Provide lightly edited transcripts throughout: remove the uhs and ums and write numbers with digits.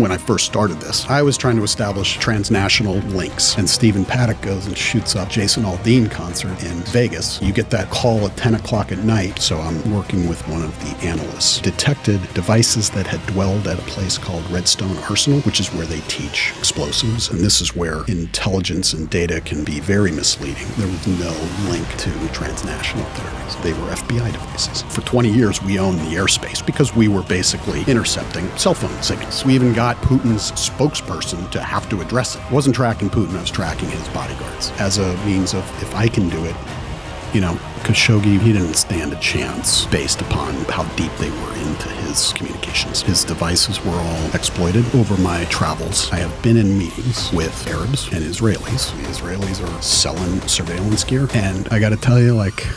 when I first started this. I was trying to establish transnational links, and Stephen Paddock goes and shoots up Jason Aldean concert in Vegas. You get that call at 10 o'clock at night, so I'm working with one of the analysts. Detected devices that had dwelled at a place called Redstone Arsenal, which is where they teach explosives, and this is where intelligence and data can be very misleading. There was no link to transnational terrorism. They were FBI devices. For 20 years, we owned the airspace because we were basically intercepting cell phone signals. We even got Putin's spokesperson to have to address it. I wasn't tracking Putin, I was tracking his bodyguards as a means of, if I can do it, you know, Khashoggi, he didn't stand a chance based upon how deep they were into his communications. His devices were all exploited over my travels. I have been in meetings with Arabs and Israelis. The Israelis are selling surveillance gear, and I got to tell you, like,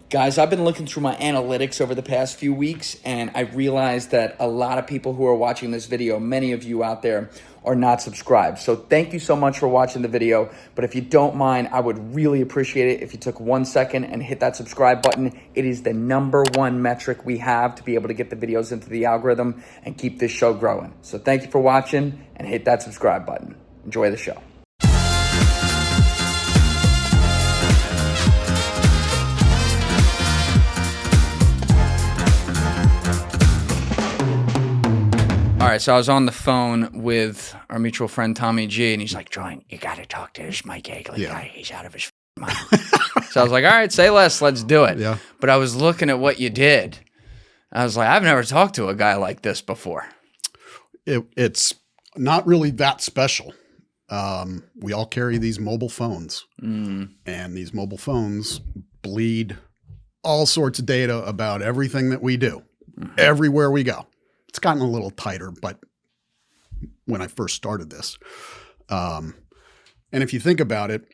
guys, I've been looking through my analytics over the past few weeks, and I realized that a lot of people who are watching this video, many of you out there, are not subscribed. So thank you so much for watching the video. But if you don't mind, I would really appreciate it if you took 1 second and hit that subscribe button. It is the #1 metric we have to be able to get the videos into the algorithm and keep this show growing. So thank you for watching, and hit that subscribe button. Enjoy the show. All right, so I was on the phone with our mutual friend Tommy G, and he's like, "Join, you got to talk to this Mike Yeagley guy. He's out of his mind." So I was like, "All right, say less, let's do it." Yeah. But I was looking at what you did. I was like, "I've never talked to a guy like this before." It's not really that special. We all carry these mobile phones, and these mobile phones bleed all sorts of data about everything that we do, everywhere we go. It's gotten a little tighter, but when I first started this, and if you think about it,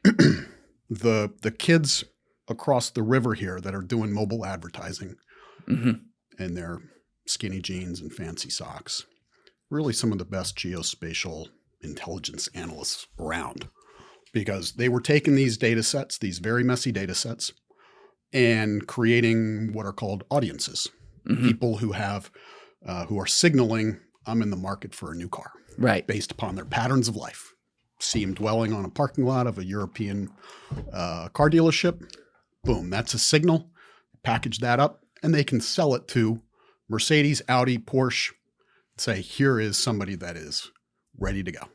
the kids across the river here that are doing mobile advertising in their skinny jeans and fancy socks, really some of the best geospatial intelligence analysts around, because they were taking these data sets, these very messy data sets, and creating what are called audiences, people who have who are signaling, I'm in the market for a new car, right? Based upon their patterns of life. See them dwelling on a parking lot of a European car dealership. Boom, that's a signal. Package that up, and they can sell it to Mercedes, Audi, Porsche. Say, here is somebody that is ready to go.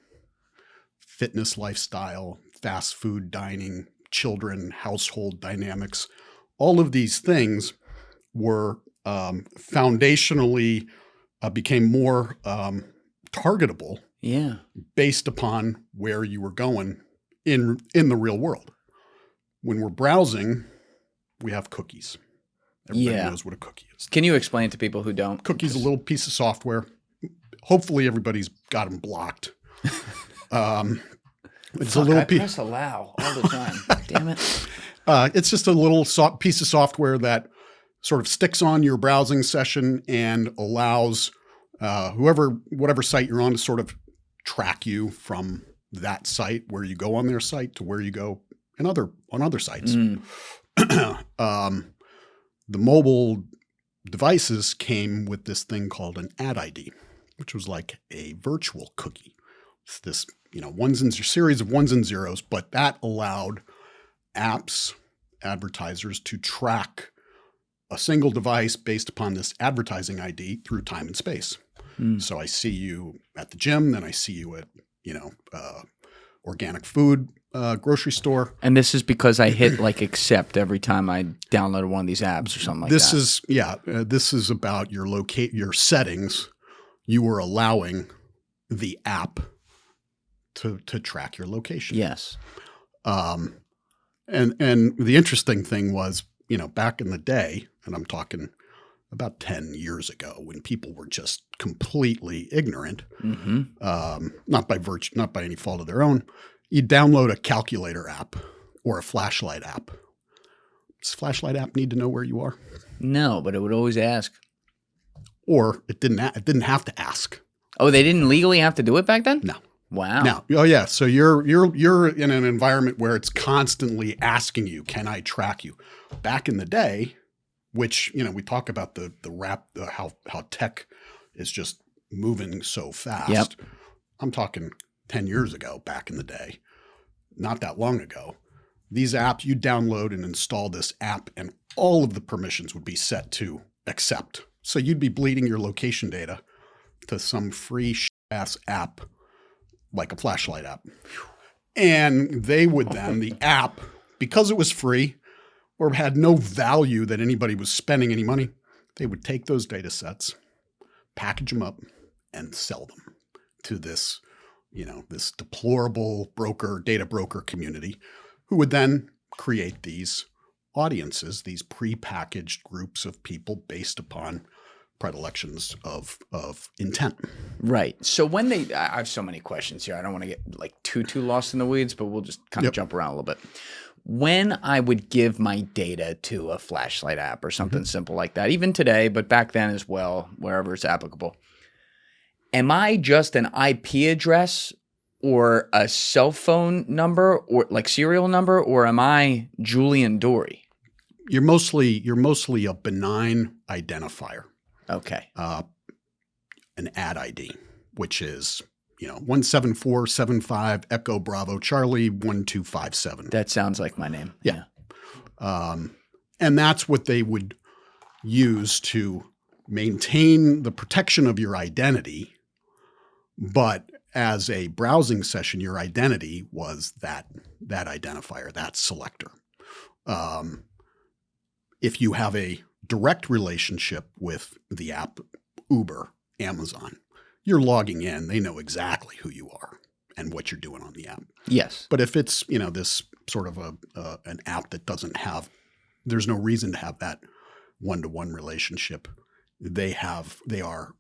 Fitness, lifestyle, fast food, dining, children, household dynamics. All of these things were foundationally became more targetable, based upon where you were going in the real world. When we're browsing, we have cookies. Everybody knows what a cookie is. Can you explain to people who don't? Cookie's a little piece of software. Hopefully, everybody's got them blocked. It's a little piece. Press allow all the time. Damn it! It's just a little piece of software that sort of sticks on your browsing session and allows whatever site you're on to sort of track you from that site, where you go on their site to where you go on other sites. The mobile devices came with this thing called an ad ID, which was like a virtual cookie. It's this, series of ones and zeros, but that allowed apps, advertisers to track a single device based upon this advertising ID through time and space. So I see you at the gym, then I see you at, organic food grocery store. And this is because I hit like accept every time I download one of these apps or something like that. This is about your settings. You were allowing the app to track your location. Yes. And the interesting thing was, back in the day, and I'm talking about 10 years ago, when people were just completely ignorant, not by any fault of their own, you download a calculator app or a flashlight app. Does a flashlight app need to know where you are? No, but it would always ask. Or it didn't have to ask. Oh, they didn't legally have to do it back then? No. Wow. No. Oh yeah. So you're in an environment where it's constantly asking you, can I track you? Back in the day, which, we talk about how tech is just moving so fast. Yep. I'm talking 10 years ago, back in the day, not that long ago. These apps, you download and install this app and all of the permissions would be set to accept. So you'd be bleeding your location data to some free ass app, like a flashlight app. And they would then, the app, because it was free or had no value that anybody was spending any money, they would take those data sets, package them up, and sell them to this, this deplorable data broker community who would then create these audiences, these prepackaged groups of people based upon predilections of intent. Right. So I have so many questions here. I don't want to get like too lost in the weeds, but we'll just kind of jump around a little bit. When I would give my data to a flashlight app or something simple like that, even today, but back then as well, wherever it's applicable, am I just an IP address or a cell phone number or like serial number, or am I Julian Dorey? You're mostly a benign identifier. Okay. An ad ID, which is 17475 Echo Bravo Charlie 1257. That sounds like my name. Yeah. And that's what they would use to maintain the protection of your identity. But as a browsing session, your identity was that identifier, that selector. If you have a direct relationship with the app, Uber, Amazon, you're logging in. They know exactly who you are and what you're doing on the app. Yes. But if it's, this sort of an app that doesn't have, there's no reason to have that one-to-one relationship. They are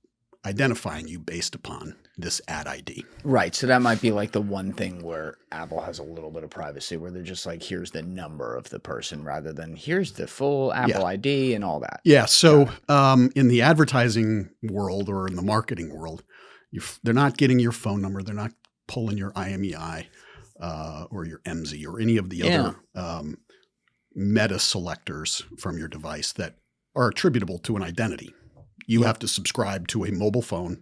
identifying you based upon this ad ID. Right. So that might be like the one thing where Apple has a little bit of privacy, where they're just like, here's the number of the person rather than here's the full Apple ID and all that. Yeah. So in the advertising world or in the marketing world, they're not getting your phone number. They're not pulling your IMEI or your MZ or any of the other meta selectors from your device that are attributable to an identity. You have to subscribe to a mobile phone,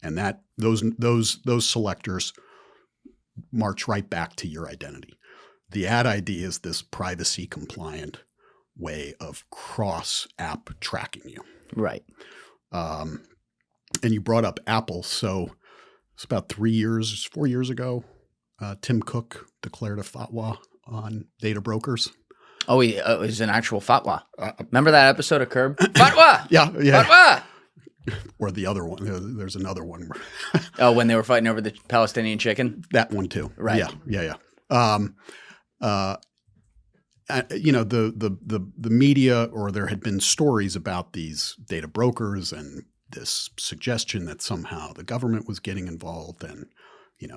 and those selectors march right back to your identity. The ad ID is this privacy compliant way of cross app tracking you. Right. And you brought up Apple. So it's about 4 years ago, Tim Cook declared a fatwa on data brokers. Oh, it was an actual fatwa. Remember that episode of Curb? Fatwa! Yeah. Fatwa! Or the other one. There's another one. Oh, when they were fighting over the Palestinian chicken? That one too. Right. Yeah. The media, or there had been stories about these data brokers and this suggestion that somehow the government was getting involved and,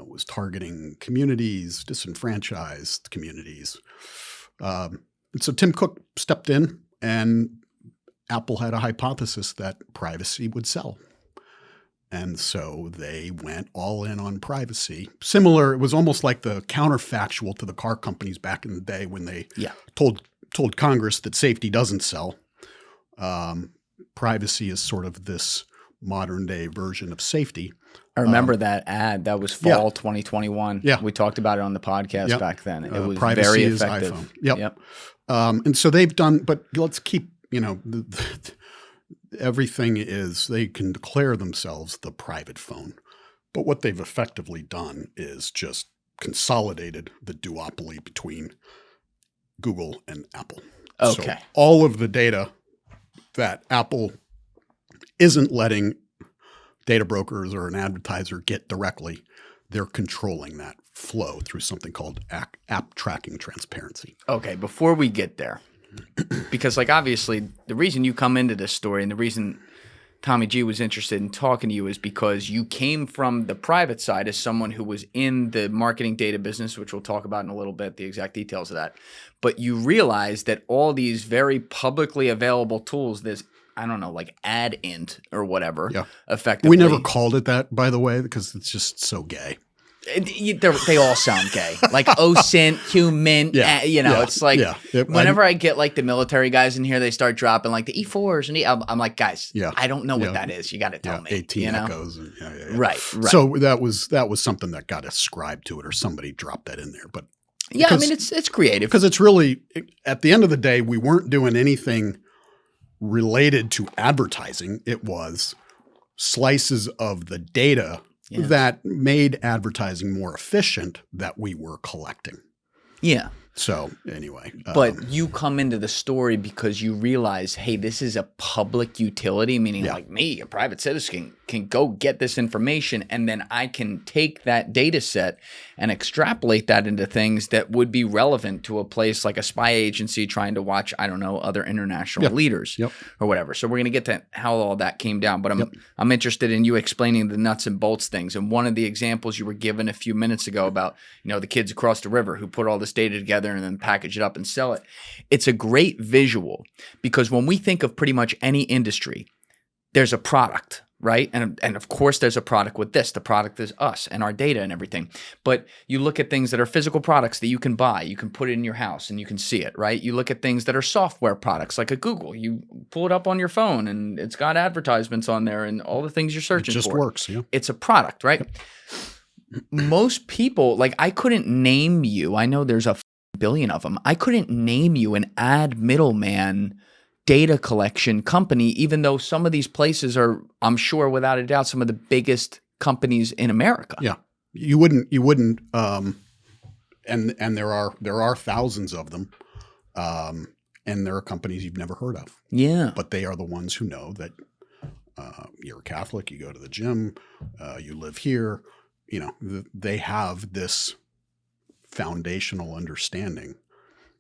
was targeting communities, disenfranchised communities. And so Tim Cook stepped in, and Apple had a hypothesis that privacy would sell. And so they went all in on privacy. Similar, it was almost like the counterfactual to the car companies back in the day when they told Congress that safety doesn't sell. Privacy is sort of this modern day version of safety. I remember that ad. That was fall 2021. Yeah. We talked about it on the podcast back then. It was very effective. Is iPhone. Yep. And so they've done, but let's keep, everything is, they can declare themselves the private phone. But what they've effectively done is just consolidated the duopoly between Google and Apple. Okay. So all of the data that Apple isn't letting data brokers or an advertiser get directly, they're controlling that flow through something called app tracking transparency. Okay, before we get there, because obviously the reason you come into this story and the reason Tommy G was interested in talking to you is because you came from the private side as someone who was in the marketing data business, which we'll talk about in a little bit, the exact details of that. But you realized that all these very publicly available tools, there's like AdInt or whatever, effectively. We never called it that, by the way, because it's just so gay. They all sound gay, like OSINT, human. It's like whenever I get like the military guys in here, they start dropping like the E4s and I'm like, guys, I don't know what that is. You got to tell me. 18 echoes. And, Right. So that was something that got ascribed to it, or somebody dropped that in there. But I mean, it's creative because it's really, at the end of the day, we weren't doing anything related to advertising. It was slices of the data that made advertising more efficient that we were collecting. Yeah. So anyway. But you come into the story because you realize, hey, this is a public utility, meaning like me, a private citizen, can go get this information, and then I can take that data set and extrapolate that into things that would be relevant to a place like a spy agency trying to watch, I don't know, other international leaders or whatever. So we're going to get to how all that came down, but I'm interested in you explaining the nuts and bolts things. And one of the examples you were given a few minutes ago about, the kids across the river who put all this data together and then package it up and sell it. It's a great visual because when we think of pretty much any industry, there's a product, right? And of course there's a product with this. The product is us and our data and everything. But you look at things that are physical products that you can buy. You can put it in your house and you can see it, right? You look at things that are software products like a Google. You pull it up on your phone and it's got advertisements on there and all the things you're searching for. It just works, It's a product, right? Most people, like I couldn't name you. I know there's a billion of them. I couldn't name you an ad middleman data collection company, even though some of these places are, I'm sure without a doubt, some of the biggest companies in America. Yeah. You wouldn't, and there are thousands of them. And there are companies you've never heard of. Yeah. But they are the ones who know that you're a Catholic, you go to the gym, you live here, they have this foundational understanding,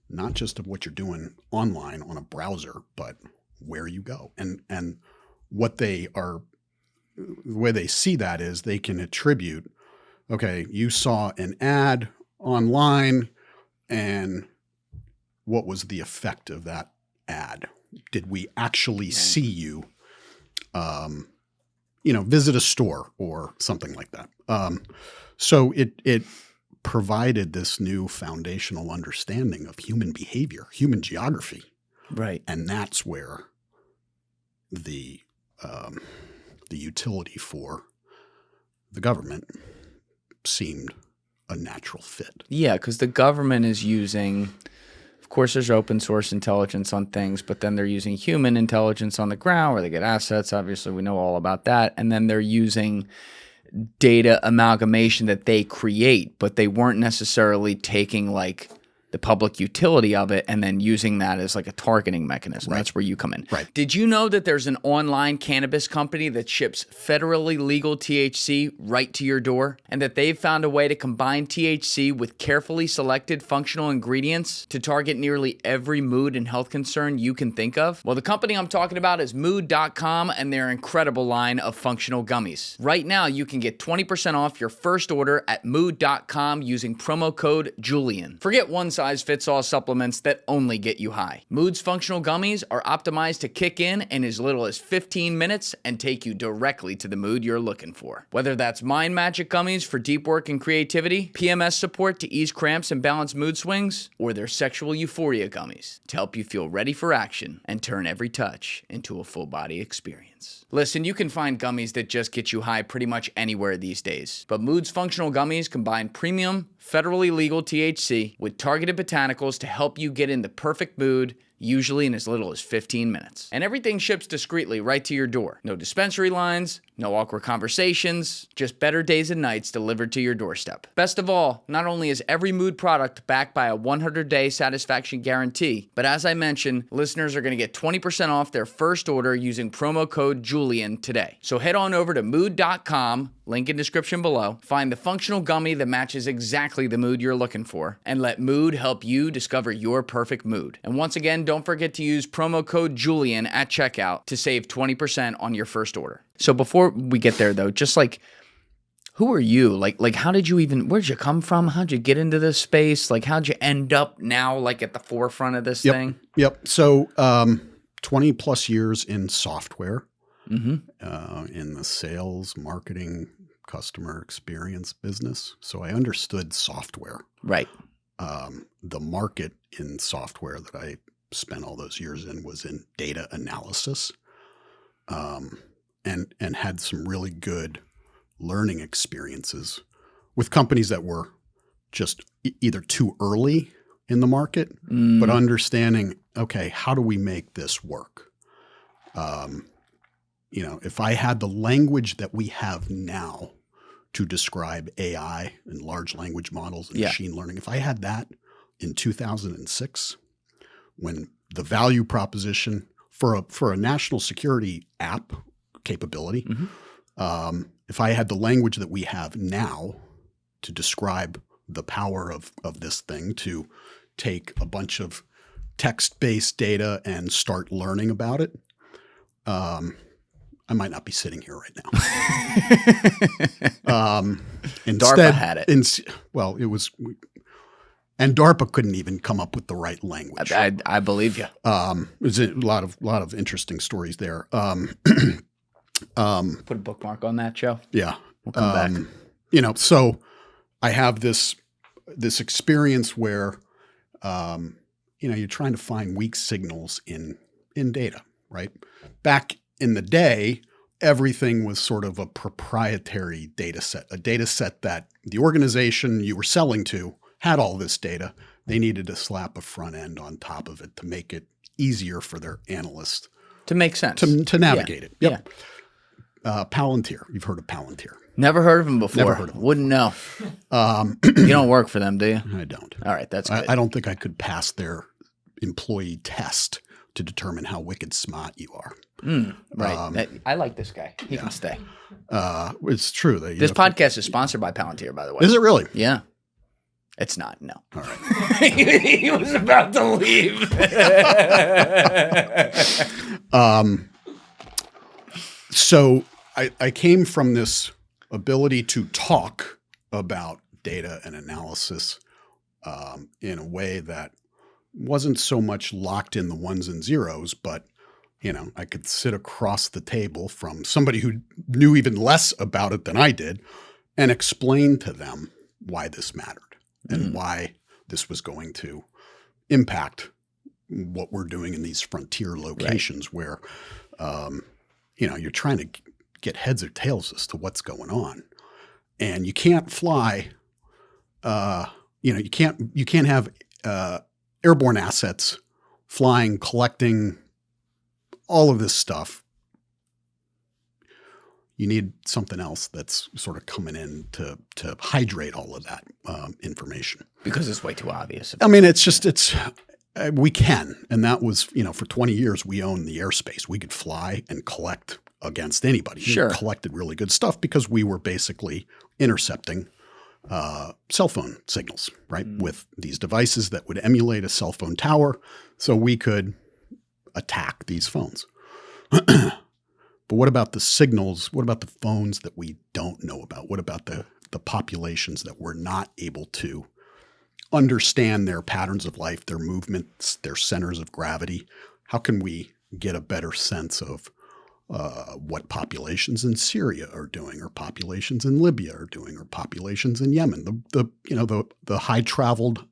not just of what you're doing online on a browser, but where you go. And what they are, the way they see that is they can attribute, okay, you saw an ad online and what was the effect of that ad? Did we actually see you, visit a store or something like that? So it provided this new foundational understanding of human behavior, human geography. Right. And that's where the utility for the government seemed a natural fit. Yeah, because the government is using, of course, there's open source intelligence on things, but then they're using human intelligence on the ground where they get assets. Obviously, we know all about that. And then they're using data amalgamation that they create, but they weren't necessarily taking like the public utility of it and then using that as like a targeting mechanism. Right. That's where you come in. Right. Did you know that there's an online cannabis company that ships federally legal THC right to your door, and that they've found a way to combine THC with carefully selected functional ingredients to target nearly every mood and health concern you can think of? Well, the company I'm talking about is mood.com and their incredible line of functional gummies. Right now, you can get 20% off your first order at mood.com using promo code Julian. Forget one size fits all supplements that only get you high. Mood's functional gummies are optimized to kick in as little as 15 minutes and take you directly to the mood you're looking for. Whether that's Mind Magic gummies for deep work and creativity, PMS support to ease cramps and balance mood swings, or their sexual euphoria gummies to help you feel ready for action and turn every touch into a full body experience. Listen, you can find gummies that just get you high pretty much anywhere these days, but Mood's functional gummies combine premium, federally legal THC with targeted botanicals to help you get in the perfect mood, usually in as little as 15 minutes. And everything ships discreetly right to your door. No dispensary lines, no awkward conversations, just better days and nights delivered to your doorstep. Best of all, not only is every Mood product backed by a 100-day satisfaction guarantee, but as I mentioned, listeners are going to get 20% off their first order using promo code Julian today. So head on over to mood.com, link in description below, find the functional gummy that matches exactly the mood you're looking for, and let Mood help you discover your perfect mood. And once again, don't forget to use promo code Julian at checkout to save 20% on your first order. So before we get there though, just like, who are you? Like how did you even, where'd you come from? How'd you get into this space? Like how'd you end up now like at the forefront of this thing? Yep. So 20 plus years in software. in the sales, marketing, customer experience business. So I understood software. Right. The market in software that I spent all those years in was in data analysis, and had some really good learning experiences with companies that were just either too early in the market, but understanding, okay, how do we make this work? If I had the language that we have now to describe AI and large language models and machine learning, if I had that in 2006, when the value proposition for a national security app capability, if I had the language that we have now to describe the power of this thing to take a bunch of text-based data and start learning about it, I might not be sitting here right now. Instead, DARPA had it. It was, and DARPA couldn't even come up with the right language. I believe you. There's a lot of interesting stories there. Put a bookmark on that, Joe. Yeah. We'll come back. So I have this experience where, you're trying to find weak signals in data, right? Back in the day, everything was sort of a proprietary data set, a data set that the organization you were selling to had all this data. They needed to slap a front end on top of it to make it easier for their analysts To make sense. to navigate it. Yep. Yeah. Palantir. You've heard of Palantir. Never heard of him before. Never heard of him. Wouldn't know. You don't work for them, do you? I don't. All right, that's good. I don't think I could pass their employee test to determine how wicked smart you are. Right. I like this guy. He can stay. It's true. This podcast is sponsored by Palantir, by the way. Is it really? Yeah. It's not, no. All right. He was about to leave. So I came from this ability to talk about data and analysis in a way that wasn't so much locked in the ones and zeros, but I could sit across the table from somebody who knew even less about it than I did and explain to them why this mattered and why this was going to impact what we're doing in these frontier locations where, you're trying to get heads or tails as to what's going on. And you can't fly, you can't have airborne assets flying, collecting all of this stuff. You need something else that's sort of coming in to hydrate all of that information. Because it's way too obvious. I mean, we can. And that was, for 20 years, we owned the airspace. We could fly and collect against anybody. Sure. We collected really good stuff because we were basically intercepting cell phone signals, right? With these devices that would emulate a cell phone tower so we could attack these phones. But what about the signals? What about the phones that we don't know about? What about the populations that we're not able to understand their patterns of life, their movements, their centers of gravity? How can we get a better sense of what populations in Syria are doing, or populations in Libya are doing, or populations in Yemen? The high traveled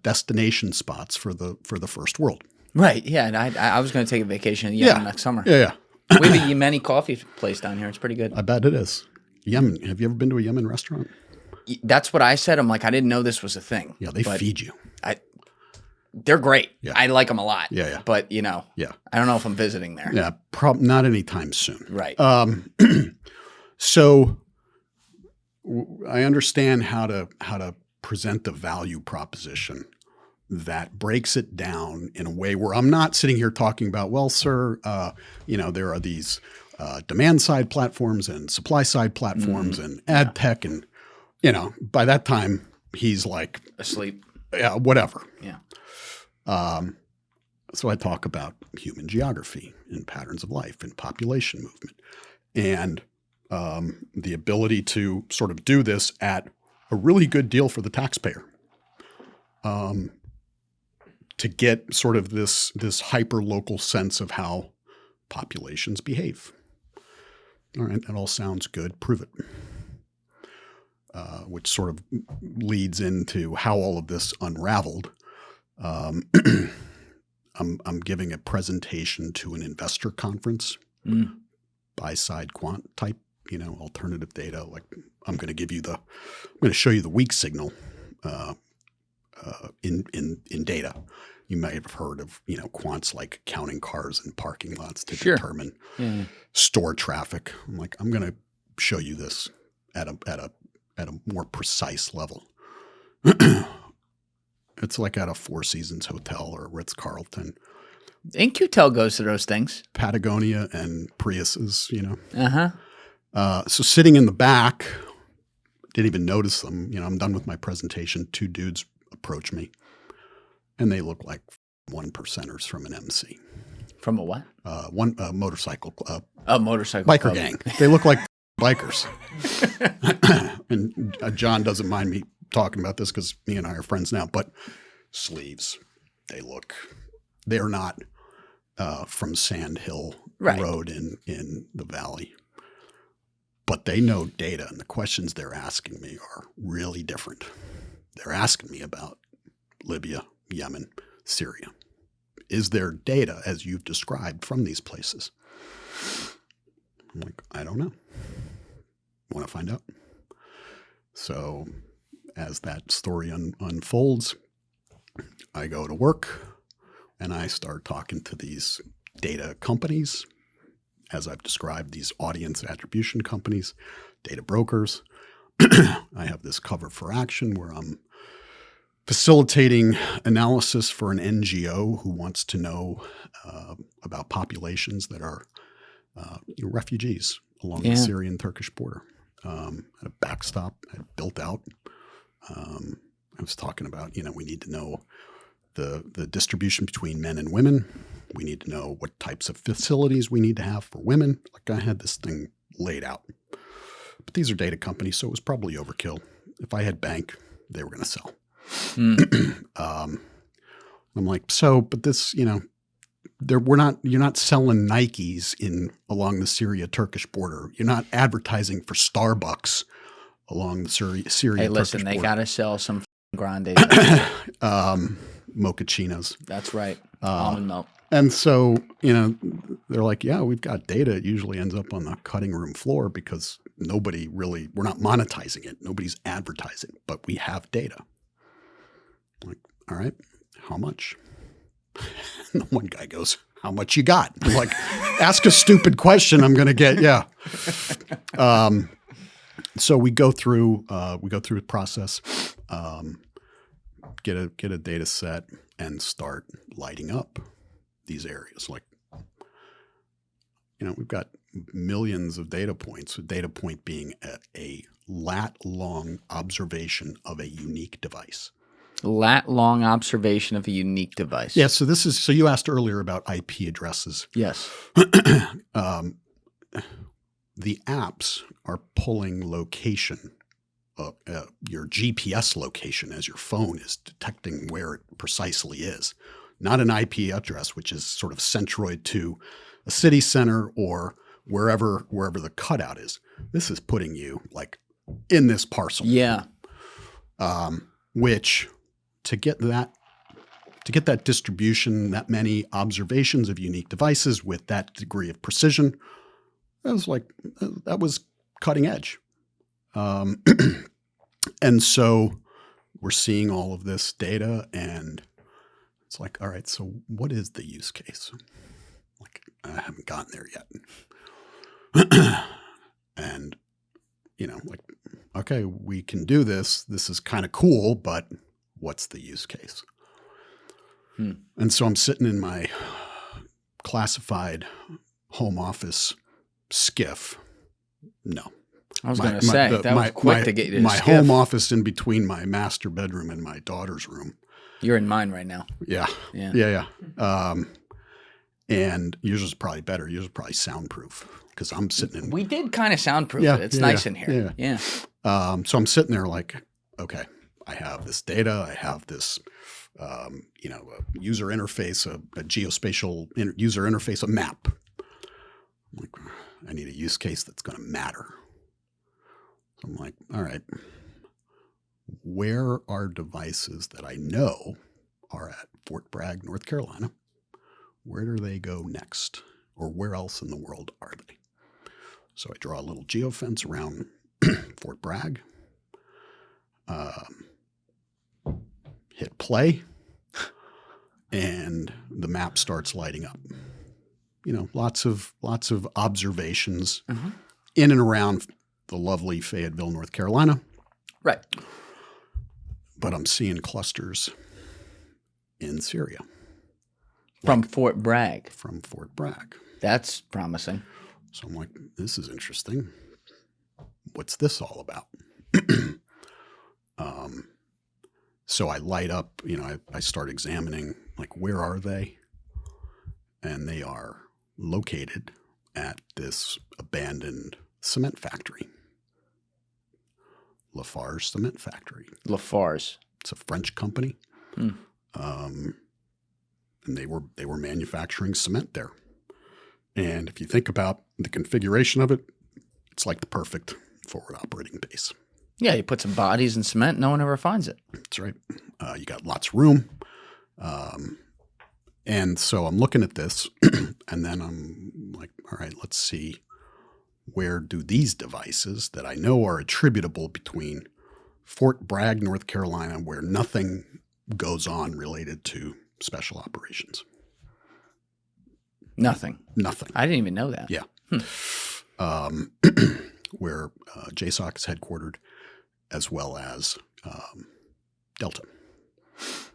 destination spots for the first world. Right. Yeah. And I was going to take a vacation in Yemen next summer. Yeah. We have a Yemeni coffee place down here. It's pretty good. I bet it is. Yemen. Have you ever been to a Yemen restaurant? That's what I said. I'm like, I didn't know this was a thing. Yeah, they feed you. They're great. Yeah. I like them a lot. Yeah. But, Yeah. I don't know if I'm visiting there. Yeah, not anytime soon. Right. So I understand how to present the value proposition that breaks it down in a way where I'm not sitting here talking about, well, sir, there are these demand side platforms and supply side platforms and ad tech. And, by that time he's like asleep. Yeah, whatever. Yeah. So I talk about human geography and patterns of life and population movement and the ability to sort of do this at a really good deal for the taxpayer. To get sort of this hyper local sense of how populations behave. All right, that all sounds good. Prove it. Which sort of leads into how all of this unraveled. I'm giving a presentation to an investor conference, buy-side quant type, alternative data. Like I'm going to show you the weak signal in data. You may have heard of, quants like counting cars in parking lots to determine store traffic. I'm going to show you this at a more precise level. It's like at a Four Seasons hotel or Ritz-Carlton. InQtel goes to those things. Patagonia and Priuses, Uh-huh. So sitting in the back, didn't even notice them. I'm done with my presentation. Two dudes approach me, and they look like 1%ers from an MC. From a what? One motorcycle club. A motorcycle biker club. gang. They look like bikers. And John doesn't mind me talking about this because me and I are friends now. But sleeves, they're not from Sand Hill Road in the valley. But they know data, and the questions they're asking me are really different. They're asking me about Libya, Yemen, Syria. Is there data, as you've described, from these places? I'm like, I don't know. Want to find out? So as that story unfolds, I go to work, and I start talking to these data companies, as I've described, these audience attribution companies, data brokers. I have this cover for action where I'm facilitating analysis for an NGO who wants to know about populations that are refugees along the Syrian-Turkish border. At a backstop I built out. I was talking about, we need to know the distribution between men and women. We need to know what types of facilities we need to have for women. Like I had this thing laid out. But these are data companies, so it was probably overkill. If I had bank, they were going to sell. I'm like, but this, you're not selling Nikes along the Syria-Turkish border. You're not advertising for Starbucks along the Syria-Turkish border. Hey, listen, they got to sell some grande. Mochachinos. That's right. Almond milk. And so, they're like, yeah, we've got data. It usually ends up on the cutting room floor because we're not monetizing it. Nobody's advertising, but we have data. I'm like, all right, how much? And the one guy goes, how much you got? I'm like, ask a stupid question. I'm going to get, yeah. So we go through the process, get a data set and start lighting up these areas. Like, we've got millions of data points, with data point being a lat-long observation of a unique device. Lat-long observation of a unique device. Yeah, so you asked earlier about IP addresses. Yes. The apps are pulling location, your GPS location as your phone is detecting where it precisely is. Not an IP address, which is sort of centroid to a city center or wherever the cutout is. This is putting you like in this parcel. Yeah. Which to get that distribution, that many observations of unique devices with that degree of precision, that was cutting edge. And so we're seeing all of this data, and it's like, all right, so what is the use case? Like, I haven't gotten there yet. And, like, okay, we can do this. This is kind of cool, but what's the use case? And so I'm sitting in my classified home office skiff. No. I was going to say, that was quick to get you to my skiff. home office in between my master bedroom and my daughter's room. You're in mine right now. Yeah. And yours is probably better. Yours is probably soundproof because I'm sitting in. We did kind of soundproof it. It's nice in here. Yeah. So I'm sitting there like, okay, I have this data. I have this, a user interface, a geospatial user interface, a map. I'm like, I need a use case that's going to matter. So I'm like, all right, where are devices that I know are at Fort Bragg, North Carolina? Where do they go next? Or where else in the world are they? So I draw a little geofence around Fort Bragg, hit play, and the map starts lighting up. You know, lots of observations in and around the lovely Fayetteville, North Carolina. Right. But I'm seeing clusters in Syria. From Fort Bragg. From Fort Bragg. That's promising. So I'm like, this is interesting. What's this all about? So I light up, you know, I start examining, like, where are they? And they are located at this abandoned cement factory. Lafarge Cement Factory. Lafarge. It's a French company. And they were manufacturing cement there. And if you think about the configuration of it, it's like the perfect forward operating base. Yeah, you put some bodies in cement, no one ever finds it. That's right. You got lots of room. And so I'm looking at this, and then I'm like, all right, let's see, where do these devices that I know are attributable between Fort Bragg, North Carolina, where nothing goes on related to special operations? Nothing. Nothing. I didn't even know that. Yeah. Where JSOC is headquartered, as well as Delta.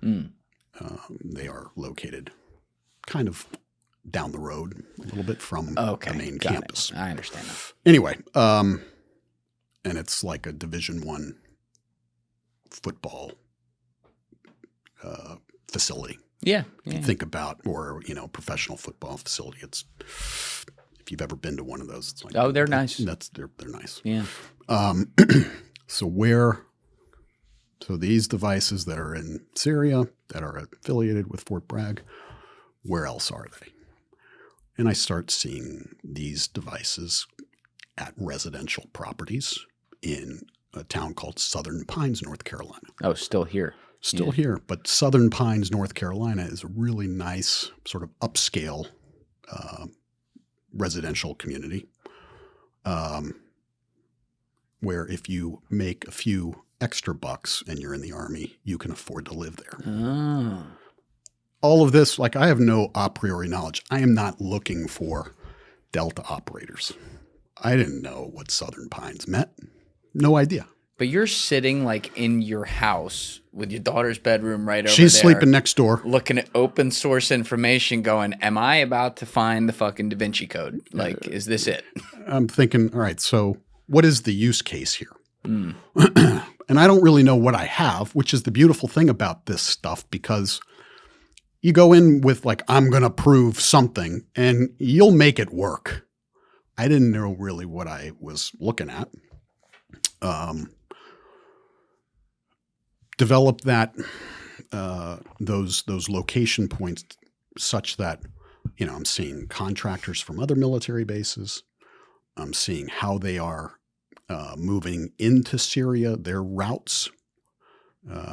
They are located kind of down the road a little bit from the main campus. I understand that. Anyway, and it's like a Division I football facility. Yeah. If you think about, or, you know, professional football facility, it's, if you've ever been to one of those, it's like, oh, they're nice. They're nice. Yeah. So these devices that are in Syria, that are affiliated with Fort Bragg, where else are they? And I start seeing these devices at residential properties in a town called Southern Pines, North Carolina. Oh, still here. Still here, but Southern Pines, North Carolina is a really nice sort of upscale residential community where if you make a few extra bucks and you're in the Army, you can afford to live there. Oh. All of this, like, I have no a priori knowledge. I am not looking for Delta operators. I didn't know what Southern Pines meant. No idea. But you're sitting like in your house with your daughter's bedroom right over there. She's sleeping next door. Looking at open source information going, am I about to find the fucking Da Vinci Code? Like, is this it? I'm thinking, all right, so what is the use case here? And I don't really know what I have, which is the beautiful thing about this stuff, because you go in with like, I'm going to prove something and you'll make it work. I didn't know really what I was looking at. Develop that those location points such that, you know, I'm seeing contractors from other military bases. I'm seeing how they are moving into Syria, their routes.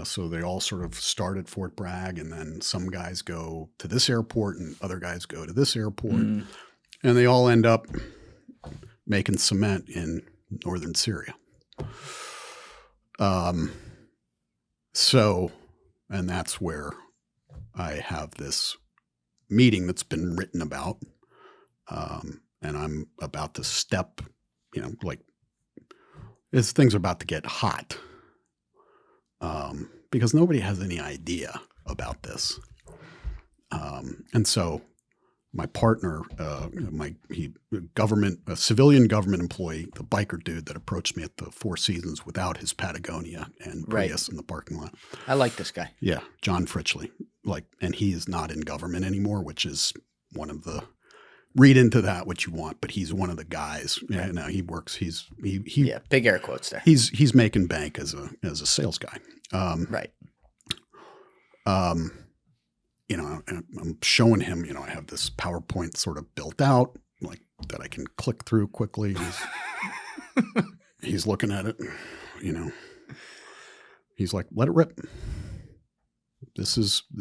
So they all sort of start at Fort Bragg, and then some guys go to this airport and other guys go to this airport. And they all end up making cement in northern Syria. So, and that's where I have this meeting that's been written about, and I'm about to step, you know, like, this thing's about to get hot, because nobody has any idea about this. And so my partner, a civilian government employee, the biker dude that approached me at the Four Seasons without his Patagonia and Prius in the parking lot. I like this guy. Yeah, John Fritchley. Like, and he is not in government anymore, which is one of the, read into that what you want, but he's one of the guys. Yeah, no, he works. Yeah, big air quotes there. He's making bank as a sales guy. Right. You know, and I'm showing him, you know, I have this PowerPoint sort of built out, like that I can click through quickly. He's looking at it, He's like, let it rip.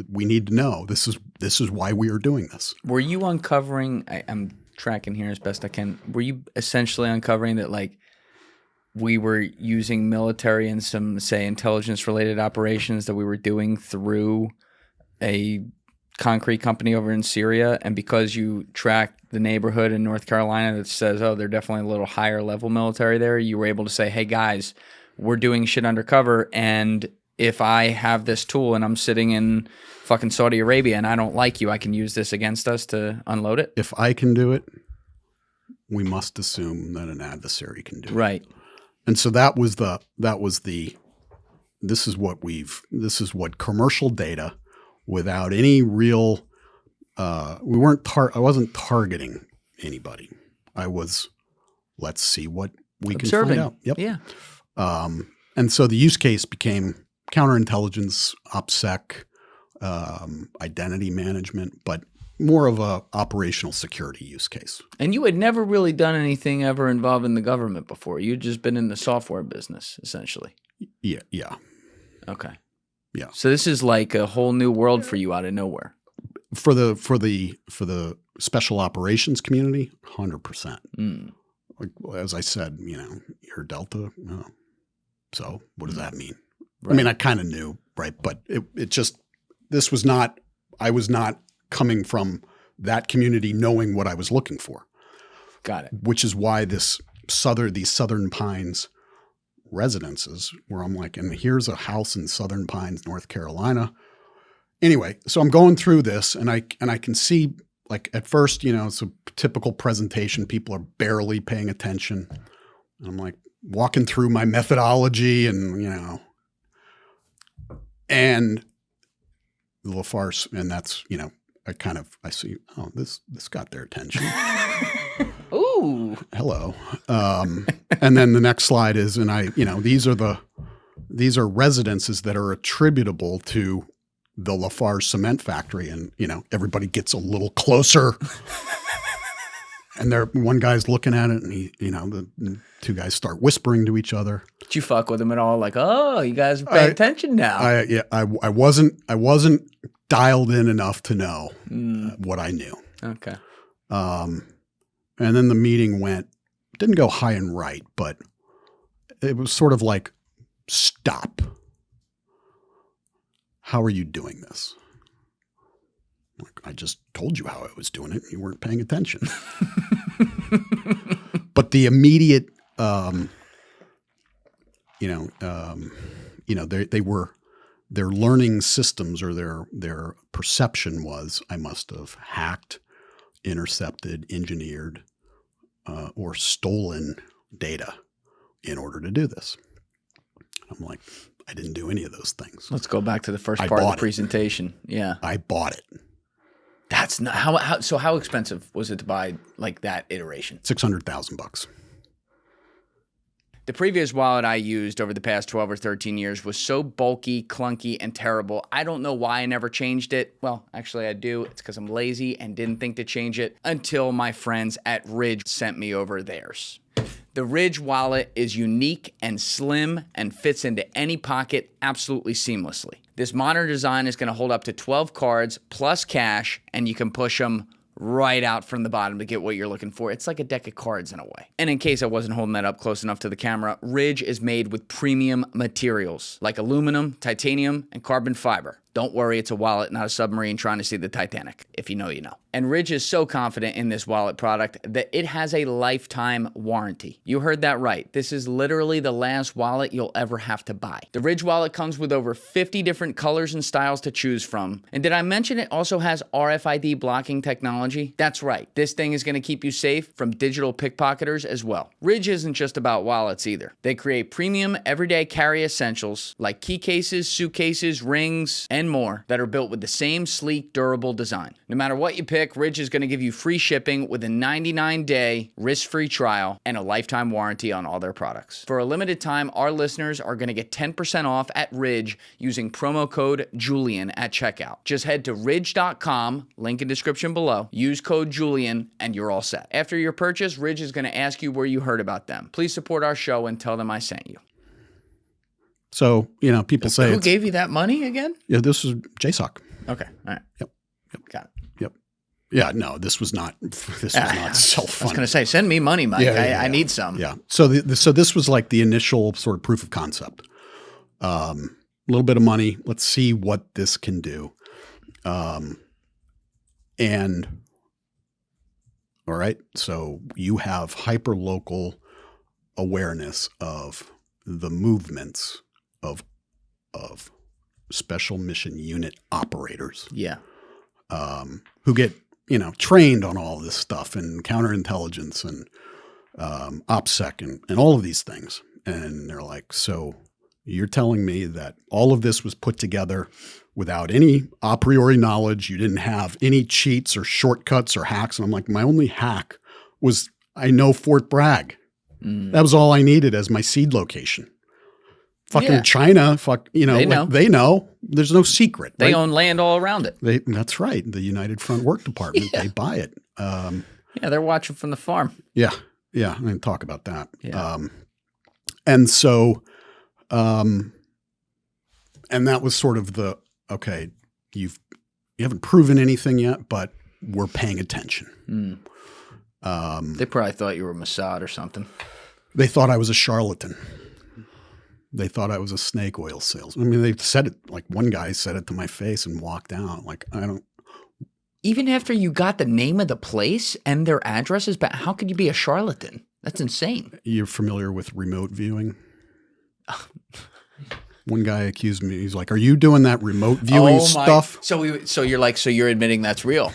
We need to know. This is why we are doing this. Were you uncovering, I'm tracking here as best I can, were you essentially uncovering that like we were using military and some, say, intelligence-related operations that we were doing through a concrete company over in Syria, and because you tracked the neighborhood in North Carolina that says, oh, they're definitely a little higher level military there, you were able to say, hey, guys, we're doing shit undercover, and if I have this tool and I'm sitting in fucking Saudi Arabia and I don't like you, I can use this against us to unload it? If I can do it, we must assume that an adversary can do it. Right. And so this is what commercial data without any real, I wasn't targeting anybody. I was, let's see what we Observing. can find out. Yep. Yeah. And so the use case became counterintelligence, OpSec, identity management, but more of a operational security use case. And you had never really done anything ever involving the government before. You'd just been in the software business, essentially. Yeah. Okay. Yeah. So this is like a whole new world for you out of nowhere. For the special operations community, 100%. Like, as I said, you're Delta. Oh. So what does that mean? Right. I mean, I kind of knew, right? But I was not coming from that community knowing what I was looking for. Got it. Which is why these Southern Pines residences, where I'm like, and here's a house in Southern Pines, North Carolina. Anyway, so I'm going through this, and I can see, like, at first, it's a typical presentation. People are barely paying attention. And I'm like walking through my methodology, and and the Lafarge, and that's I see, oh, this got their attention. Ooh. Hello. And then the next slide is, and these are residences that are attributable to the Lafarge cement factory, and everybody gets a little closer. And one guy's looking at it, and the two guys start whispering to each other. Did you fuck with him at all? Like, oh, you guys are paying attention now. I wasn't dialed in enough to know what I knew. Okay. And then the meeting didn't go high and right, but it was sort of like, stop. How are you doing this? Like, I just told you how I was doing it. You weren't paying attention. But the immediate, their learning systems, or their perception was, I must have hacked, intercepted, engineered, or stolen data in order to do this. I'm like, I didn't do any of those things. Let's go back to the first part of the presentation. Yeah. I bought it. That's not how expensive was it to buy like that iteration? $600,000. The previous wallet I used over the past 12 or 13 years was so bulky, clunky, and terrible. I don't know why I never changed it. Well, actually I do. It's because I'm lazy and didn't think to change it until my friends at Ridge sent me over theirs. The Ridge wallet is unique and slim and fits into any pocket absolutely seamlessly. This modern design is going to hold up to 12 cards plus cash, and you can push them right out from the bottom to get what you're looking for. It's like a deck of cards in a way. And in case I wasn't holding that up close enough to the camera, Ridge is made with premium materials like aluminum, titanium, and carbon fiber. Don't worry, it's a wallet, not a submarine trying to see the Titanic. If you know, you know. And Ridge is so confident in this wallet product that it has a lifetime warranty. You heard that right. This is literally the last wallet you'll ever have to buy. The Ridge wallet comes with over 50 different colors and styles to choose from. And did I mention it also has RFID blocking technology? That's right. This thing is going to keep you safe from digital pickpocketers as well. Ridge isn't just about wallets either. They create premium everyday carry essentials like key cases, suitcases, rings, and and more that are built with the same sleek, durable design. No matter what you pick, Ridge is going to give you free shipping with a 99-day risk-free trial and a lifetime warranty on all their products. For a limited time, our listeners are going to get 10% off at Ridge using promo code Julian at checkout. Just head to ridge.com, link in description below, use code Julian, and you're all set. After your purchase, Ridge is going to ask you where you heard about them. Please support our show and tell them I sent you. So, people say who gave you that money again? Yeah, this is JSOC. Okay. All right. Yep. Got it. Yep. Yeah, no, this was not self-funded. I was going to say, send me money, Mike. I need some. Yeah. So this was like the initial sort of proof of concept. A little bit of money. Let's see what this can do. And all right, so you have hyper-local awareness of the movements of special mission unit operators. Yeah. Who get, trained on all this stuff and counterintelligence and OpSec and all of these things. And they're like, so you're telling me that all of this was put together without any a priori knowledge. You didn't have any cheats or shortcuts or hacks. And I'm like, my only hack was I know Fort Bragg. That was all I needed as my seed location. Fucking China, they know. There's no secret. They right? own land all around it. That's right. The United Front Work Department, they buy it. They're watching from the farm. Yeah. I can talk about that. Yeah. And so, and that was sort of okay, you haven't proven anything yet, but we're paying attention. They probably thought you were Mossad or something. They thought I was a charlatan. They thought I was a snake oil salesman. I mean, they said it, like one guy said it to my face and walked out. Like, Even after you got the name of the place and their addresses, but how could you be a charlatan? That's insane. You're familiar with remote viewing? One guy accused me. He's like, "Are you doing that remote viewing stuff?" So you're admitting that's real.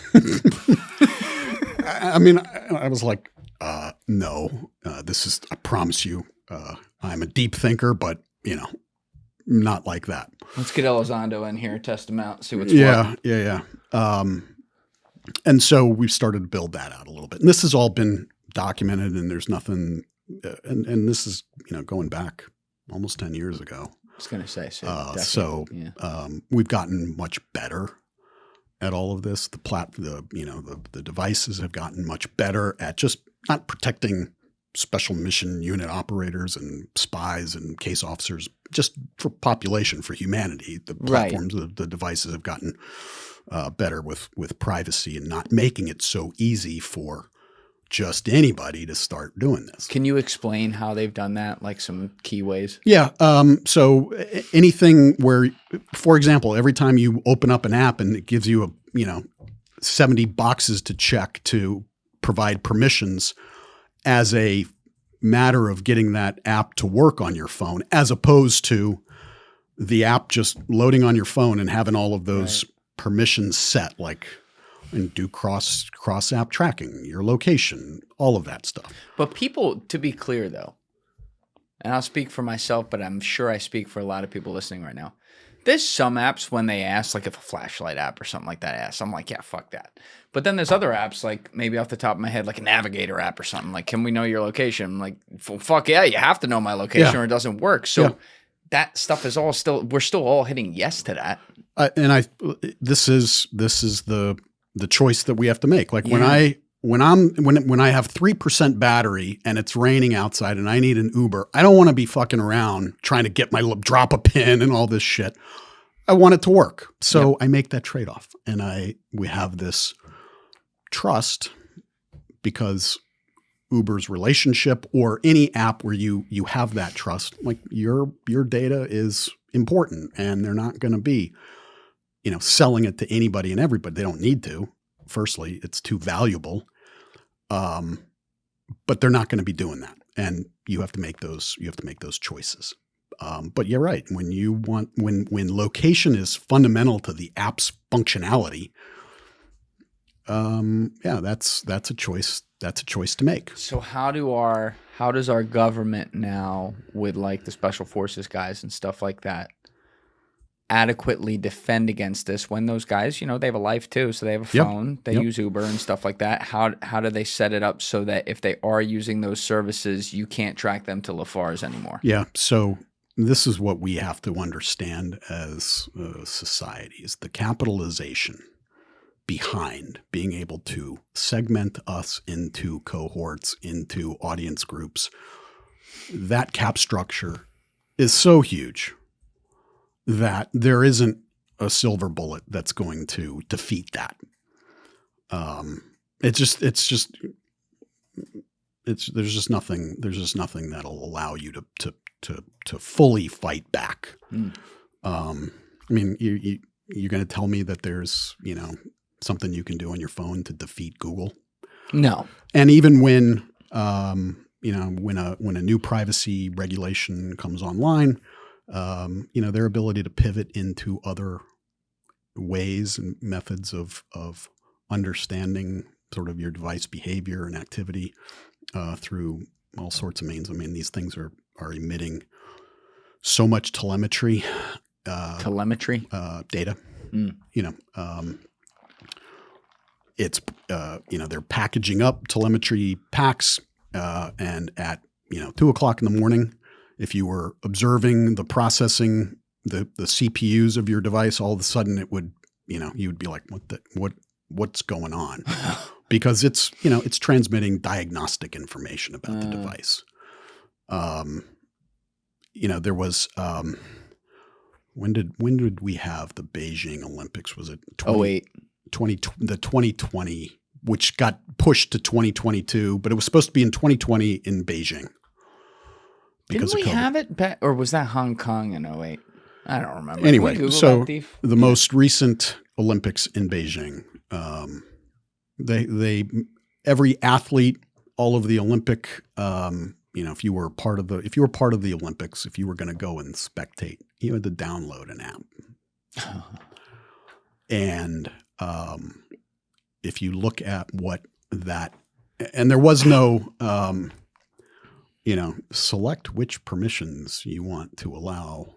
I mean, I was like, no, I promise you, I'm a deep thinker, but not like that. Let's get Elizondo in here, test him out, see what's what. Yeah. And so we've started to build that out a little bit. And this has all been documented and there's nothing, and this is, going back almost 10 years ago. I was going to say, we've gotten much better at all of this. The devices have gotten much better at just not protecting special mission unit operators and spies and case officers, just for population, for humanity. The platforms, the devices have gotten better with privacy and not making it so easy for just anybody to start doing this. Can you explain how they've done that, like some key ways? Yeah. So anything where, for example, every time you open up an app and it gives you 70 boxes to check to provide permissions as a matter of getting that app to work on your phone, as opposed to the app just loading on your phone and having all of those permissions set, and do cross app tracking, your location, all of that stuff. But people, to be clear though, and I'll speak for myself, but I'm sure I speak for a lot of people listening right now. There's some apps when they ask, like if a flashlight app or something like that asks, I'm like, yeah, fuck that. But then there's other apps, like maybe off the top of my head, like a navigator app or something, like, can we know your location? I'm like, fuck yeah, you have to know my location or it doesn't work. So that stuff is all we're still all hitting yes to that. This is the choice that we have to make. Like when I have 3% battery and it's raining outside and I need an Uber, I don't want to be fucking around trying to get drop a pin and all this shit. I want it to work. So I make that trade-off. And we have this trust because Uber's relationship or any app where you have that trust, like your data is important and they're not going to be, selling it to anybody and everybody. They don't need to. Firstly, it's too valuable. But they're not going to be doing that. And you have to make those choices. But you're right. When location is fundamental to the app's functionality, that's a choice. That's a choice to make. So how does our government now, with like the special forces guys and stuff like that, adequately defend against this when those guys, they have a life too, so they have a phone, they use Uber and stuff like that. How do they set it up so that if they are using those services, you can't track them to Lafarge anymore? Yeah, so this is what we have to understand as societies, the capitalization behind being able to segment us into cohorts, into audience groups. That cap structure is so huge that there isn't a silver bullet that's going to defeat that. There's just nothing that'll allow you to fully fight back. I mean, you're going to tell me that there's, something you can do on your phone to defeat Google? No. And even when, when a new privacy regulation comes online, their ability to pivot into other ways and methods of understanding sort of your device behavior and activity through all sorts of means. I mean, these things are emitting so much telemetry. Data. It's they're packaging up telemetry packs, and at 2:00 in the morning, if you were observing the processing, the CPUs of your device, all of a sudden it would, you would be like, what's going on? Because it's transmitting diagnostic information about the device. There was when did we have the Beijing Olympics? Was it 2020, which got pushed to 2022, but it was supposed to be in 2020 in Beijing. Didn't we have it back, or was that Hong Kong in 2008? I don't remember. Anyway, so the most recent Olympics in Beijing, they every athlete, all of the Olympic, if you were part of the Olympics, if you were going to go and spectate, you had to download an app. And if you look at what that, and there was no, select which permissions you want to allow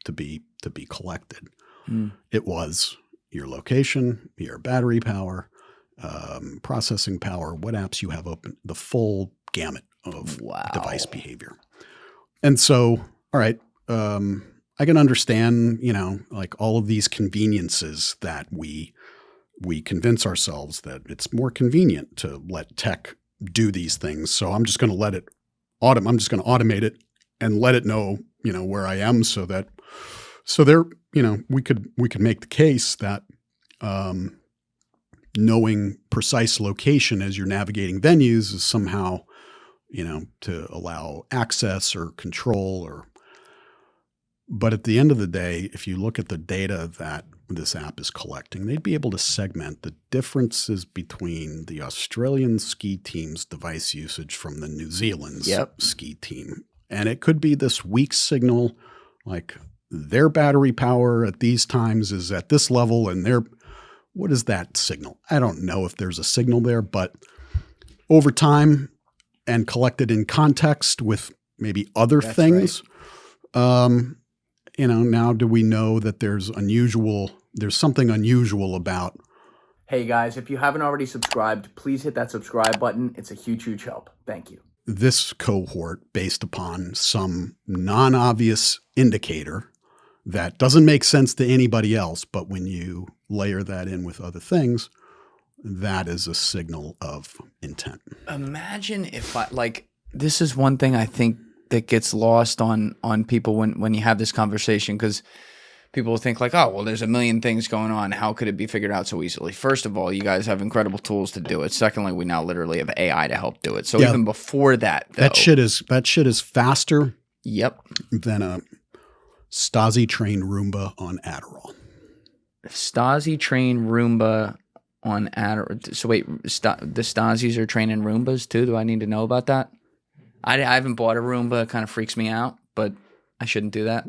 to be collected. It was your location, your battery power, processing power, what apps you have open, the full gamut of device behavior. And so, all right, I can understand, like all of these conveniences that we convince ourselves that it's more convenient to let tech do these things. So I'm just going to I'm just going to automate it and let it know, where I am so there, we could make the case that knowing precise location as you're navigating venues is somehow, to allow access or control but at the end of the day, if you look at the data that this app is collecting, they'd be able to segment the differences between the Australian ski team's device usage from the New Zealand's ski team. And it could be this weak signal, like their battery power at these times is at this level and what is that signal? I don't know if there's a signal there, but over time and collected in context with maybe other things, right. Now do we know that there's something unusual about. Hey guys, if you haven't already subscribed, please hit that subscribe button. It's a huge, huge help. Thank you. This cohort based upon some non-obvious indicator that doesn't make sense to anybody else, but when you layer that in with other things, that is a signal of intent. Imagine if this is one thing I think that gets lost on people when you have this conversation, because people think like, oh, well, there's a million things going on. How could it be figured out so easily? First of all, you guys have incredible tools to do it. Secondly, we now literally have AI to help do it. So even before that, though, that shit is faster than a Stasi-trained Roomba on Adderall. Stasi-trained Roomba on Adderall. So wait, the Stasis are training Roombas too? Do I need to know about that? I haven't bought a Roomba. It kind of freaks me out, but I shouldn't do that.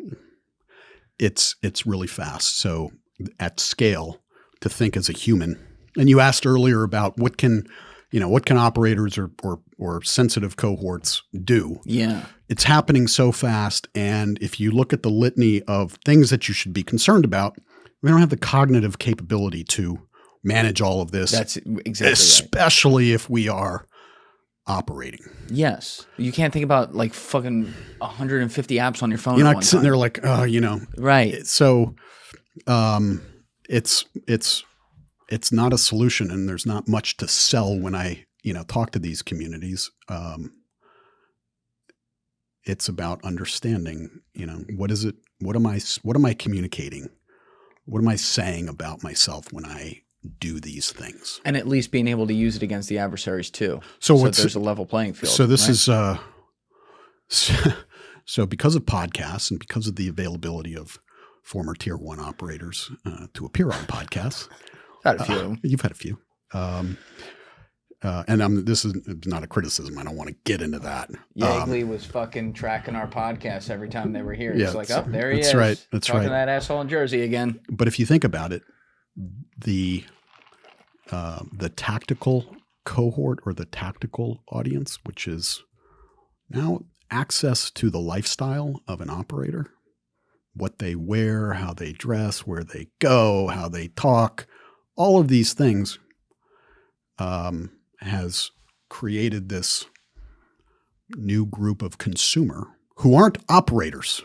It's really fast. So at scale, to think as a human, and you asked earlier about what can what can operators or sensitive cohorts do? Yeah. It's happening so fast. And if you look at the litany of things that you should be concerned about, we don't have the cognitive capability to manage all of this. That's exactly especially if we are operating. Yes. You can't think about like fucking 150 apps on your phone. You're at not one sitting time. there like, Right. So it's not a solution, and there's not much to sell when I, talk to these communities. It's about understanding, what is it? What am I communicating? What am I saying about myself when I do these things? And at least being able to use it against the adversaries too. So there's a level playing field. So this right? is so because of podcasts and because of the availability of former tier 1 operators to appear on podcasts. Had a few of them. You've had a few. And this is not a criticism. I don't want to get into that. Yeagley was fucking tracking our podcast every time they were here. He's like, oh, there he is. That's right. That's talking right. to that asshole in Jersey again. But if you think about it, the tactical cohort or the tactical audience, which is now access to the lifestyle of an operator, what they wear, how they dress, where they go, how they talk, all of these things has created this new group of consumer who aren't operators,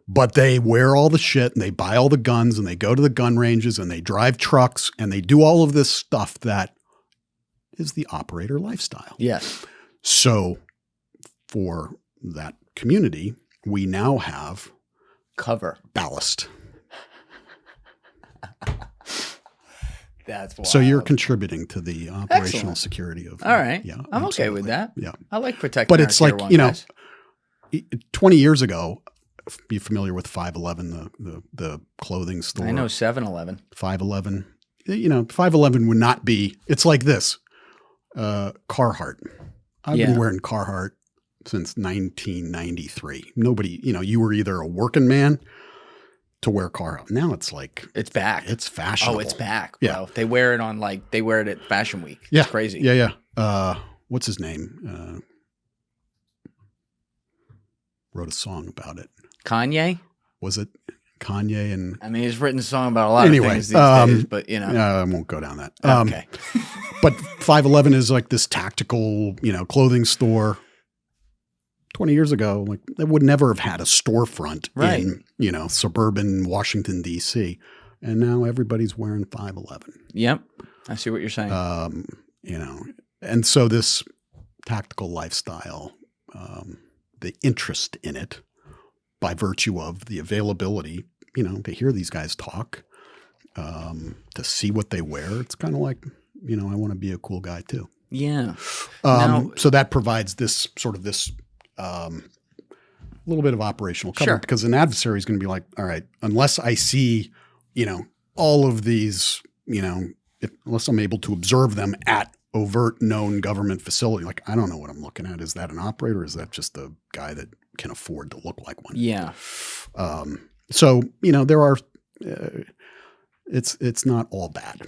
but they wear all the shit and they buy all the guns and they go to the gun ranges and they drive trucks and they do all of this stuff that is the operator lifestyle. Yes. So for that community, we now have cover ballast. That's wild. So you're contributing to the operational Excellent. security of. All right. Yeah, I'm okay absolutely. with that. Yeah. I like protecting But our it's tier like, one you know, guys. 20 years ago, be familiar with 511, the clothing store. I know 7-Eleven. 511. 511 would not be, it's like this. Carhartt. I've been wearing Carhartt since 1993. Nobody, you were either a working man to wear Carhartt. Now it's like. It's back. It's fashionable. Oh, it's back, bro. Yeah. They wear it at Fashion Week. Yeah. It's crazy. Yeah. What's his name? Wrote a song about it. Kanye? Was it Kanye and I mean, he's written a song about a lot of things these days, but I won't go down that. Okay. But 511 is like this tactical, clothing store. 20 years ago, like they would never have had a storefront in, suburban Washington, D.C. And now everybody's wearing 511. Yep. I see what you're saying. And so this tactical lifestyle, the interest in it by virtue of the availability, to hear these guys talk, to see what they wear. It's kind of like, I want to be a cool guy too. Yeah. So that provides this sort of this little bit of operational cover because an adversary is going to be like, all right, unless I see, all of these, unless I'm able to observe them at overt known government facility, like I don't know what I'm looking at. Is that an operator? Or is that just a guy that can afford to look like one? Yeah. So, there are, it's not all bad.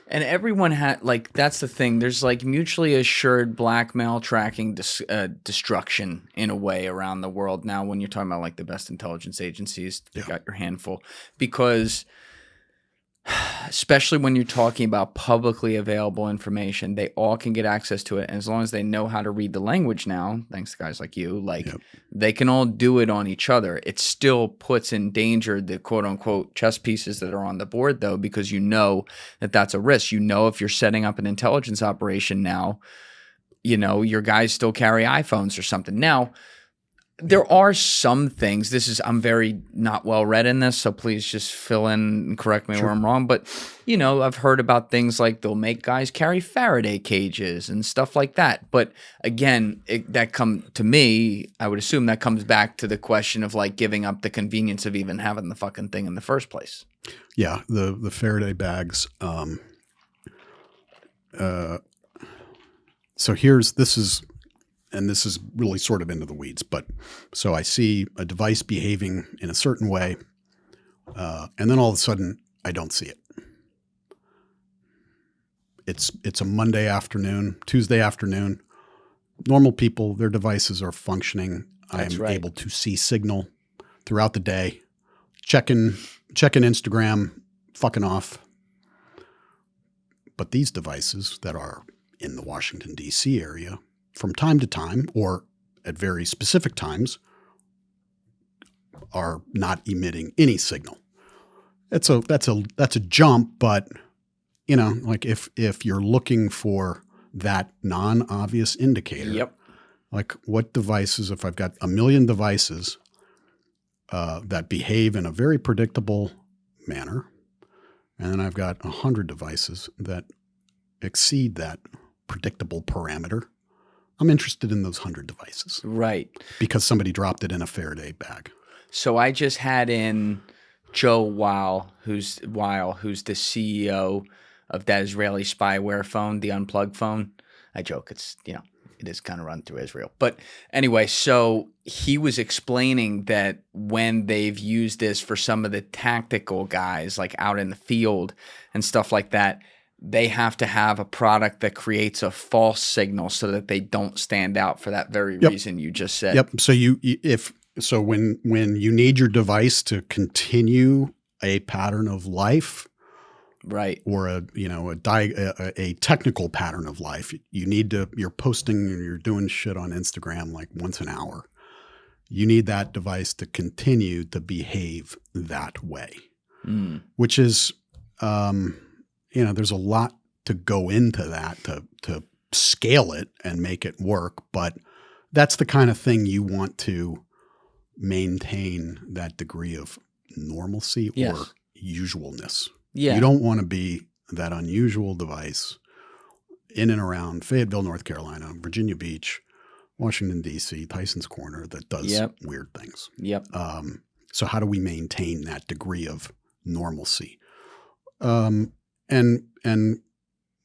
And everyone had that's the thing. There's mutually assured blackmail tracking destruction in a way around the world now when you're talking about the best intelligence agencies. You got your handful because especially when you're talking about publicly available information, they all can get access to it. And as long as they know how to read the language now, thanks to guys like you, they can all do it on each other. It still puts in danger the quote unquote chess pieces that are on the board though, because that that's a risk. If you're setting up an intelligence operation now, your guys still carry iPhones or something. Now, there are some things, I'm very not well read in this, so please just fill in and correct me where I'm wrong. But, I've heard about things like they'll make guys carry Faraday cages and stuff like that. But again, I would assume that comes back to the question of giving up the convenience of even having the fucking thing in the first place. Yeah, the Faraday bags. So this is really sort of into the weeds, but so I see a device behaving in a certain way, and then all of a sudden I don't see it. it's a Monday afternoon, Tuesday afternoon. Normal people, their devices are functioning. I am able to see signal throughout the day, checking Instagram, fucking off. But these devices that are in the Washington, D.C. area, from time to time or at very specific times, are not emitting any signal. That's a jump, but you know, like if you're looking for that non-obvious indicator, like what devices, if I've got 1 million devices that behave in a very predictable manner, and then I've got 100 devices that exceed that predictable parameter, I'm interested in those 100 devices. Right. Because somebody dropped it in a Faraday bag. So I just had in Joe Weil, who's the CEO of that Israeli spyware phone, the UnPlugged phone. I joke, it is kind of run through Israel. But anyway, so he was explaining that when they've used this for some of the tactical guys, like out in the field and stuff like that, they have to have a product that creates a false signal so that they don't stand out for that very reason you just said. Yep. So when you need your device to continue a pattern of life, right, or a technical pattern of life, you're posting and you're doing shit on Instagram like once an hour. You need that device to continue to behave that way, which is, there's a lot to go into that to scale it and make it work. But that's the kind of thing you want to maintain, that degree of normalcy or usualness. Yeah. You don't want to be that unusual device in and around Fayetteville, North Carolina, Virginia Beach, Washington, D.C., Tyson's Corner that does weird things. Yep. So how do we maintain that degree of normalcy? And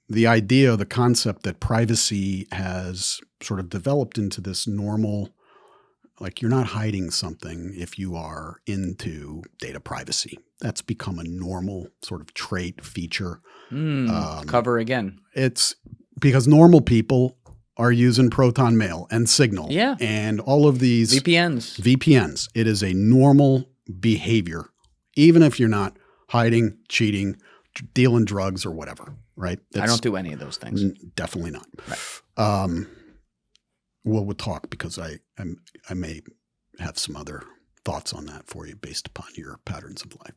the idea, the concept that privacy has sort of developed into this normal, like you're not hiding something if you are into data privacy. That's become a normal sort of trait, feature. Cover again. It's because normal people are using Proton Mail and Signal and all of these VPNs. It is a normal behavior, even if you're not hiding, cheating, dealing drugs or whatever, right? I don't do any of those things. Definitely not. Right. We'll talk because I may have some other thoughts on that for you based upon your patterns of life.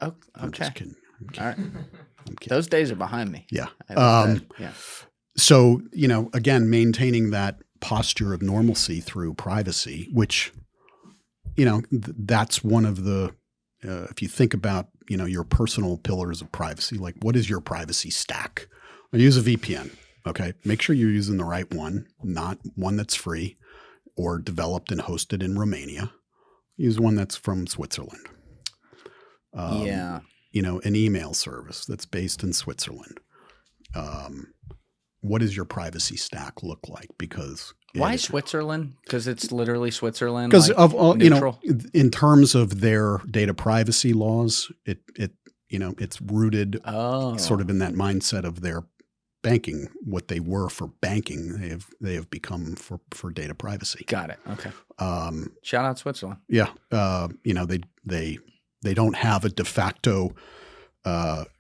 Oh, okay. I'm just kidding. All right. Those days are behind me. Yeah. Yeah. So, again, maintaining that posture of normalcy through privacy, which, that's one of the, if you think about, your personal pillars of privacy, like what is your privacy stack? I use a VPN. Okay. Make sure you're using the right one, not one that's free or developed and hosted in Romania. Use one that's from Switzerland. An email service that's based in Switzerland. What does your privacy stack look like? Because why Switzerland? Because it's literally Switzerland. Because in terms of their data privacy laws, it's rooted sort of in that mindset of their banking. What they were for banking, they have become for data privacy. Got it. Okay. Shout out Switzerland. Yeah. They don't have a de facto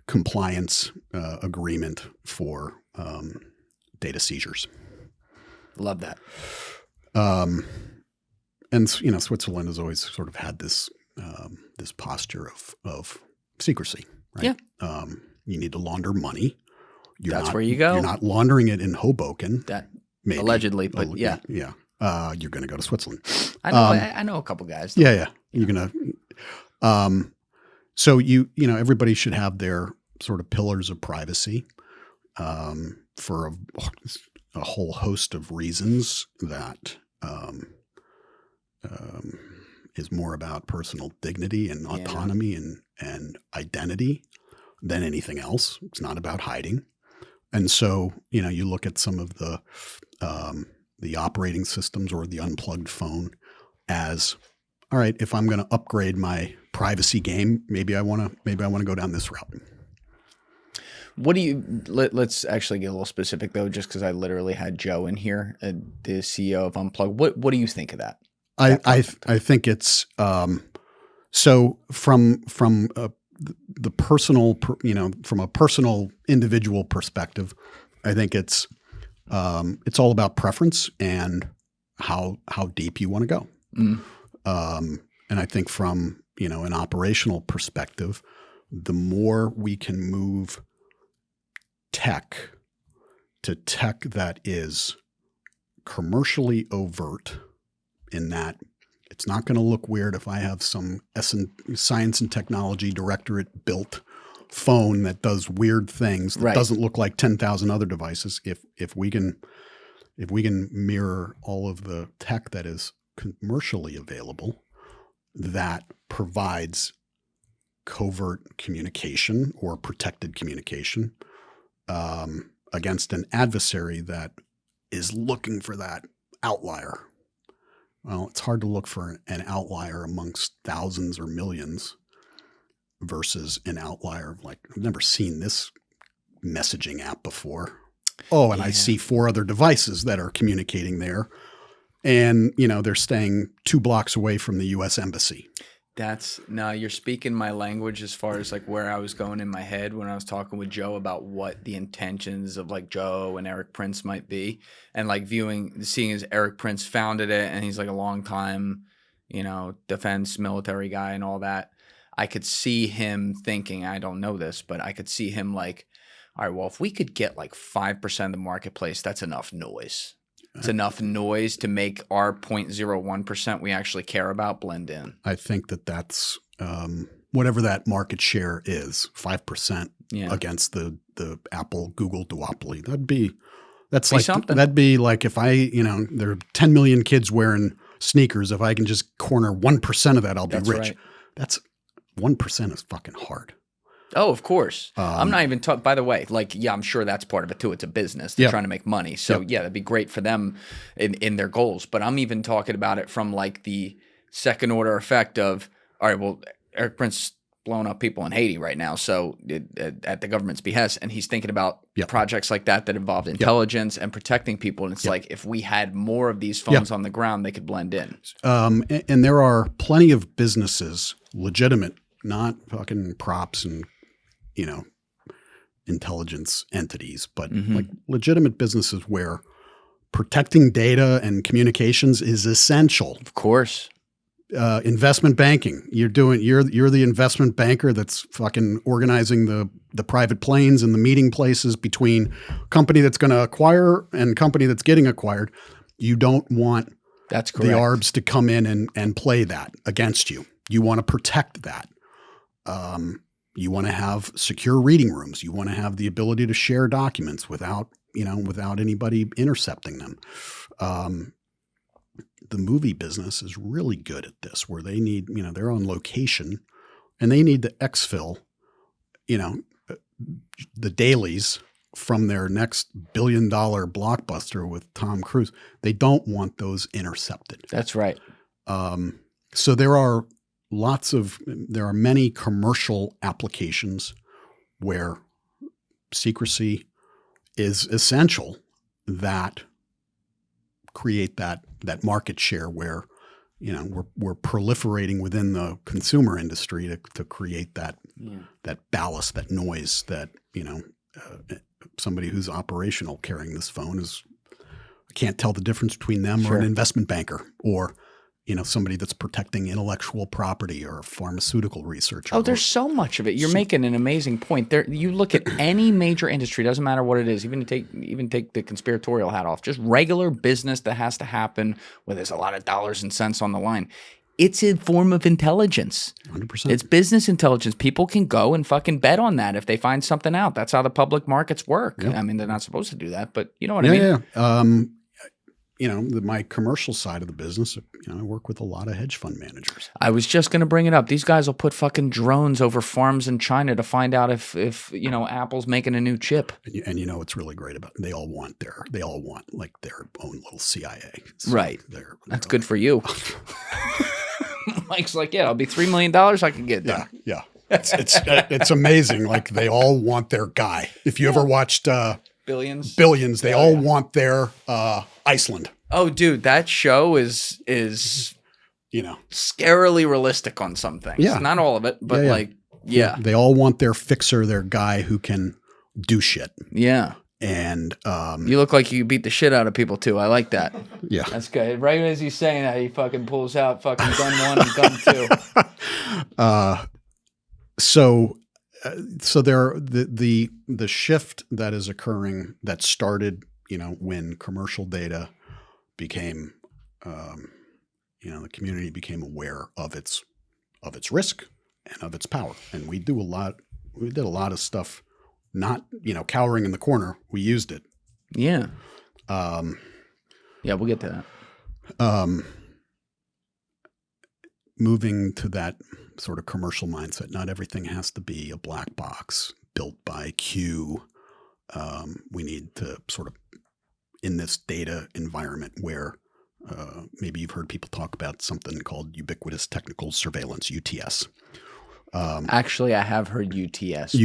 compliance agreement for data seizures. Love that. And Switzerland has always sort of had this this posture of secrecy, right? Yeah. You need to launder money. That's where you go. You're not laundering it in Hoboken. Maybe. Allegedly, but yeah. Yeah. You're going to go to Switzerland. I know a couple guys. Though. Yeah. You're going to. So everybody should have their sort of pillars of privacy for a whole host of reasons that is more about personal dignity and autonomy and identity than anything else. It's not about hiding. And so, you look at some of the operating systems or the unplugged phone as, all right, if I'm going to upgrade my privacy game, maybe I want to go down this route. What do you, let's actually get a little specific though, just because I literally had Joe in here, the CEO of UnPlugged. What do you think of that? I think it's, so from the personal, from a personal individual perspective, I think it's all about preference and how deep you want to go. And I think from, an operational perspective, the more we can move tech to tech that is commercially overt, in that it's not going to look weird if I have some science and technology directorate built phone that does weird things that doesn't look like 10,000 other devices. If we can mirror all of the tech that is commercially available that provides covert communication or protected communication against an adversary that is looking for that outlier. Well, it's hard to look for an outlier amongst thousands or millions versus an outlier of, like, I've never seen this messaging app before. Oh, and I see 4 other devices that are communicating there. And, they're staying 2 blocks away from the U.S. Embassy. No, you're speaking my language as far as like where I was going in my head when I was talking with Joe about what the intentions of like Joe and Eric Prince might be, and like seeing as Eric Prince founded it and he's like a long time, defense military guy and all that. I could see him thinking, I don't know this, but I could see him like, all right, well, if we could get like 5% of the marketplace, that's enough noise. It's enough noise to make our 0.01% we actually care about blend in. I think that's whatever that market share is, 5% against the Apple Google duopoly. That'd be like if there are 10 million kids wearing sneakers. If I can just corner 1% of that, I'll be rich. Right. That's 1% is fucking hard. Oh, of course. I'm not even talking, by the way, like, I'm sure that's part of it too. It's a business. They're trying to make money. So that'd be great for them in their goals. But I'm even talking about it from like the second order effect of, all right, well, Eric Prince blowing up people in Haiti right now. So at the government's behest, and he's thinking about projects like that involved intelligence and protecting people. And it's like, if we had more of these phones on the ground, they could blend in. And there are plenty of businesses, legitimate, not fucking props and, intelligence entities, but like legitimate businesses where protecting data and communications is essential. Of course. Investment banking. You're the investment banker that's fucking organizing the private planes and the meeting places between company that's going to acquire and company that's getting acquired. You don't want that's correct. The ARBs to come in and play that against you. You want to protect that. You want to have secure reading rooms. You want to have the ability to share documents without anybody intercepting them. The movie business is really good at this, where they need, they're on location and they need to exfil, the dailies from their next $1 billion blockbuster with Tom Cruise. They don't want those intercepted. That's right. So there are many commercial applications where secrecy is essential that create that market share where, we're proliferating within the consumer industry to create that ballast, that noise that, somebody who's operational carrying this phone can't tell the difference between them or an investment banker or somebody that's protecting intellectual property or pharmaceutical research. Oh, there's so much of it. You're making an amazing point. There, you look at any major industry, doesn't matter what it is, even take the conspiratorial hat off, just regular business that has to happen where there's a lot of dollars and cents on the line. It's a form of intelligence. 100%. It's business intelligence. People can go and fucking bet on that if they find something out. That's how the public markets work. Yep. I mean, they're not supposed to do that, but you know what I mean? Yeah. My commercial side of the business, I work with a lot of hedge fund managers. I was just going to bring it up. These guys will put fucking drones over farms in China to find out if Apple's making a new chip. And what's really great about it? They all want like their own little CIA. So right. That's good for you. Mike's like, it'll be $3 million I can get done. Yeah. It's amazing. Like they all want their guy. If you ever watched Billions, they all want their Iceland. Oh, dude, that show is scarily realistic on some things. Yeah. Not all of it, but They all want their fixer, their guy who can do shit. Yeah. And you look like you beat the shit out of people too. I like that. Yeah. That's good. Right as he's saying that, he fucking pulls out fucking gun 1 and gun 2. So there the shift that is occurring that started, when commercial data became, the community became aware of its risk and of its power. And we did a lot of stuff, not, cowering in the corner. We used it. Yeah. We'll get to that. Moving to that sort of commercial mindset. Not everything has to be a black box built by Q. We need to sort of, in this data environment where maybe you've heard people talk about something called ubiquitous technical surveillance, UTS. Actually, I have heard UTS.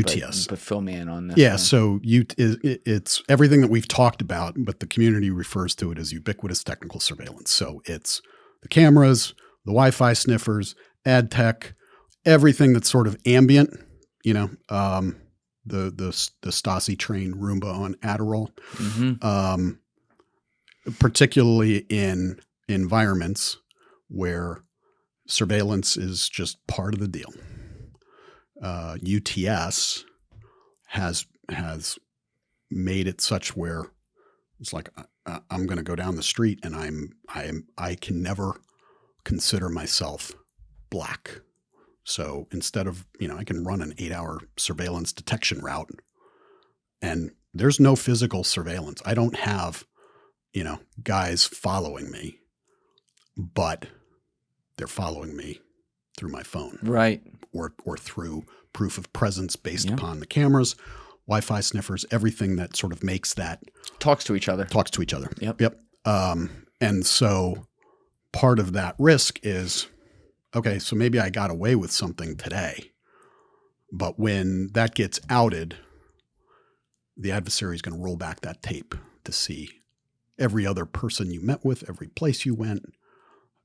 But fill me in on this. Yeah, so it's everything that we've talked about, but the community refers to it as ubiquitous technical surveillance. So it's the cameras, the Wi-Fi sniffers, ad tech, everything that's sort of ambient. The Stasi trained Roomba on Adderall, particularly in environments where surveillance is just part of the deal. UTS has made it such where it's like I'm going to go down the street and I can never consider myself black. So instead of, I can run an 8-hour surveillance detection route and there's no physical surveillance. I don't have, guys following me, but they're following me through my phone. Right. Or through proof of presence based upon the cameras, Wi-Fi sniffers, everything that sort of makes that talks to each other. Yep. And so part of that risk is, okay, so maybe I got away with something today, but when that gets outed, the adversary is going to roll back that tape to see every other person you met with, every place you went.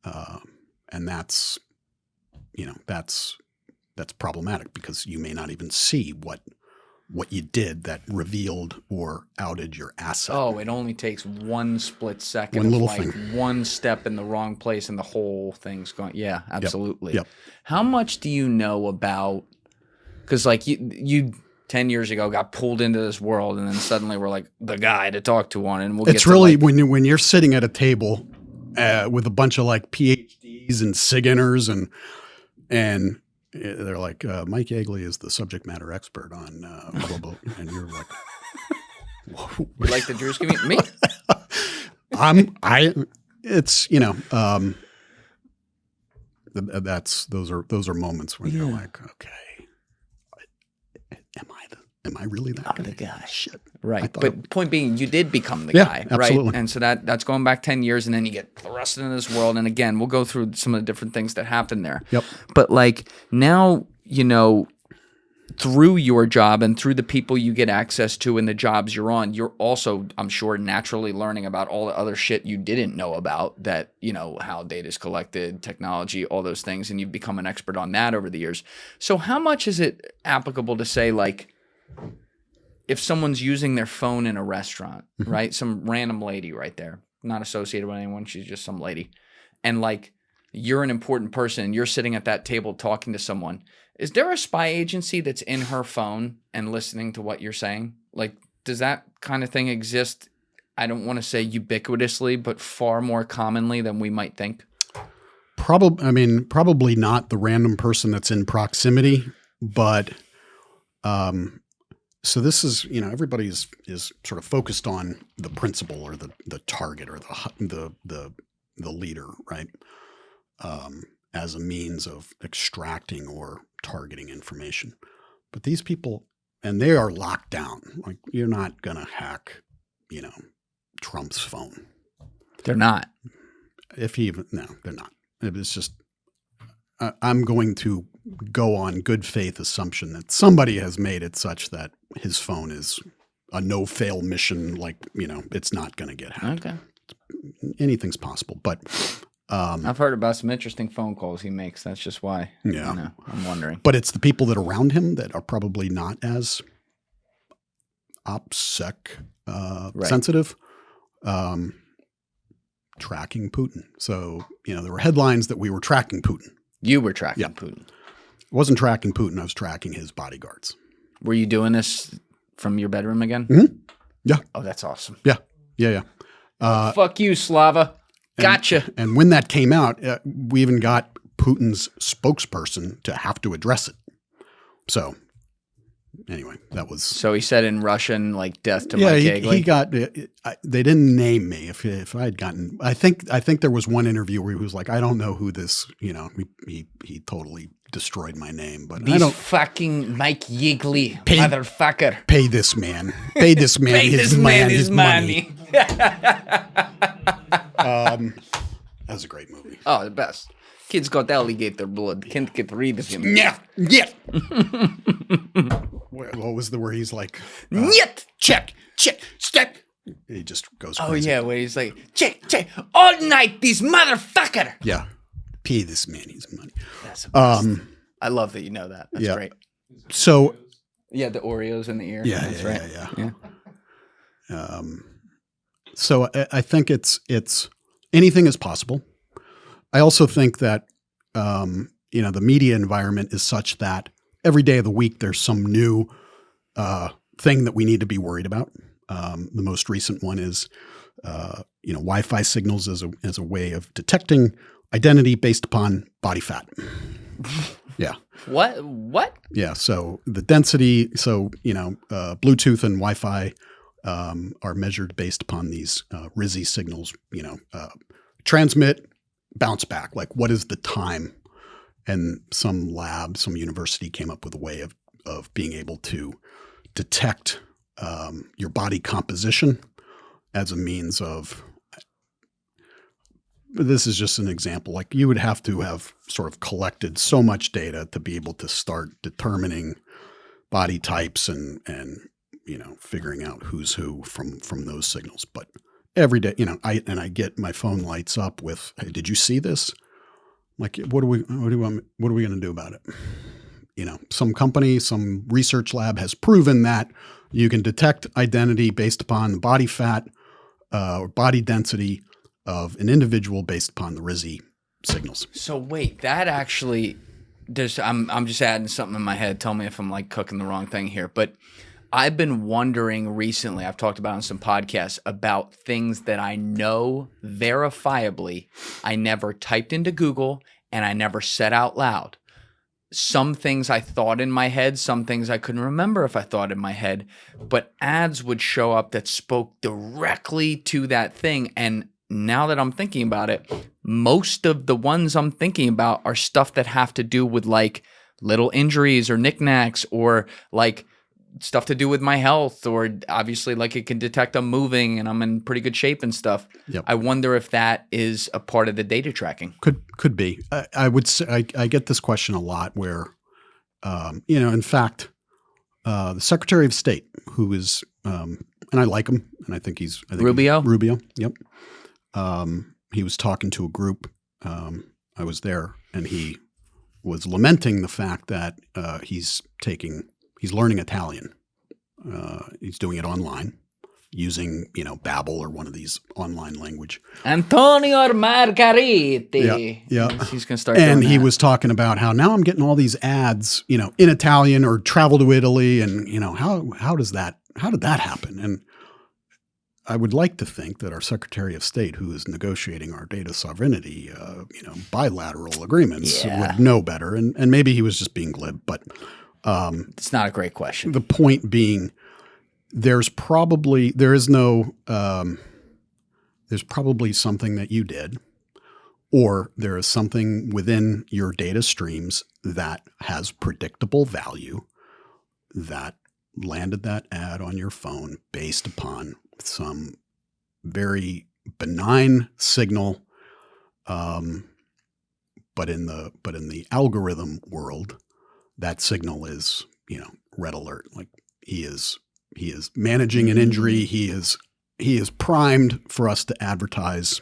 And that's problematic because you may not even see what you did that revealed or outed your asset. Oh, it only takes one split second. One little thing. One step in the wrong place and the whole thing's gone. Yeah, absolutely. Yep. How much do you know about, because like you 10 years ago got pulled into this world and then suddenly we're like the guy to talk to on, and we'll it's really when you're sitting at a table with a bunch of like PhDs and SIGINTers and they're like, Mike Yeagley is the subject matter expert on blah, blah, and you're like, whoa. You like the Drewski meet? Me? those are moments when you're like, okay, am I really that guy? The guy? Shit. Right. But point being, you did become the guy, absolutely. Right? And so that's going back 10 years, and then you get thrust into this world. And again, we'll go through some of the different things that happen there. Yep. But like now, through your job and through the people you get access to and the jobs you're on, you're also, I'm sure, naturally learning about all the other shit you didn't know about that, how data is collected, technology, all those things. And you've become an expert on that over the years. So how much is it applicable to say, like, if someone's using their phone in a restaurant, right? Some random lady right there, not associated with anyone. She's just some lady. And like, you're an important person and you're sitting at that table talking to someone. Is there a spy agency that's in her phone and listening to what you're saying? Like, does that kind of thing exist? I don't want to say ubiquitously, but far more commonly than we might think. Probably not the random person that's in proximity, but, so this is, everybody is sort of focused on the principal or the target or the leader, right? As a means of extracting or targeting information. But these people, and they are locked down. Like, you're not going to hack, Trump's phone. They're not. No, they're not. It's just, I'm going to go on good faith assumption that somebody has made it such that his phone is a no-fail mission. Like, it's not going to get hacked. Okay. Anything's possible, but I've heard about some interesting phone calls he makes. That's just why. Yeah. I'm wondering. But it's the people that are around him that are probably not as OpSec sensitive. Tracking Putin. So, there were headlines that we were tracking Putin. You were tracking Putin. I wasn't tracking Putin. I was tracking his bodyguards. Were you doing this from your bedroom again? Mm-hmm. Yeah. Oh, that's awesome. Yeah. Fuck you, Slava. Gotcha. And when that came out, we even got Putin's spokesperson to have to address it. So, anyway, that was. So he said in Russian, like death to Mike Yeagley. He got. They didn't name me. If I had gotten, I think there was one interview where he was like, I don't know who this. He totally destroyed my name, but this I don't. Fucking Mike Yeagley, motherfucker. Pay this man. Pay this man. His money. That was a great movie. Oh, the best. Kid's got alligator blood. Can't get rid of him. Yeah. What was the where he's like? Check, step. He just goes. Oh crazy. yeah, where he's like, check, all night, this motherfucker. Yeah. Pay this man his money. That's the best. I love that you know that. That's great. So. Yeah, the Oreos in the ear. Yeah, that's right. Yeah. So I think it's anything is possible. I also think that the media environment is such that every day of the week there's some new thing that we need to be worried about. The most recent one is Wi-Fi signals as a way of detecting identity based upon body fat. Yeah. What? Yeah. So the density. So Bluetooth and Wi-Fi are measured based upon these RISI signals. Transmit, bounce back. Like, what is the time? And some university came up with a way of being able to detect your body composition as a means of. This is just an example. Like, you would have to have sort of collected so much data to be able to start determining body types and figuring out who's who from those signals. But every day, I get my phone lights up with, hey, did you see this? Like, what are we going to do about it? Some company, some research lab has proven that you can detect identity based upon the body fat or body density of an individual based upon the RISI signals. So wait, that actually, I'm just adding something in my head. Tell me if I'm like cooking the wrong thing here, but I've been wondering recently, I've talked about on some podcasts about things that I know verifiably I never typed into Google and I never said out loud. Some things I thought in my head, some things I couldn't remember if I thought in my head, but ads would show up that spoke directly to that thing. And now that I'm thinking about it, most of the ones I'm thinking about are stuff that have to do with like little injuries or knickknacks or like stuff to do with my health, or obviously like it can detect I'm moving and I'm in pretty good shape and stuff. Yep. I wonder if that is a part of the data tracking. Could be. I would say I get this question a lot where, in fact, the Secretary of State, who is, and I like him, and I think Rubio. Rubio. Yep. He was talking to a group. I was there, and he was lamenting the fact that he's learning Italian. He's doing it online using, Babbel or one of these online language. Antonio Margariti. Yeah. He's going to start and doing he that. was talking about how now I'm getting all these ads, in Italian or travel to Italy. And, how did that happen? And I would like to think that our Secretary of State, who is negotiating our data sovereignty, bilateral agreements, would know better. And maybe he was just being glib, but it's not a great question. the point being, there's probably something that you did, or there is something within your data streams that has predictable value that landed that ad on your phone based upon some very benign signal, but in the algorithm world, that signal is, red alert. Like he is managing an injury. He is primed for us to advertise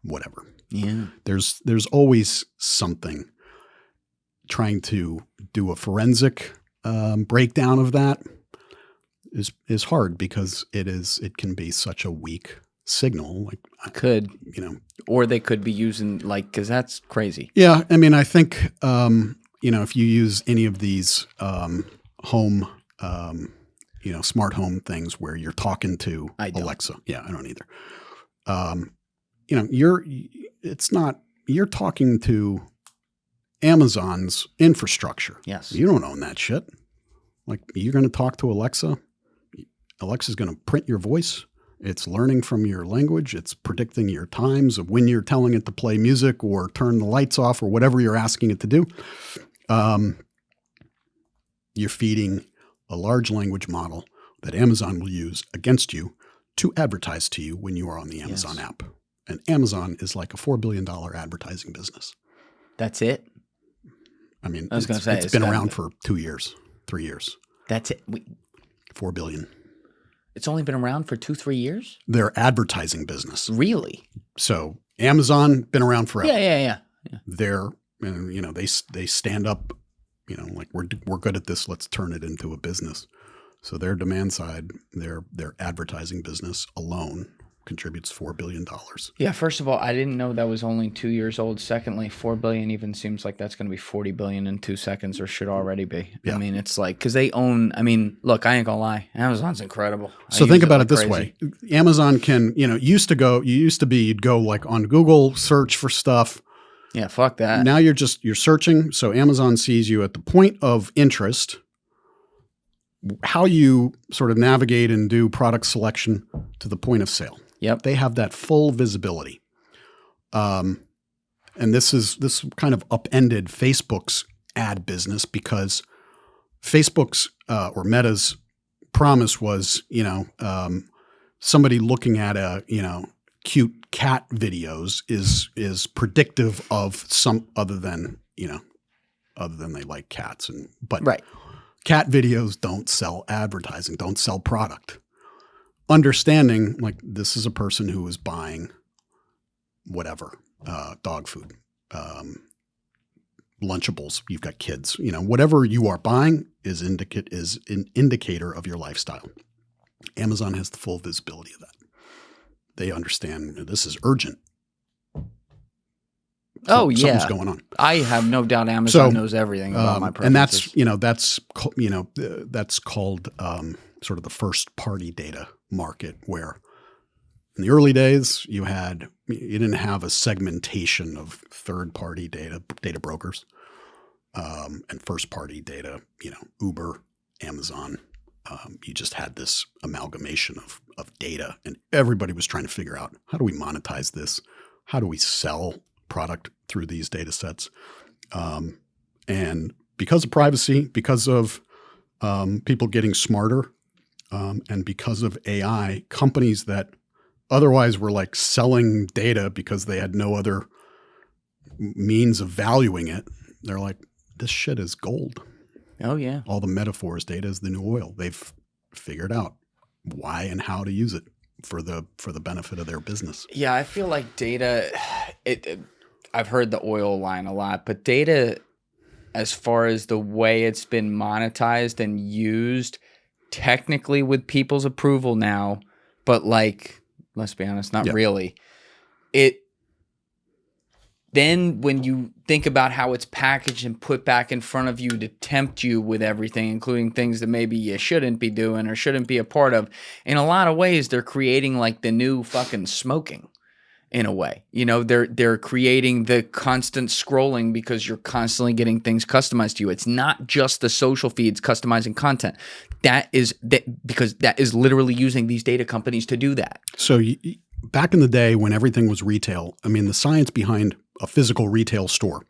whatever. Yeah. There's always something. Trying to do a forensic breakdown of that is hard because it can be such a weak signal. Like or they could be using because that's crazy. Yeah, I mean, I think if you use any of these home, smart home things where you're talking to Alexa. Yeah, I don't either. You're talking to Amazon's infrastructure. Yes. You don't own that shit. Like, you're going to talk to Alexa. Alexa's going to print your voice. It's learning from your language. It's predicting your times of when you're telling it to play music or turn the lights off or whatever you're asking it to do. You're feeding a large language model that Amazon will use against you to advertise to you when you are on the Amazon app. And Amazon is like a $4 billion advertising business. That's it? I mean, it's been around for 2 years, 3 years. That's it? $4 billion. It's only been around for 2-3 years? Their advertising business. Really? So Amazon been around forever. Yeah. They're, they stand up, like we're good at this. Let's turn it into a business. So their demand side, their advertising business alone contributes $4 billion. Yeah. First of all, I didn't know that was only 2 years old. Secondly, $4 billion even seems like that's going to be $40 billion in 2 seconds, or should already be. Yeah. I mean, it's like, because they own. I mean, look, I ain't gonna lie, Amazon's incredible. So think about it this way: Amazon can, you'd go like on Google search for stuff. Yeah, fuck that. Now you're searching. So Amazon sees you at the point of interest. How you sort of navigate and do product selection to the point of sale. Yep. They have that full visibility. And this kind of upended Facebook's ad business, because Facebook's or Meta's promise was, somebody looking at cute cat videos is predictive of some other than they like cats. But right. Cat videos don't sell advertising, don't sell product. Understanding, like, this is a person who is buying whatever, dog food, Lunchables, you've got kids, whatever you are buying is an indicator of your lifestyle. Amazon has the full visibility of that. They understand this is urgent. Something's going on. I have no doubt Amazon knows everything about my preferences. And that's called sort of the first party data market, where in the early days you didn't have a segmentation of third party data brokers and first party data, Uber, Amazon. You just had this amalgamation of data, and everybody was trying to figure out, how do we monetize this? How do we sell product through these data sets? And because of privacy, because of people getting smarter, and because of AI, companies that otherwise were like selling data because they had no other means of valuing it, they're like, this shit is gold. Oh, yeah. All the metaphors, data is the new oil. They've figured out why and how to use it for the benefit of their business. Yeah, I feel like data, I've heard the oil line a lot, but data, as far as the way it's been monetized and used, technically with people's approval now, but like, let's be honest, not really. Then when you think about how it's packaged and put back in front of you to tempt you with everything, including things that maybe you shouldn't be doing or shouldn't be a part of, in a lot of ways, they're creating like the new fucking smoking. In a way, they're creating the constant scrolling because you're constantly getting things customized to you. It's not just the social feeds customizing content. Because that is literally using these data companies to do that. So back in the day when everything was retail, I mean, the science behind a physical retail store,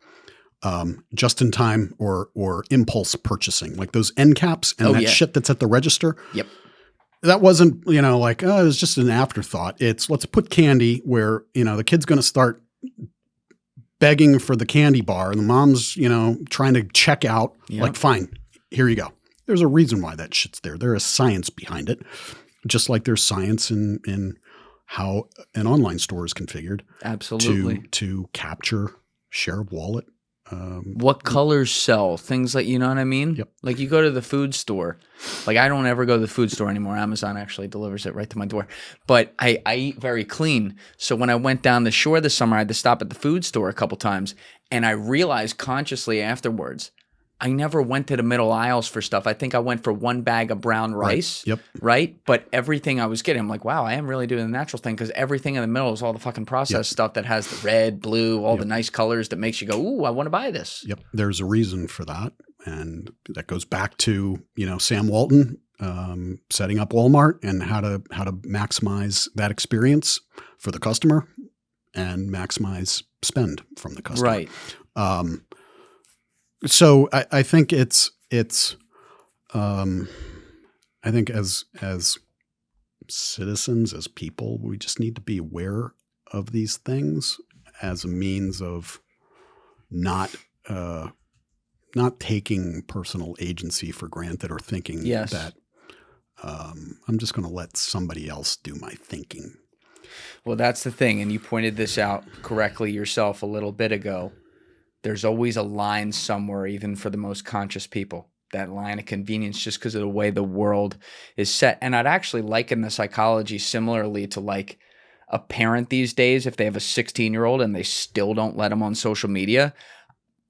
just in time or impulse purchasing, like those end caps and shit that's at the register. Yep. That wasn't, it was just an afterthought. It's let's put candy where, the kid's going to start begging for the candy bar and the mom's, trying to check out. Yep. Like, fine, here you go. There's a reason why that shit's there. There is science behind it, just like there's science in how an online store is configured. Absolutely. To capture share of wallet. What colors sell, things like, you know what I mean? Yep. Like you go to the food store. Like I don't ever go to the food store anymore. Amazon actually delivers it right to my door. But I eat very clean. So when I went down the shore this summer, I had to stop at the food store a couple times. And I realized consciously afterwards, I never went to the middle aisles for stuff. I think I went for one bag of brown rice. Right. Yep. Right? But everything I was getting, I'm like, wow, I am really doing the natural thing because everything in the middle is all the fucking processed stuff that has the red, blue, all the nice colors that makes you go, ooh, I want to buy this. Yep. There's a reason for that. And that goes back to, Sam Walton setting up Walmart and how to maximize that experience for the customer and maximize spend from the customer. Right. So I think it's I think as citizens, as people, we just need to be aware of these things as a means of not taking personal agency for granted or thinking that I'm just going to let somebody else do my thinking. Well, that's the thing. And you pointed this out correctly yourself a little bit ago. There's always a line somewhere, even for the most conscious people, that line of convenience just because of the way the world is set. And I'd actually liken the psychology similarly to like a parent these days. If they have a 16-year-old and they still don't let them on social media,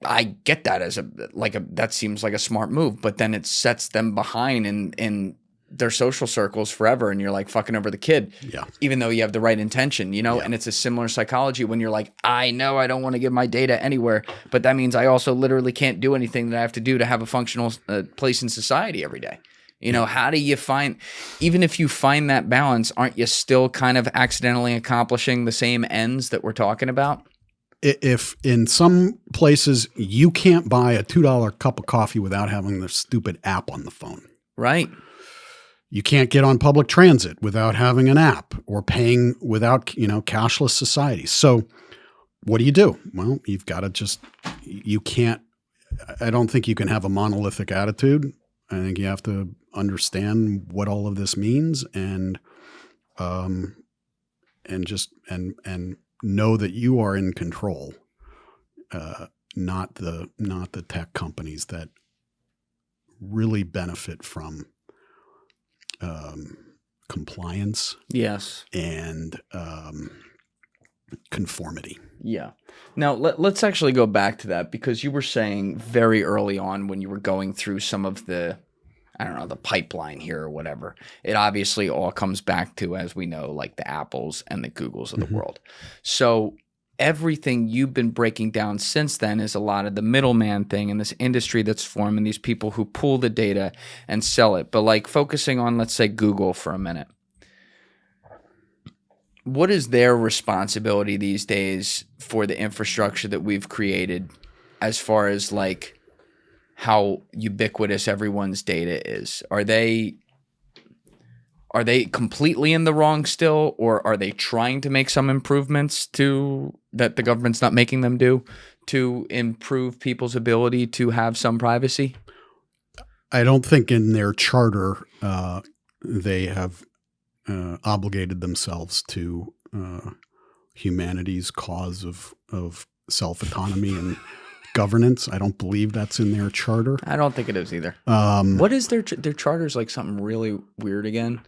I get that as that seems like a smart move, but then it sets them behind in their social circles forever. And you're like fucking over the kid, even though you have the right intention, and it's a similar psychology when you're like, I know I don't want to give my data anywhere, but that means I also literally can't do anything that I have to do to have a functional place in society every day. How do you find, even if you find that balance, aren't you still kind of accidentally accomplishing the same ends that we're talking about? If in some places you can't buy a $2 cup of coffee without having the stupid app on the phone. Right. You can't get on public transit without having an app or paying without, cashless society. So what do? Well, you've got to I don't think you can have a monolithic attitude. I think you have to understand what all of this means and know that you are in control, not the tech companies that really benefit from compliance. Yes. And conformity. Yeah. Now let's actually go back to that because you were saying very early on when you were going through some of the, the pipeline here or whatever, it obviously all comes back to, as we know, like the Apples and the Googles of the world. So everything you've been breaking down since then is a lot of the middleman thing in this industry that's forming, these people who pull the data and sell it. But like focusing on, let's say, Google for a minute. What is their responsibility these days for the infrastructure that we've created as far as like how ubiquitous everyone's data is? Are they completely in the wrong still, or are they trying to make some improvements to that the government's not making them do to improve people's ability to have some privacy? I don't think in their charter they have obligated themselves to humanity's cause of self-autonomy and governance. I don't believe that's in their charter. I don't think it is either. What is their charter's like something really weird again?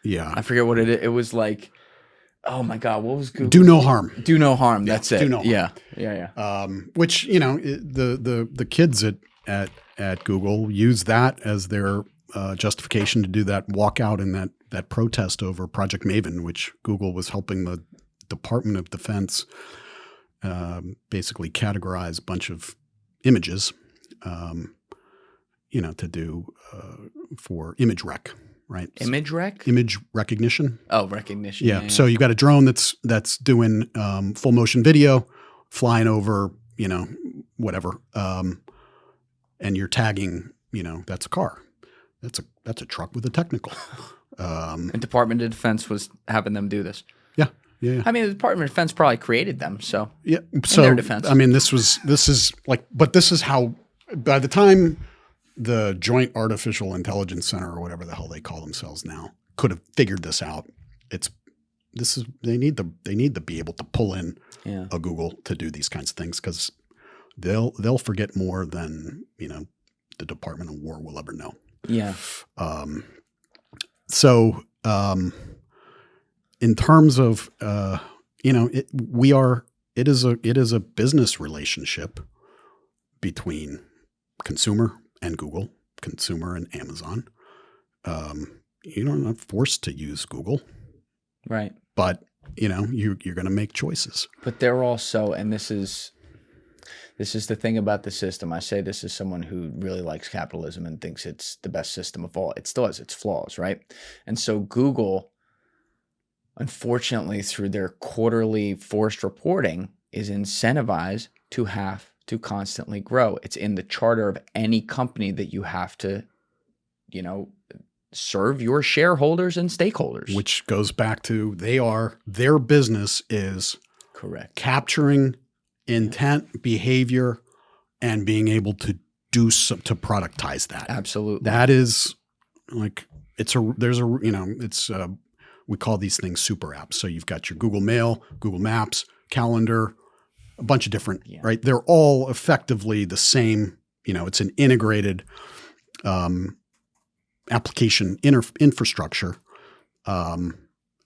Yeah. I forget what it is. It was like, oh my God, what was Google? Do no harm. Do no harm. That's it. Do no harm. Yeah. Which, the kids at Google use that as their justification to do that walkout and that protest over Project Maven, which Google was helping the Department of Defense basically categorize a bunch of images, to do for image rec, right? Image rec? Image recognition. Oh, recognition. Yeah. So you got a drone that's doing full motion video, flying over, whatever, and you're tagging, that's a car, that's a truck with a technical. And Department of Defense was having them do this. Yeah. Yeah. I mean, the Department of Defense probably created them, so Yeah. in So their defense. I mean, this is like, but this is how by the time the Joint Artificial Intelligence Center or whatever the hell they call themselves now could have figured this out. They need to be able to pull in a Google to do these kinds of things because they'll forget more than the Department of War will ever know. Yeah. So in terms of it is a business relationship between consumer and Google, consumer and Amazon. You're not forced to use Google, Right. but you're going to make choices. But they're also, and this is the thing about the system. I say this as someone who really likes capitalism and thinks it's the best system of all. It still has its flaws, right? And so Google, unfortunately, through their quarterly forced reporting, is incentivized to have to constantly grow. It's in the charter of any company that you have to, serve your shareholders and stakeholders. Which goes back to their business is correct capturing intent, behavior, and being able to do to productize that. Absolutely. That is like we call these things super apps. So you've got your Google Mail, Google Maps, Calendar, a bunch of different, right? They're all effectively the same. It's an integrated application infrastructure, and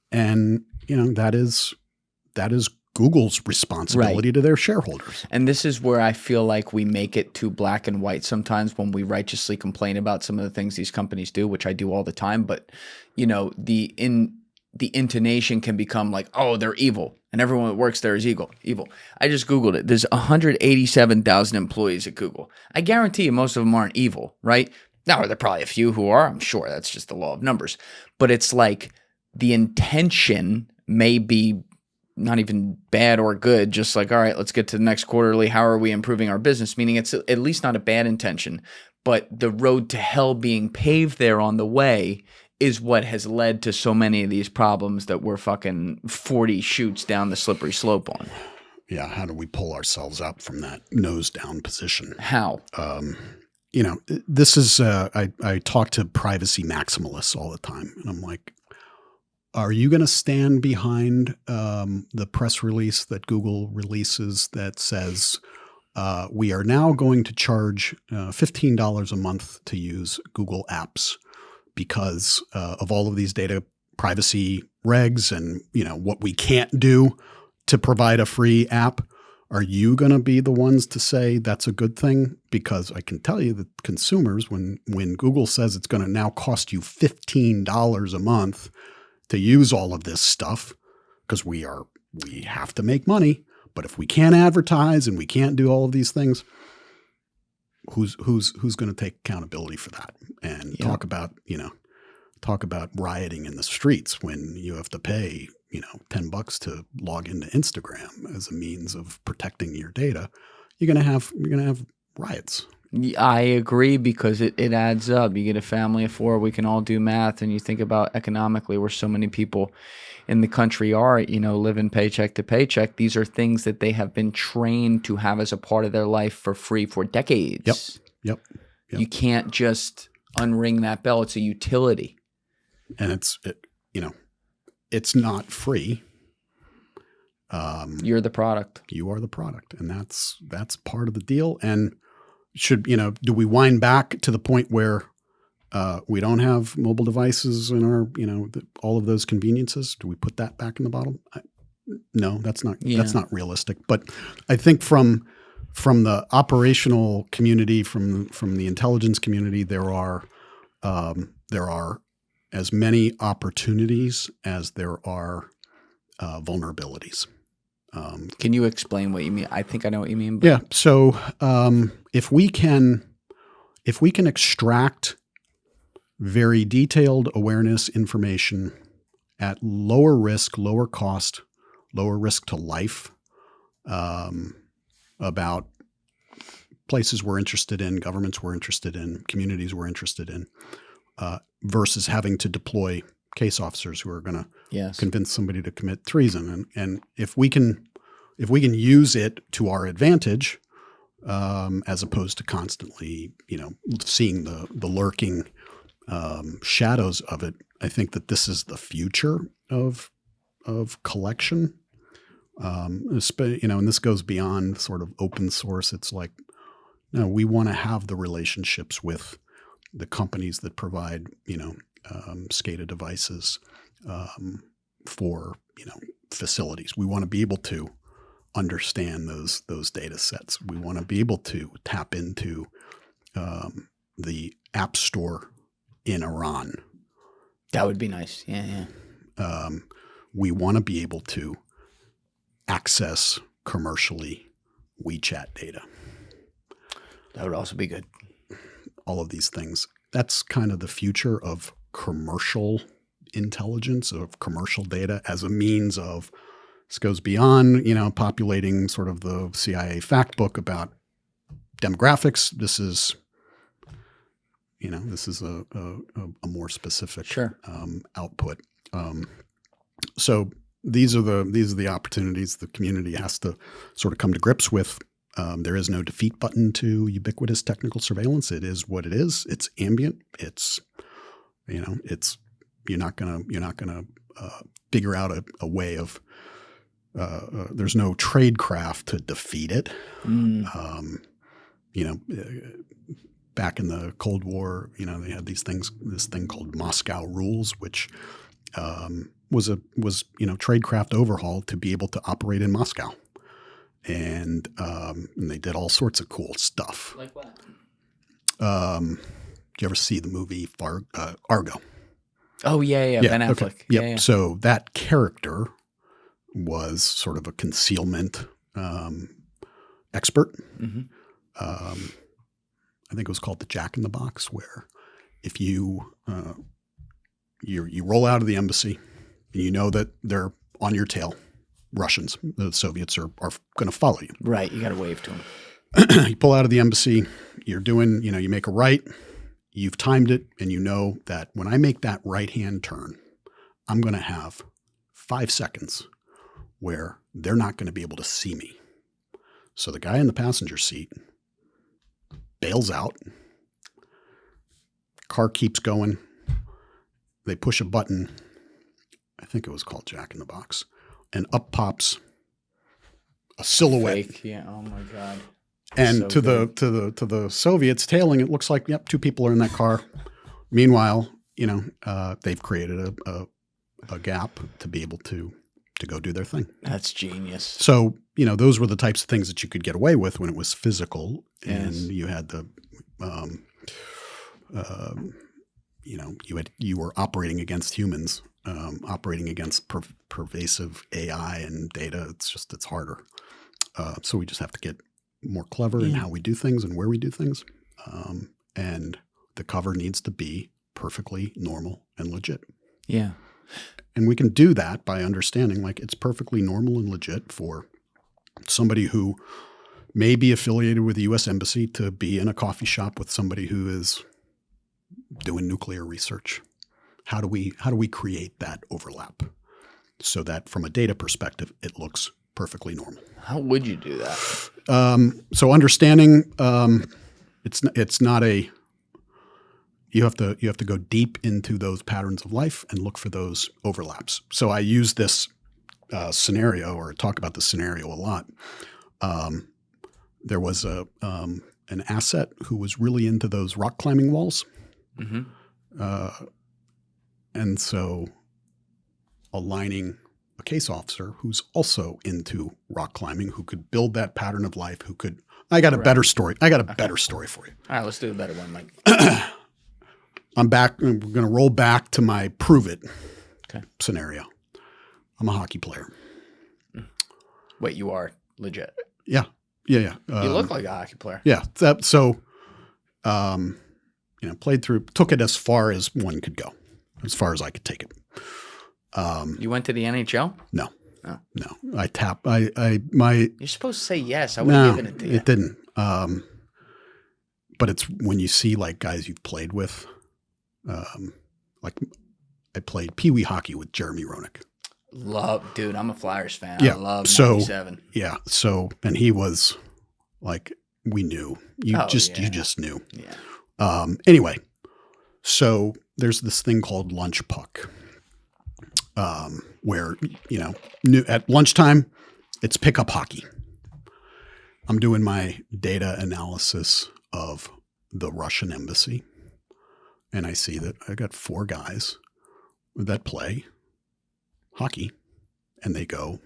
that is Google's responsibility to their shareholders. And this is where I feel like we make it too black and white sometimes when we righteously complain about some of the things these companies do, which I do all the time. But the intonation can become like, oh, they're evil, and everyone that works there is evil. I just Googled it. There's 187,000 employees at Google. I guarantee you most of them aren't evil, right? Now, there are probably a few who are. I'm sure that's just the law of numbers. But it's like the intention may be not even bad or good, just like, all right, let's get to the next quarterly. How are we improving our business? Meaning it's at least not a bad intention, but the road to hell being paved there on the way is what has led to so many of these problems that we're fucking 40 shoots down the slippery slope on. Yeah. How do we pull ourselves up from that nose down position? How? This is, I talk to privacy maximalists all the time, and I'm like, are you going to stand behind the press release that Google releases that says we are now going to charge $15 a month to use Google Apps because of all of these data privacy regs and what we can't do to provide a free app? Are you going to be the ones to say that's a good thing? Because I can tell you that consumers, when Google says it's going to now cost you $15 a month to use all of this stuff, because we have to make money, but if we can't advertise and we can't do all of these things, who's going to take accountability for that? And talk about rioting in the streets when you have to pay $10 to log into Instagram as a means of protecting your data. You're gonna have riots. I agree, because it adds up. You get a family of 4, we can all do math, and you think about economically where so many people in the country are, living paycheck to paycheck. These are things that they have been trained to have as a part of their life for free for decades. Yep. You can't just unring that bell. It's a utility. And it's not free. You're the product. You are the product, and that's part of the deal. And do we wind back to the point where we don't have mobile devices in our all of those conveniences? Do we put that back in the bottle? No, that's not realistic. But I think from the operational community, from the intelligence community, there are as many opportunities as there are vulnerabilities. Can you explain what you mean? I think I know what you mean. But yeah. So if we can extract very detailed awareness information at lower risk, lower cost, lower risk to life about places we're interested in, governments we're interested in, communities we're interested in, versus having to deploy case officers who are going to Yes. convince somebody to commit treason. And if we can use it to our advantage, as opposed to constantly, seeing the lurking shadows of it, I think that this is the future of collection. And this goes beyond sort of open source. It's like, no, we want to have the relationships with the companies that provide, SCADA devices for, facilities. We want to be able to understand those data sets. We want to be able to tap into the app store in Iran. That would be nice. Yeah. We want to be able to access commercially WeChat data. That would also be good. All of these things. That's kind of the future of commercial intelligence, of commercial data as a means of, this goes beyond, populating sort of the CIA fact book about demographics. This is, a more specific output. So these are the opportunities the community has to sort of come to grips with. There is no defeat button to ubiquitous technical surveillance. It is what it is. It's ambient. It's, you're not gonna figure out a way of. There's no tradecraft to defeat it. Back in the Cold War, they had this thing called Moscow rules, which was tradecraft overhaul to be able to operate in Moscow. And they did all sorts of cool stuff. Like what? Did you ever see the movie Argo? Oh, yeah. Ben Affleck. Okay. Yep. Yeah. So that character was sort of a concealment expert. Mm-hmm. I think it was called the Jack in the Box, where if you you roll out of the embassy and you know that they're on your tail, Russians, the Soviets are going to follow you. Right. You got to wave to them. You pull out of the embassy, you're doing, you make a right, you've timed it, and you know that when I make that right-hand turn, I'm going to have 5 seconds where they're not going to be able to see me. So the guy in the passenger seat bails out. Car keeps going. They push a button. I think it was called Jack in the Box. And up pops a silhouette. Fake. Yeah. Oh my God. And So to the Soviets tailing, it looks like, yep, 2 people are in that car. Meanwhile, they've created a gap to be able to go do their thing. That's genius. So, those were the types of things that you could get away with when it was physical, and you had the, you were operating against humans, operating against pervasive AI and data. It's harder. So we just have to get more clever in how we do things and where we do things. And the cover needs to be perfectly normal and legit. Yeah. And we can do that by understanding, like, it's perfectly normal and legit for somebody who may be affiliated with the U.S. Embassy to be in a coffee shop with somebody who is doing nuclear research. How do we create that overlap so that from a data perspective, it looks perfectly normal? How would you do that? So understanding, it's not a. You have to go deep into those patterns of life and look for those overlaps. So I use this scenario, or talk about this scenario a lot. There was an asset who was really into those rock climbing walls. Mm-hmm. And so aligning a case officer who's also into rock climbing, who could build that pattern of life, I got a better story. I got a better story for you. All right, let's do a better one, Mike. I'm back. We're going to roll back to my prove it scenario. I'm a hockey player. Wait, you are legit? Yeah. You look like a hockey player. Yeah. Played through, took it as far as one could go, as far as I could take it. You went to the NHL? No. Oh. No. You're supposed to say yes. I would have given it to you. It didn't. But it's when you see like guys you've played with, like I played Pee Wee hockey with Jeremy Roenick. Dude, I'm a Flyers fan. Yeah. I love So 97. yeah. So, and he was like, we knew you Oh, just knew. Yeah. Anyway, so there's this thing called lunch puck, where, at lunchtime, it's pickup hockey. I'm doing my data analysis of the Russian embassy, and I see that I got 4 guys that play hockey, and they play,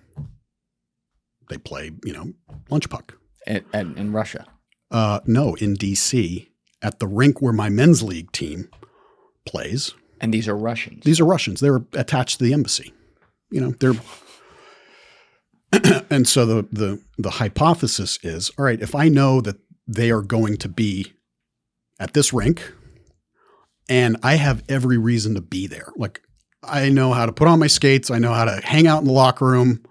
lunch puck. In Russia. No, in DC at the rink where my men's league team plays. And these are Russians. These are Russians. They're attached to the embassy. They're and so the hypothesis is, all right, if I know that they are going to be at this rink and I have every reason to be there, like I know how to put on my skates, I know how to hang out in the locker room,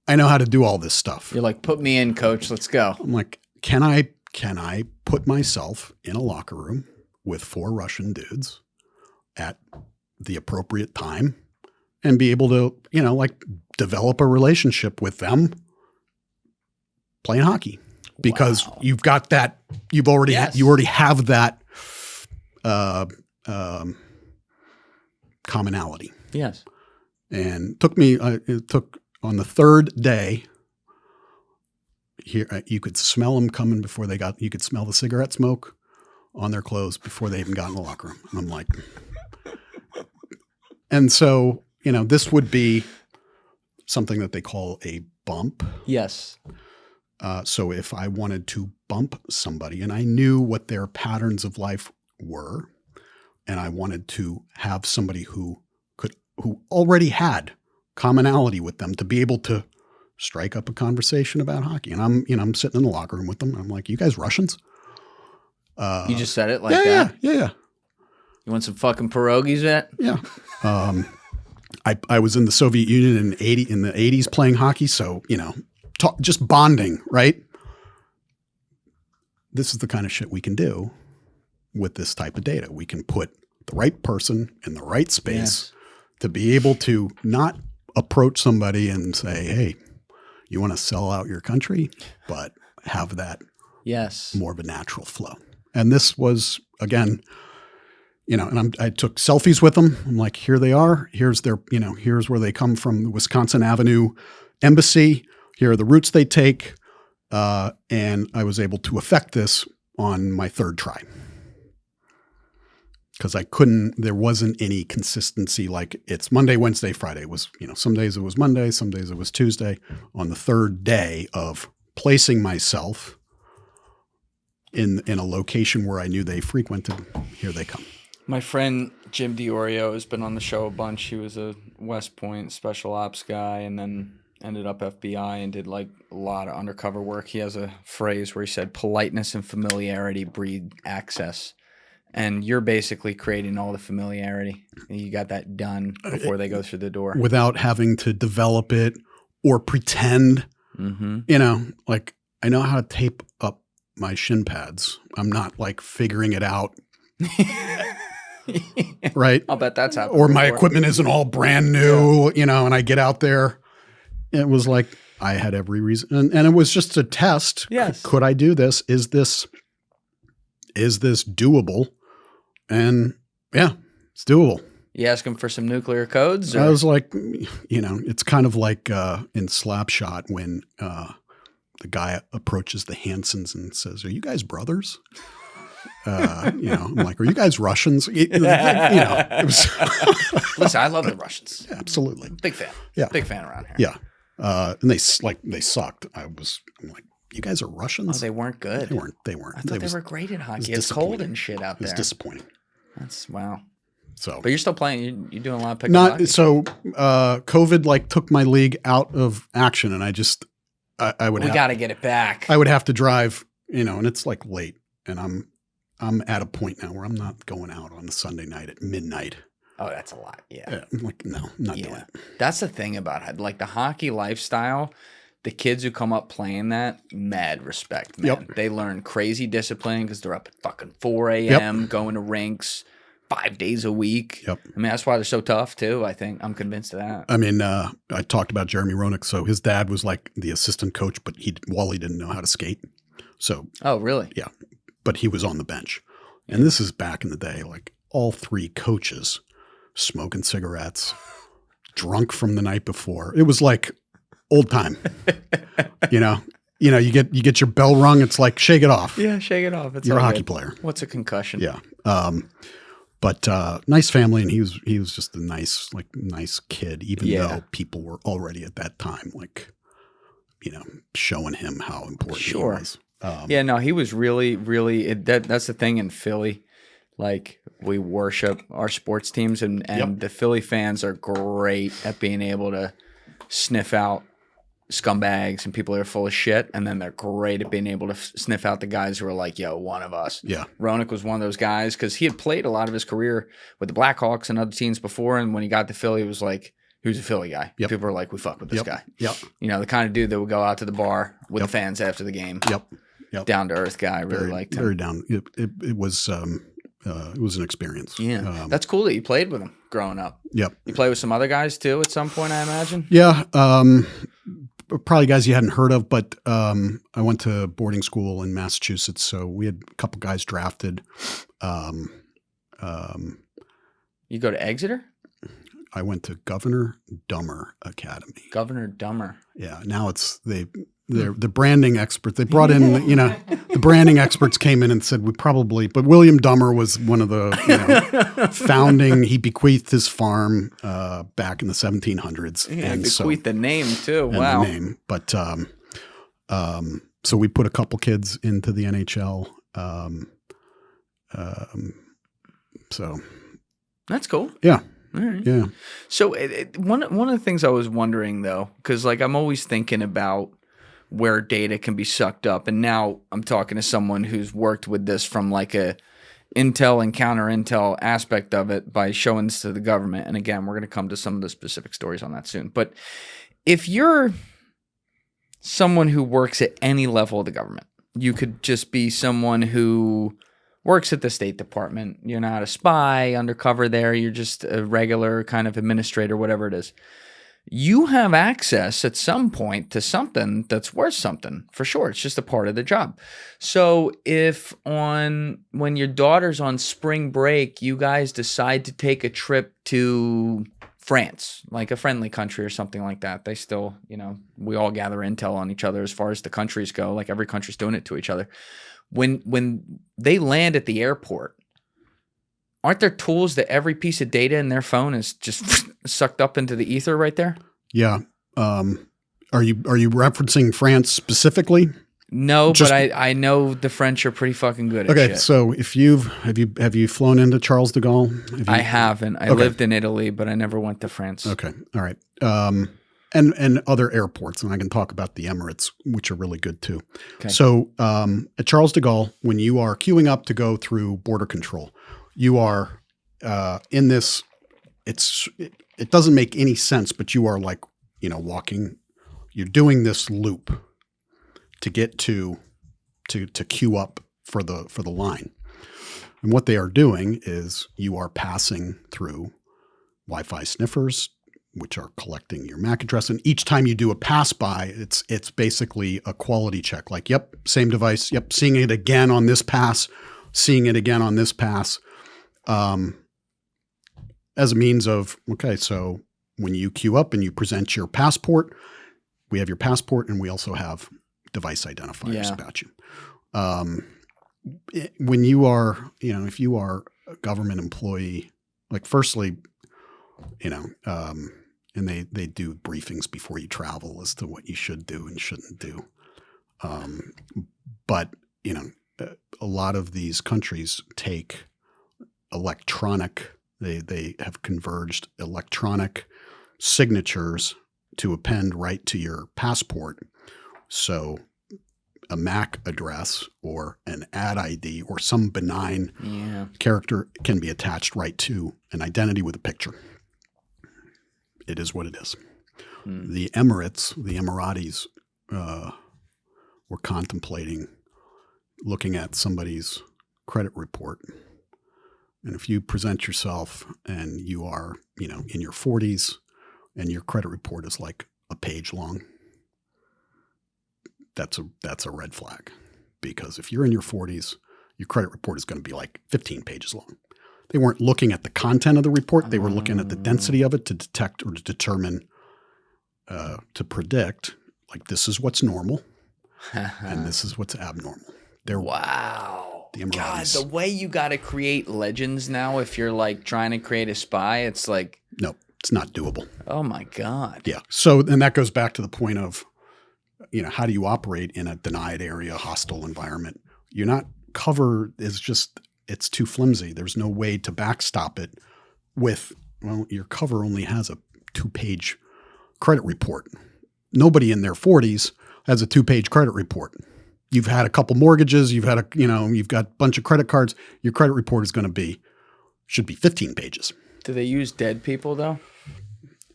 I know how to do all this stuff. You're like, put me in, coach, let's go. I'm like, can I put myself in a locker room with 4 Russian dudes at the appropriate time and be able to, develop a relationship with them playing hockey? Because you've got that, you already have that commonality. Yes. And it took on the 3rd day here, you could smell them coming before you could smell the cigarette smoke on their clothes before they even got in the locker room. And I'm like, and so, this would be something that they call a bump. Yes. So if I wanted to bump somebody and I knew what their patterns of life were, and I wanted to have somebody who already had commonality with them to be able to strike up a conversation about hockey. And I'm sitting in the locker room with them. And I'm like, you guys Russians? You just said it like that? Yeah. You want some fucking pierogies yet? Yeah. I was in the Soviet Union in the 80s playing hockey. So, just bonding, right? This is the kind of shit we can do with this type of data. We can put the right person in the right space to be able to not approach somebody and say, hey, you want to sell out your country, but have that more of a natural flow. And this was, again, and I took selfies with them. I'm like, here they are. Here's their, here's where they come from, the Wisconsin Avenue Embassy. Here are the routes they take. And I was able to effect this on my 3rd try. Because there wasn't any consistency, like it's Monday, Wednesday, Friday. It was, some days it was Monday, some days it was Tuesday. On the 3rd day of placing myself in a location where I knew they frequented, here they come. My friend Jim DiOrio has been on the show a bunch. He was a West Point special ops guy and then ended up FBI and did like a lot of undercover work. He has a phrase where he said, politeness and familiarity breed access. And you're basically creating all the familiarity. You got that done before they go through the door. Without having to develop it or pretend. Mm-hmm. Like I know how to tape up my shin pads. I'm not like figuring it out. Right? I'll bet that's happened. Or my equipment isn't all brand new, and I get out there. It was like I had every reason. And it was just a test. Yes. Could I do this? Is this doable? And yeah, it's doable. You ask him for some nuclear codes? Or? I was like, it's kind of like in Slapshot when the guy approaches the Hansons and says, "Are you guys brothers?" I'm like, "Are you guys Russians?" It was Listen, I love the Russians. Yeah, absolutely. Big fan. Yeah. Big fan around here. Yeah. And they sucked. I'm like, you guys are Russians? Oh, they weren't good. They weren't. I thought they were great at hockey. It's cold and shit out there. It's disappointing. That's wow. So, but you're still playing. You're doing a lot of pickup hockey. So, COVID took my league out of action, and I would. We got to get it back. I would have to drive, and it's like late, and I'm at a point now where I'm not going out on the Sunday night at midnight. Oh, that's a lot. Yeah. I'm like, no, I'm not doing it. That's the thing about it. Like the hockey lifestyle. The kids who come up playing that, mad respect, man. Yep. They learn crazy discipline because they're up at fucking 4 a.m., going to rinks, 5 days a week. Yep. I mean, that's why they're so tough too. I think I'm convinced of that. I mean, I talked about Jeremy Roenick. So his dad was like the assistant coach, but Wally didn't know how to skate. So, Oh, really? yeah, but he was on the bench. And this is back in the day, like all three coaches smoking cigarettes, drunk from the night before. It was like old time, you get your bell rung. It's like, shake it off. Yeah, shake it off. It's You're a all hockey good. player. What's a concussion? Yeah. But nice family. And he was just a nice kid, even though people were already at that time, like, showing him how important he was. Yeah, no, he was really, really, that's the thing in Philly. Like, we worship our sports teams, and the Philly fans are great at being able to sniff out scumbags and people that are full of shit, and then they're great at being able to sniff out the guys who are like, yo, one of us. Yeah. Roenick was one of those guys because he had played a lot of his career with the Blackhawks and other teams before, and when he got to Philly, it was like, who's a Philly guy? Yep. People are like, we fuck with this guy. Yep. The kind of dude that would go out to the bar with the fans after the game. Yep. Down to earth guy. I really liked him. Very down. It was an experience. Yeah. That's cool that you played with him growing up. Yep. You played with some other guys too at some point, I imagine? Yeah. Probably guys you hadn't heard of, but I went to boarding school in Massachusetts, so we had a couple guys drafted. You go to Exeter? I went to Governor Dummer Academy. Governor Dummer. Yeah. Now they're the branding experts. They brought in, the branding experts came in and said but William Dummer was one of the founding. He bequeathed his farm back in the 1700s. Yeah, and bequeathed the name too. And wow. The name. But so we put a couple kids into the NHL. So that's cool. Yeah. All right. Yeah. So one of the things I was wondering though, because like I'm always thinking about where data can be sucked up, and now I'm talking to someone who's worked with this from like a intel and counter intel aspect of it by showing this to the government. And again, we're going to come to some of the specific stories on that soon. But if you're someone who works at any level of the government, you could just be someone who works at the State Department. You're not a spy undercover there. You're just a regular kind of administrator, whatever it is. You have access at some point to something that's worth something, for sure. It's just a part of the job. So if when your daughter's on spring break, you guys decide to take a trip to France, like a friendly country or something like that, they still, we all gather intel on each other as far as the countries go. Like every country's doing it to each other. When they land at the airport, aren't there tools that every piece of data in their phone is just sucked up into the ether right there? Yeah. Are you referencing France specifically? No, but I know the French are pretty fucking good at shit. Okay, so if have you flown into Charles de Gaulle? I haven't. I lived in Italy, but I never went to France. Okay, all right. And other airports, and I can talk about the Emirates, which are really good too. Okay. So at Charles de Gaulle, when you are queuing up to go through border control, you are in this. It doesn't make any sense, but you are like walking. You're doing this loop to get to queue up for the line, and what they are doing is you are passing through Wi-Fi sniffers, which are collecting your MAC address. And each time you do a pass by, it's basically a quality check. Like, yep, same device. Yep, seeing it again on this pass, seeing it again on this pass. As a means of, okay, so when you queue up and you present your passport, we have your passport and we also have device identifiers about you. When you are, if you are a government employee, like firstly, and they do briefings before you travel as to what you should do and shouldn't do. But, a lot of these countries take electronic, they have converged electronic signatures to append right to your passport. So a MAC address or an ad ID or some benign character can be attached right to an identity with a picture. It is what it is. The Emiratis were contemplating looking at somebody's credit report And if you present yourself and you are, in your 40s and your credit report is like a page long, that's a red flag. Because if you're in your 40s, your credit report is going to be like 15 pages long. They weren't looking at the content of the report. They were looking at the density of it to detect or to determine, to predict, like, this is what's normal and this is what's abnormal. Wow. The God, MRIs. the way you got to create legends now, if you're like trying to create a spy, it's like, No, it's not doable. oh my God. Yeah. So, and that goes back to the point of, how do you operate in a denied area, hostile environment? You're not cover is just, it's too flimsy. There's no way to backstop it with, your cover only has a 2-page credit report. Nobody in their 40s has a 2-page credit report. You've had a couple mortgages, you've had you've got a bunch of credit cards. Your credit report is should be 15 pages. Do they use dead people though?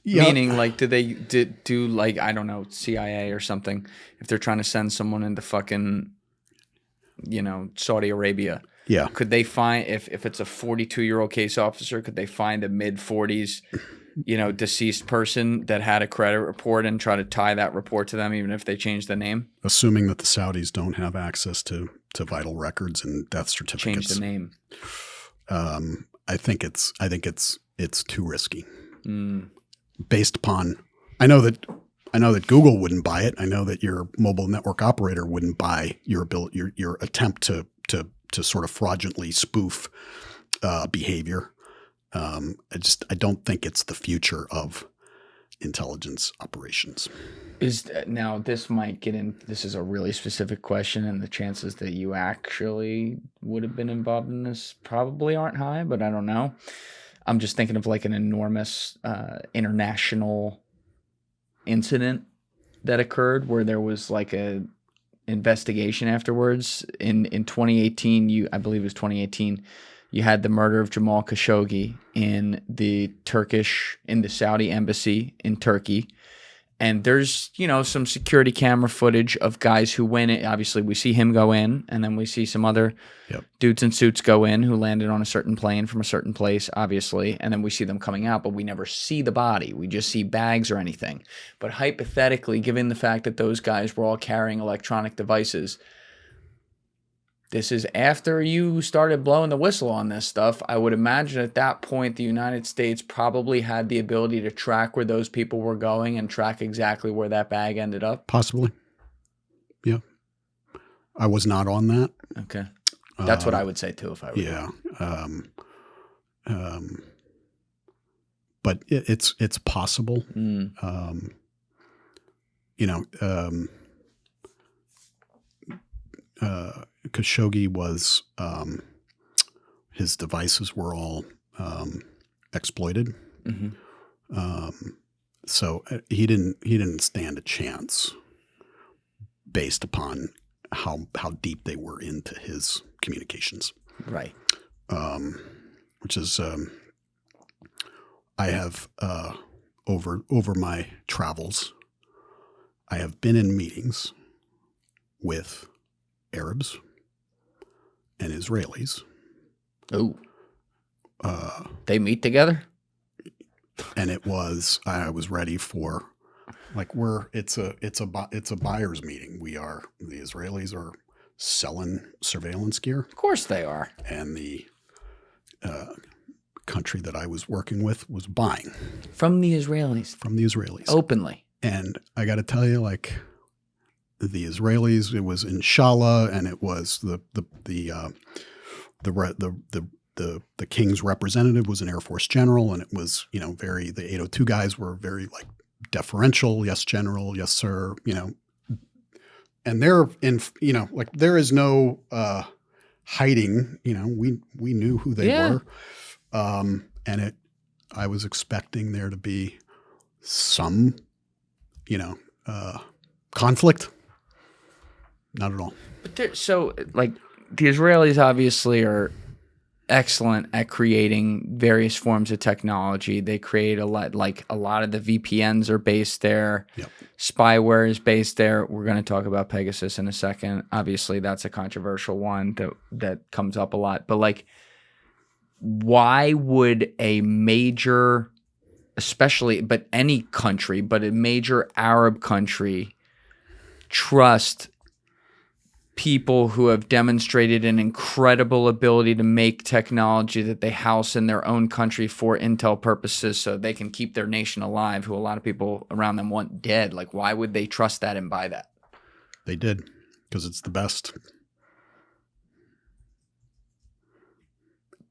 Yeah. Meaning, like, do they do like, I don't know, CIA or something, if they're trying to send someone into fucking, Saudi Arabia? Yeah. Could they find, if it's a 42-year-old case officer, could they find a mid-40s, deceased person that had a credit report and try to tie that report to them, even if they change the name? Assuming that the Saudis don't have access to vital records and death certificates. Change the name. I think it's too risky. Based upon, I know that Google wouldn't buy it. I know that your mobile network operator wouldn't buy your attempt to sort of fraudulently spoof behavior. I don't think it's the future of intelligence operations. Now this might get in. This is a really specific question, and the chances that you actually would have been involved in this probably aren't high, but I don't know. I'm just thinking of like an enormous international incident that occurred where there was like a investigation afterwards. In 2018, I believe it was 2018, you had the murder of Jamal Khashoggi in the Saudi embassy in Turkey. And there's, some security camera footage of guys who went in. Obviously, we see him go in, and then we see some other dudes in suits go in who landed on a certain plane from a certain place, obviously. And then we see them coming out, but we never see the body. We just see bags or anything. But hypothetically, given the fact that those guys were all carrying electronic devices, this is after you started blowing the whistle on this stuff. I would imagine at that point, the United States probably had the ability to track where those people were going and track exactly where that bag ended up. Possibly. Yeah. I was not on that. Okay. That's what I would say too if I were. Yeah. But it's possible. Khashoggi was, his devices were all exploited. So he didn't stand a chance based upon how deep they were into his communications. Right. Which is, I have, over my travels, I have been in meetings with Arabs and Israelis. Oh. They meet together? And I was ready for, like, it's a buyer's meeting. The Israelis are selling surveillance gear. Of course they are. And the country that I was working with was buying. From the Israelis? From the Israelis. Openly. And I got to tell you, like, the Israelis, it was Inshallah, and it was the king's representative was an Air Force general, and it was, the 802 guys were very, like, deferential. Yes, general. Yes, sir. And they're in, like, there is no hiding. We knew who they were, and I was expecting there to be some, conflict. Not at all. But so, like, the Israelis obviously are excellent at creating various forms of technology. They create a lot of the VPNs are based there. Yep. Spyware is based there. We're going to talk about Pegasus in a second. Obviously, that's a controversial one that comes up a lot. But, like, why would a major, especially, but any country, but a major Arab country trust people who have demonstrated an incredible ability to make technology that they house in their own country for intel purposes so they can keep their nation alive, who a lot of people around them want dead? Like, why would they trust that and buy that? They did, because it's the best.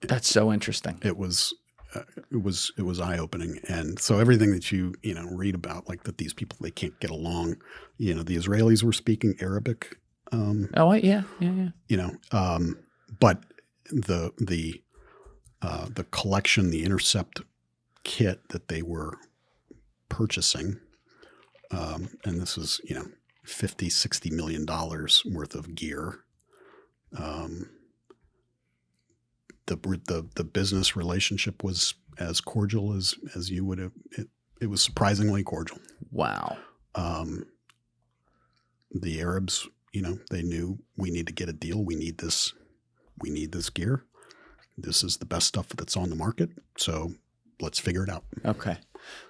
That's so interesting. It was eye-opening. And so everything that you read about, like that these people, they can't get along, the Israelis were speaking Arabic. Yeah. But the collection, the intercept kit that they were purchasing, and this is $50-60 million worth of gear. The business relationship was as cordial as you would have. It was surprisingly cordial. Wow. The Arabs, they knew we need to get a deal. We need this gear. This is the best stuff that's on the market. So let's figure it out. Okay.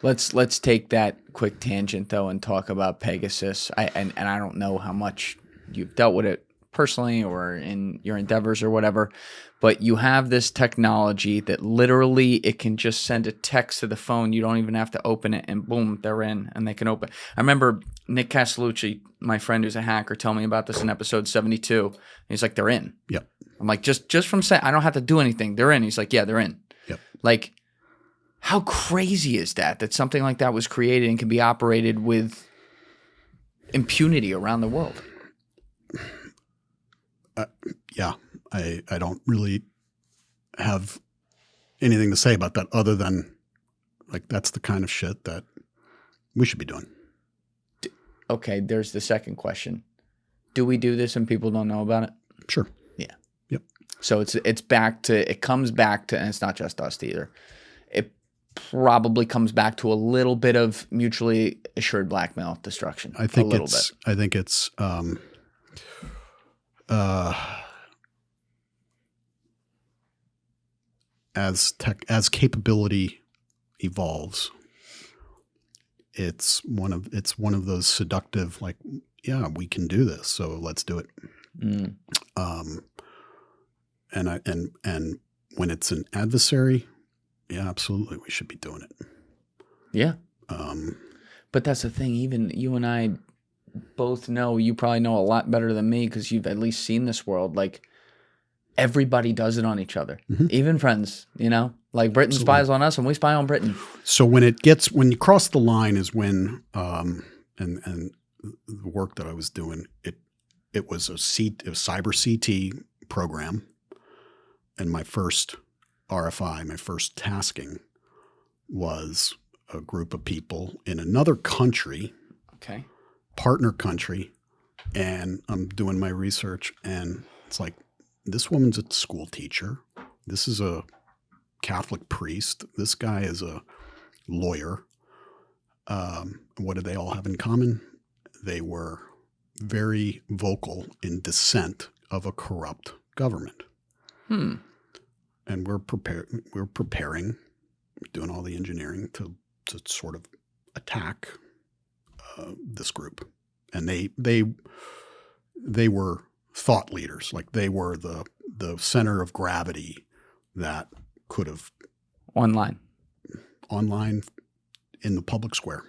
Let's take that quick tangent though and talk about Pegasus. I don't know how much you've dealt with it personally or in your endeavors or whatever, but you have this technology that literally it can just send a text to the phone. You don't even have to open it, and boom, they're in and they can open. I remember Nick Castellucci, my friend who's a hacker, told me about this in episode 72. He's like, they're in. Yep. I'm like, just from saying, I don't have to do anything. They're in. He's like, yeah, they're in. Yep. Like, how crazy is that something like that was created and can be operated with impunity around the world? Yeah, I don't really have anything to say about that other than like that's the kind of shit that we should be doing. Okay, there's the second question. Do we do this and people don't know about it? Sure. Yeah. Yep. So it comes back to, and it's not just us either. It probably comes back to a little bit of mutually assured blackmail destruction. I think it's as capability evolves, it's one of those seductive, like, yeah, we can do this, so let's do it. Mm. And when it's an adversary, yeah, absolutely, we should be doing it. Yeah. But that's the thing. Even you and I both know, you probably know a lot better than me because you've at least seen this world. Like, everybody does it on each other, even friends, like Britain spies on us and we spy on Britain. So when you cross the line is when, and the work that I was doing, it was a cyber CT program. And my first RFI, my first tasking was a group of people in another country, okay, partner country. And I'm doing my research and it's like, this woman's a school teacher. This is a Catholic priest. This guy is a lawyer. What did they all have in common? They were very vocal in dissent of a corrupt government. And we're preparing, doing all the engineering to sort of attack this group. And they were thought leaders, like they were the center of gravity that could have online in the public square.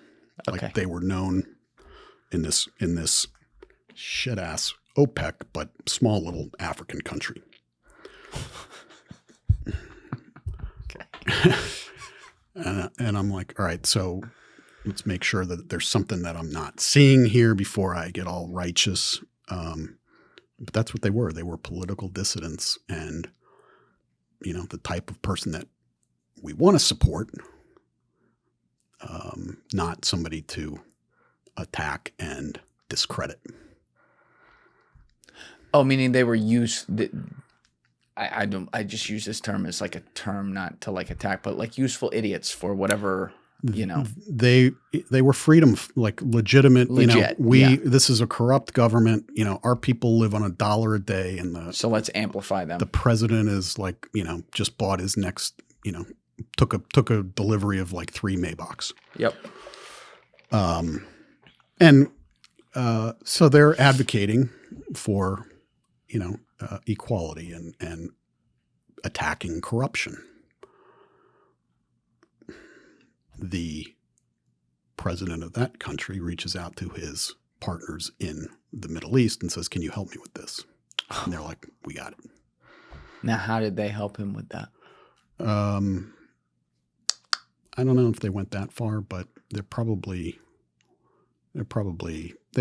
Okay. Like they were known in this shit ass OPEC but small little African country. Okay. And I'm like, all right, so let's make sure that there's something that I'm not seeing here before I get all righteous. But that's what they were. They were political dissidents and, the type of person that we want to support, not somebody to attack and discredit. Oh, meaning they were used. I just use this term as like a term not to like attack, but like useful idiots for whatever they were freedom, like legitimate. Legit, This is a corrupt government. Our people live on $1 a day, and so let's amplify them. The president is like, just bought his next, took a delivery of like 3 Maybachs. Yep. So they're advocating for, equality and attacking corruption. The president of that country reaches out to his partners in the Middle East and says, "Can you help me with this?" And they're like, "We got it." Now, how did they help him with that? I don't know if they went that far, but they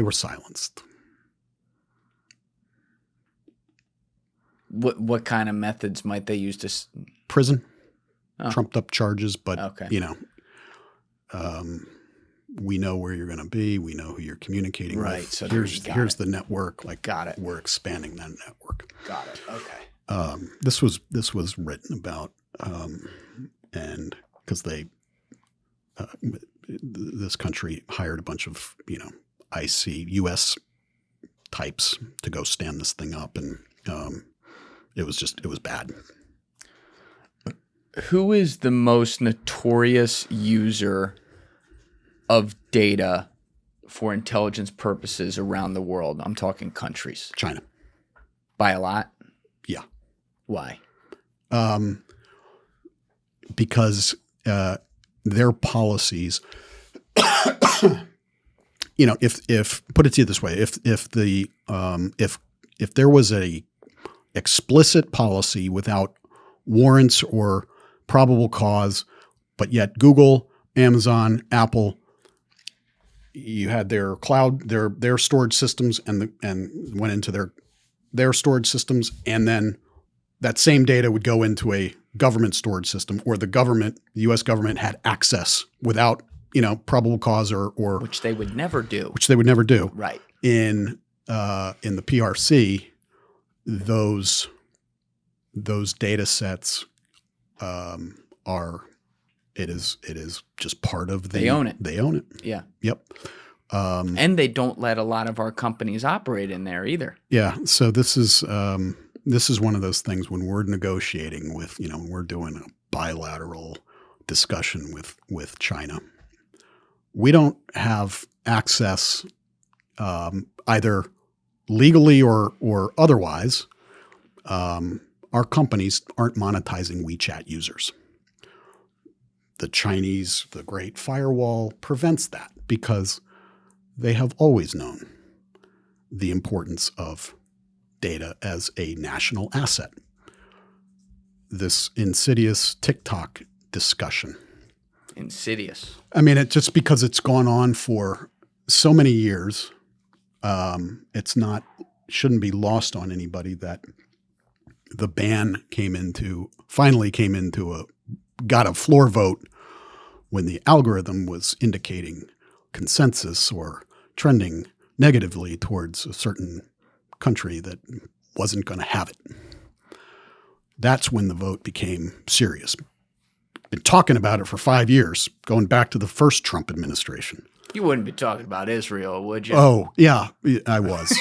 were silenced. What kind of methods might they use to prison? Trumped up charges, but okay. We know where you're going to be. We know who you're communicating right. with. So here's the network. Like, got it. We're expanding that network. Got it. Okay. This was written about, and because this country hired a bunch of U.S. types to go stand this thing up, and it was bad. Who is the most notorious user of data for intelligence purposes around the world? I'm talking countries. China. By a lot? Yeah. Why? Because their policies, if put it to you this way, if there was a explicit policy without warrants or probable cause, but yet Google, Amazon, Apple, you had their cloud, their storage systems, and went into their storage systems, and then that same data would go into a government storage system, or the U.S. government had access without probable cause or which they would never do. Right. In the PRC, those data sets it is just part of the. They own it. They own it. Yeah. Yep. And they don't let a lot of our companies operate in there either. Yeah. So this is one of those things when we're negotiating with, we're doing a bilateral discussion with China. We don't have access either legally or otherwise. Our companies aren't monetizing WeChat users. The Chinese, the Great Firewall prevents that because they have always known the importance of data as a national asset. This insidious TikTok discussion. Insidious. I mean, it just because it's gone on for so many years, shouldn't be lost on anybody that the ban got a floor vote when the algorithm was indicating consensus or trending negatively towards a certain country that wasn't going to have it. That's when the vote became serious. Been talking about it for 5 years, going back to the first Trump administration. You wouldn't be talking about Israel, would you? Oh, yeah, I was.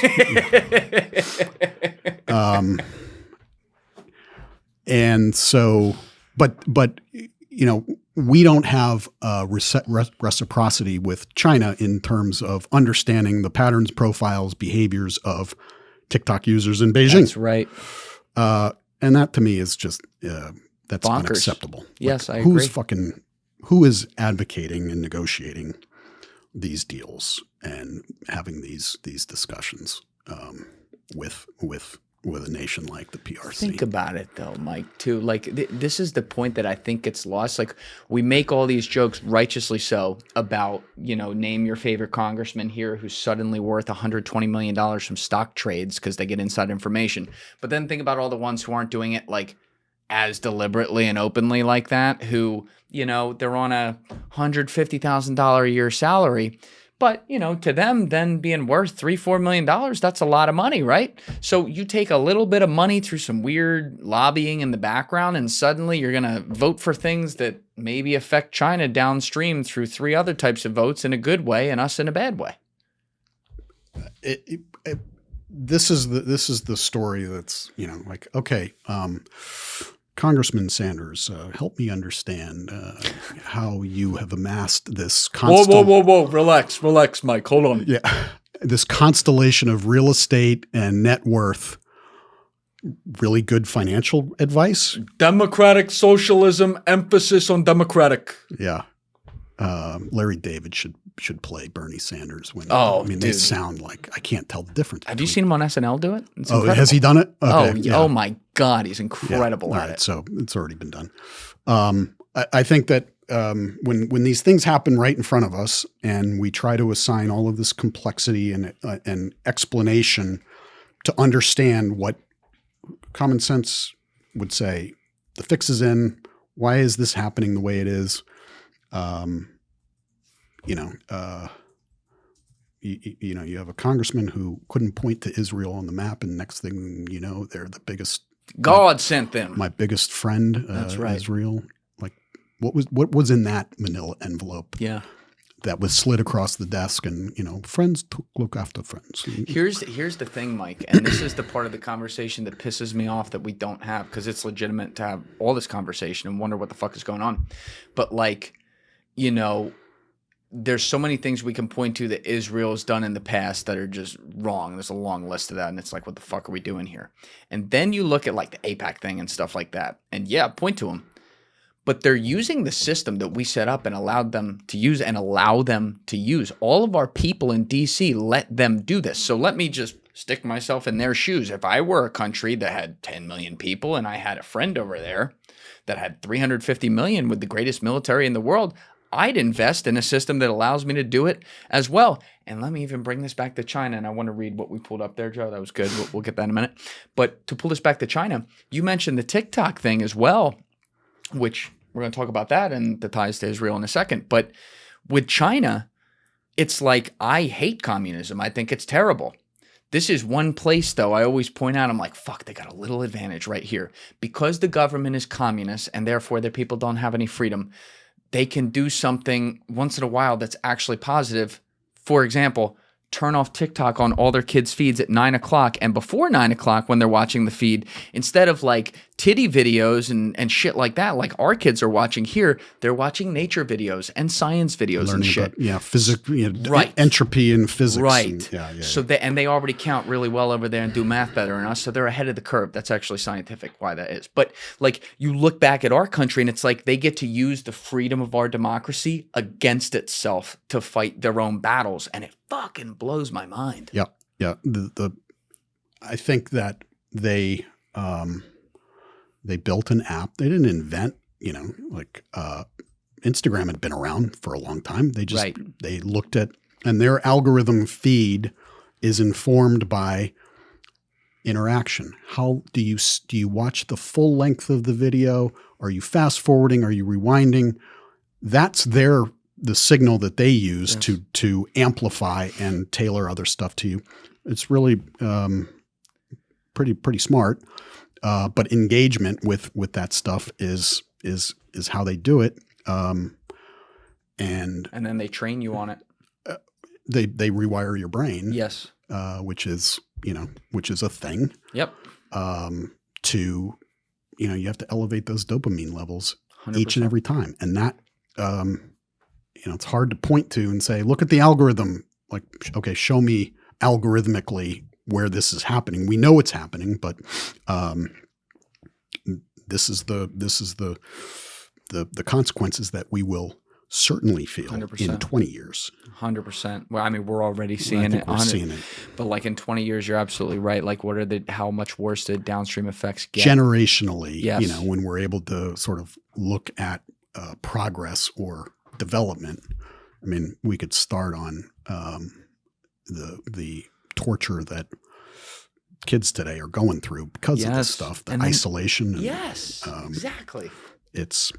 And so, but we don't have reciprocity with China in terms of understanding the patterns, profiles, behaviors of TikTok users in Beijing. That's right. And that to me is just that's bonkers. Unacceptable. Yes, I agree. Who is advocating and negotiating these deals and having these discussions with a nation like the PRC. Think about it though, Mike, too. Like this is the point that I think gets lost. Like we make all these jokes, righteously so, about, name your favorite congressman here who's suddenly worth $120 million from stock trades because they get inside information. But then think about all the ones who aren't doing it like as deliberately and openly like that, who, they're on a $150,000 a year salary, But, you know, to them then being worth $3-4 million, that's a lot of money, right? So you take a little bit of money through some weird lobbying in the background, and suddenly you're going to vote for things that maybe affect China downstream through 3 other types of votes in a good way and us in a bad way. This is the story that's, you know, like, okay, Congressman Sanders, help me understand how you have amassed this Whoa. Relax, Mike. Hold on. Yeah. This constellation of real estate and net worth. Really good financial advice. Democratic socialism, emphasis on democratic. Yeah. Larry David should play Bernie Sanders when they sound like, I can't tell the difference. Have you seen him on SNL do it? It's incredible. Has he done it? Okay, oh my God, he's incredible at it. So it's already been done. I think that when these things happen right in front of us and we try to assign all of this complexity and explanation to understand what common sense would say, the fix is in, why is this happening the way it is? You have a congressman who couldn't point to Israel on the map, and next thing you know, they're the biggest. God sent them. My biggest friend. That's right. Israel. Like, what was in that manila envelope? Yeah. That was slid across the desk, and friends look after friends. Here's the thing, Mike, and this is the part of the conversation that pisses me off that we don't have, because it's legitimate to have all this conversation and wonder what the fuck is going on. But there's so many things we can point to that Israel's done in the past that are just wrong. There's a long list of that, and it's like, what the fuck are we doing here? And then you look at like the AIPAC thing and stuff like that, and yeah, point to them. But they're using the system that we set up and allowed them to use and allow them to use. All of our people in D.C. let them do this. So let me just stick myself in their shoes. If I were a country that had 10 million people and I had a friend over there that had 350 million with the greatest military in the world, I'd invest in a system that allows me to do it as well. And let me even bring this back to China. And I want to read what we pulled up there, Joe. That was good. We'll get that in a minute. But to pull this back to China, you mentioned the TikTok thing as well, which we're going to talk about that and the ties to Israel in a second. But with China, it's like, I hate communism. I think it's terrible. This is one place, though, I always point out, I'm like, fuck, they got a little advantage right here. Because the government is communist and therefore their people don't have any freedom, they can do something once in a while that's actually positive. For example, turn off TikTok on all their kids' feeds at 9 o'clock, and before 9 o'clock when they're watching the feed, instead of like titty videos and shit like that, like our kids are watching here, they're watching nature videos and science videos. Learning and shit. About, physics, right. Entropy and physics. Right. So they already count really well over there and do math better than us, so they're ahead of the curve. That's actually scientific why that is. But like, you look back at our country and it's like they get to use the freedom of our democracy against itself to fight their own battles, and it fucking blows my mind. Yeah. I think that they built an app. They didn't invent, Instagram had been around for a long time. They just They looked at, and their algorithm feed is informed by interaction. How do you watch the full length of the video? Are you fast forwarding? Are you rewinding? That's the signal that they use to amplify and tailor other stuff to you. It's really pretty smart. But engagement with that stuff is how they do it. And then they train you on it. They rewire your brain. Yes. Which is a thing. Yep. You have to elevate those dopamine levels 100%. Each and every time. And that, it's hard to point to and say, look at the algorithm. Like, okay, show me algorithmically where this is happening. We know it's happening, but this is the consequences that we will certainly feel 100%. In 20 years. 100%. Well, I mean, we're already seeing it. We're seeing it. But like in 20 years, you're absolutely right. Like, how much worse the downstream effects get? Generationally, yes. When we're able to sort of look at progress or development. I mean, we could start on the torture that kids today are going through because of this stuff, the isolation. And, yes, exactly. It's,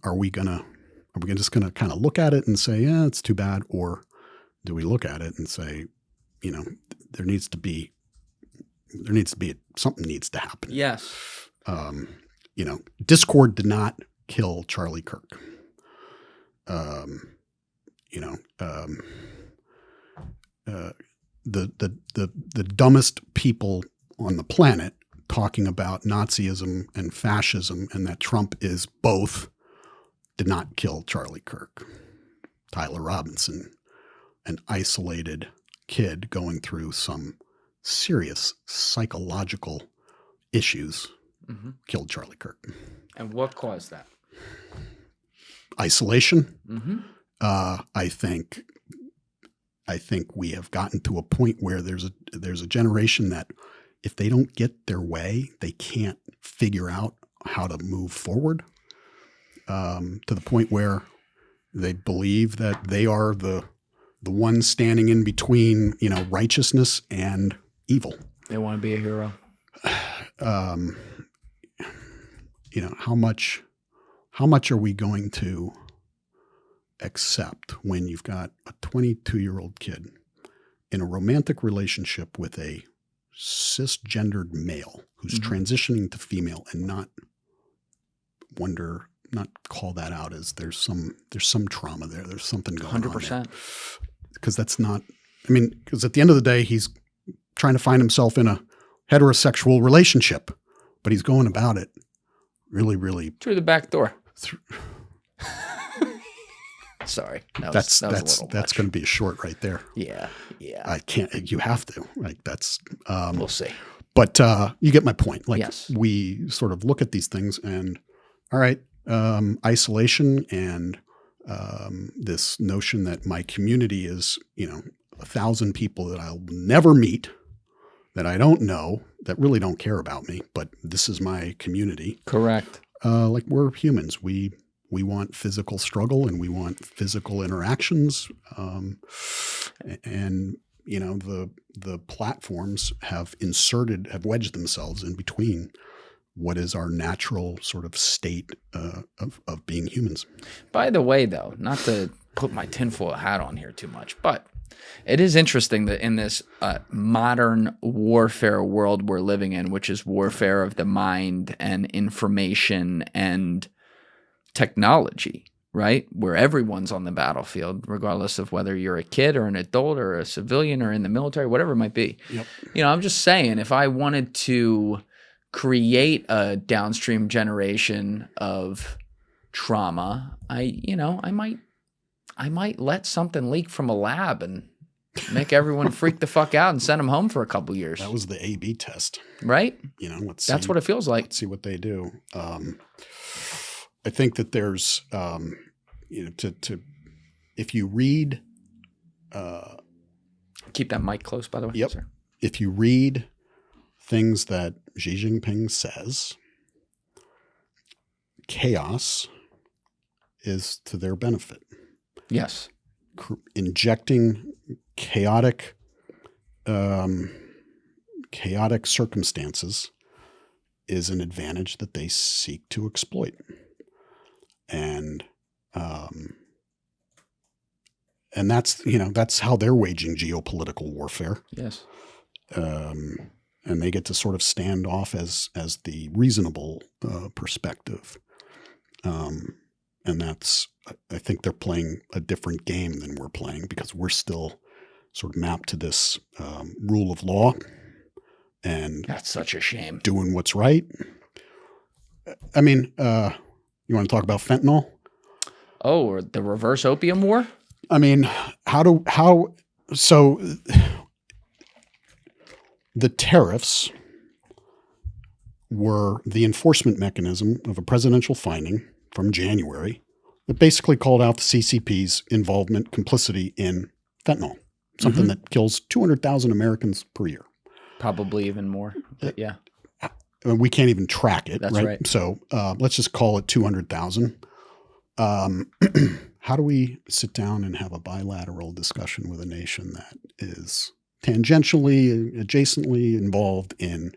are we just gonna kind of look at it and say, yeah, it's too bad, or do we look at it and say, there needs to be something needs to happen. Yes. Discord did not kill Charlie Kirk. The dumbest people on the planet talking about Nazism and fascism and that Trump is both did not kill Charlie Kirk. Tyler Robinson, an isolated kid going through some serious psychological issues, killed Charlie Kirk. And what caused that? Isolation. I think we have gotten to a point where there's a generation that if they don't get their way, they can't figure out how to move forward, to the point where they believe that they are the one standing in between, righteousness and evil. They want to be a hero. How much are we going to accept when you've got a 22-year-old kid in a romantic relationship with a cisgendered male who's transitioning to female and not call that out as there's some trauma there. There's something going on 100%. Because that's not, because at the end of the day, he's trying to find himself in a heterosexual relationship, but he's going about it really, really through the back door. Sorry. That's going to be a short right there. Yeah. I can't, you have to, that's, we'll see. But you get my point. Yes. We sort of look at these things and, all right, isolation and this notion that my community is, 1,000 people that I'll never meet, that I don't know, that really don't care about me, but this is my community. Correct. We're humans. We want physical struggle and we want physical interactions. And the platforms have wedged themselves in between what is our natural sort of state of being humans. By the way, though, not to put my tinfoil hat on here too much, but it is interesting that in this modern warfare world we're living in, which is warfare of the mind and information and technology, right? Where everyone's on the battlefield, regardless of whether you're a kid or an adult or a civilian or in the military, whatever it might be. Yep. I'm just saying, if I wanted to create a downstream generation of trauma, I might let something leak from a lab and make everyone freak the fuck out and send them home for a couple years. That was the A/B test, right? That's what it feels like. Let's see what they do. I think that there's, if you read, keep that mic close, by the way. Yep. Sir. If you read things that Xi Jinping says, chaos is to their benefit. Yes. Injecting chaotic circumstances is an advantage that they seek to exploit. And that's how they're waging geopolitical warfare. Yes. And they get to sort of stand off as the reasonable perspective. And that's, I think they're playing a different game than we're playing because we're still sort of mapped to this rule of law. And that's such a shame. Doing what's right. You want to talk about fentanyl? Oh, or the reverse opium war? So the tariffs were the enforcement mechanism of a presidential finding from January that basically called out the CCP's involvement, complicity in fentanyl, something that kills 200,000 Americans per year. Probably even more, but yeah. We can't even track it, That's right? So let's just call it 200,000. How do we sit down and have a bilateral discussion with a nation that is tangentially, adjacently involved in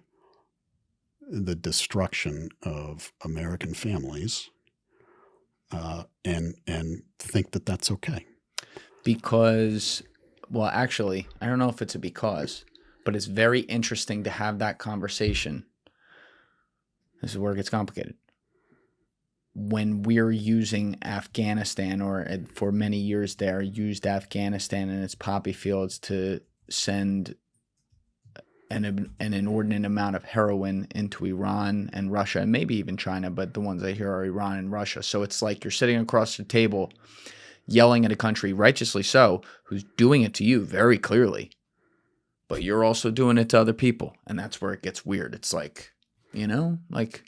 the destruction of American families and think that that's okay? Because Well, actually, I don't know if it's a because, but it's very interesting to have that conversation. This is where it gets complicated. When we're using Afghanistan, or for many years there, used Afghanistan and its poppy fields to send an inordinate amount of heroin into Iran and Russia, and maybe even China, but the ones I hear are Iran and Russia. So it's like you're sitting across the table yelling at a country, righteously so, who's doing it to you very clearly, but you're also doing it to other people. And that's where it gets weird. It's like, like,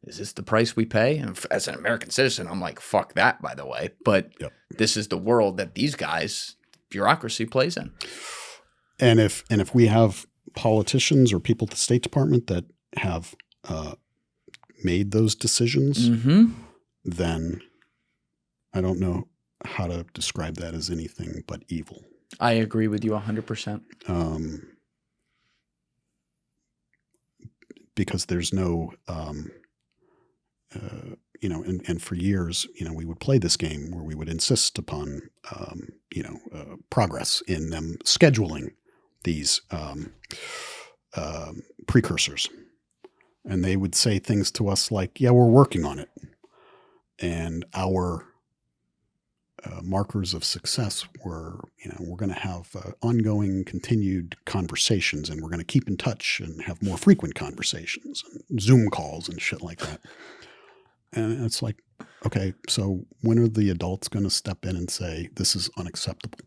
is this the price we pay? And as an American citizen, I'm like, fuck that, by the way. But This is the world that these guys, bureaucracy, plays in. And if we have politicians or people at the State Department that have made those decisions, then I don't know how to describe that as anything but evil. I agree with you 100%. Because there's no, and for years, we would play this game where we would insist upon, progress in them scheduling these precursors. And they would say things to us like, yeah, we're working on it. And our markers of success were, we're going to have ongoing, continued conversations, and we're going to keep in touch and have more frequent conversations, and Zoom calls and shit like that. And it's like, okay, so when are the adults going to step in and say, this is unacceptable?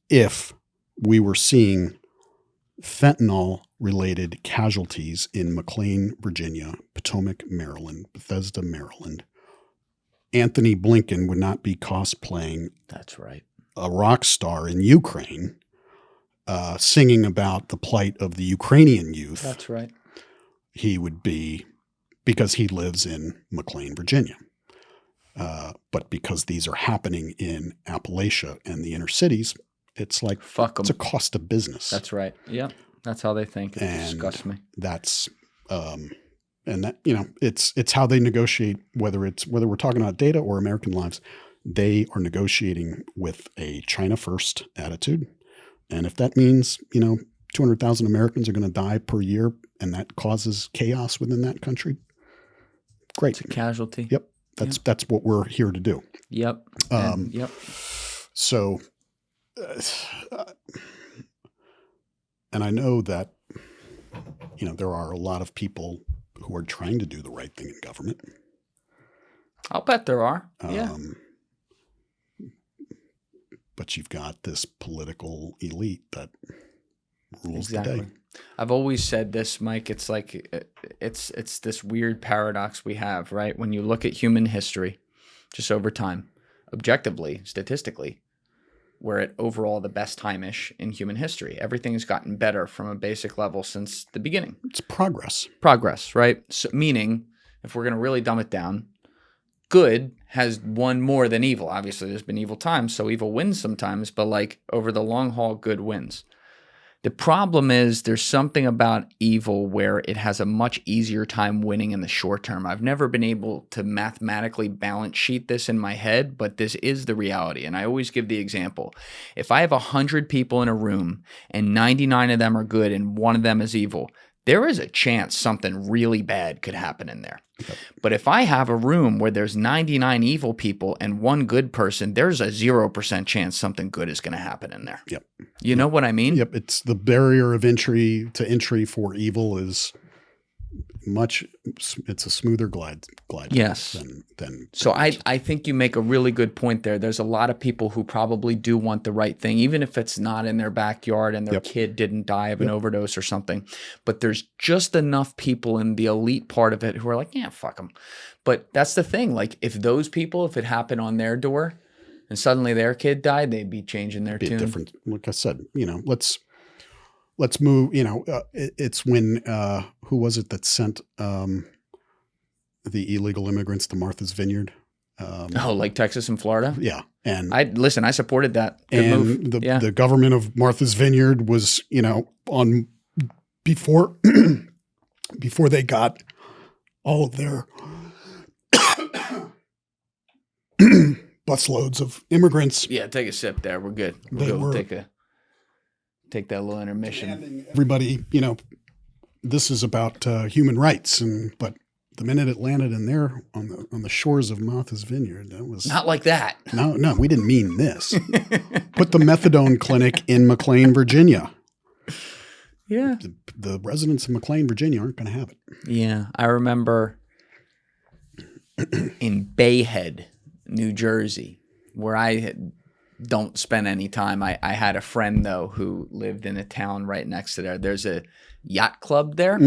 If we were seeing fentanyl-related casualties in McLean, Virginia, Potomac, Maryland, Bethesda, Maryland, Anthony Blinken would not be cosplaying That's right. a rock star in Ukraine, singing about the plight of the Ukrainian youth. That's right. He would be, because he lives in McLean, Virginia. But because these are happening in Appalachia and the inner cities, it's like, fuck 'em. It's a cost of business. That's right. Yeah. That's how they think. It disgusts me. That's, and that, it's how they negotiate, whether we're talking about data or American lives. They are negotiating with a China first attitude. And if that means, 200,000 Americans are going to die per year and that causes chaos within that country, great. It's a casualty. Yep. That's what we're here to do. Yep. Yep. So, and I know that, there are a lot of people who are trying to do the right thing in government. I'll bet there are. Yeah. But you've got this political elite that rules the Exactly. day. I've always said this, Mike. It's like it's this weird paradox we have, right? When you look at human history, just over time, objectively, statistically, we're at overall the best time-ish in human history. Everything has gotten better from a basic level since the beginning. It's progress. Progress, right? So, meaning, if we're going to really dumb it down, good has won more than evil. Obviously, there's been evil times, so evil wins sometimes, but like over the long haul, good wins. The problem is there's something about evil where it has a much easier time winning in the short term. I've never been able to mathematically balance sheet this in my head, but this is the reality. And I always give the example. If I have 100 people in a room and 99 of them are good and one of them is evil, there is a chance something really bad could happen in there. Yep. But if I have a room where there's 99 evil people and one good person, there's a 0% chance something good is going to happen in there. Yep. You know what I mean? Yep. It's the barrier of entry for evil is it's a smoother glide yes. than So I think you make a really good point there. There's a lot of people who probably do want the right thing, even if it's not in their backyard and their Yep. kid didn't die of an overdose or something. But there's just enough people in the elite part of it who are like, yeah, fuck them. But that's the thing. Like if those people, if it happened on their door and suddenly their kid died, they'd be changing their tune. Different. Like I said, let's move, it's when, who was it that sent the illegal immigrants to Martha's Vineyard? Like Texas and Florida? Yeah. And I supported that. Good move. The government of Martha's Vineyard was, before they got all of their busloads of immigrants. Yeah, take a sip there. We're good. We'll take a take that little intermission. Everybody, this is about human rights, but the minute it landed in there on the shores of Martha's Vineyard, that was Not like that. no, we didn't mean this. Put the methadone clinic in McLean, Virginia. Yeah. The residents of McLean, Virginia aren't going to have it. Yeah. I remember in Bayhead, New Jersey, where I don't spend any time. I had a friend, though, who lived in a town right next to there. There's a yacht club there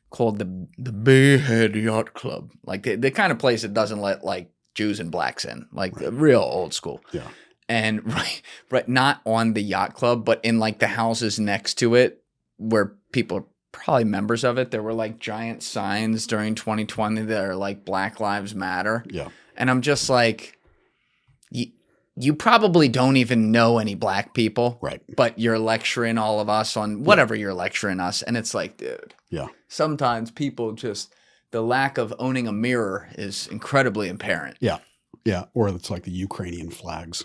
called the Bayhead Yacht Club. Like the kind of place that doesn't let like Jews and blacks in, like real old school. Yeah. And right, not on the yacht club, but in like the houses next to it, where people are probably members of it, there were like giant signs during 2020 that are like Black Lives Matter. Yeah. And I'm just like, you probably don't even know any black people. Right. But you're lecturing all of us on whatever you're lecturing us. And it's like, dude. Yeah. Sometimes people just, the lack of owning a mirror is incredibly apparent. Yeah. Yeah. Or it's like the Ukrainian flags.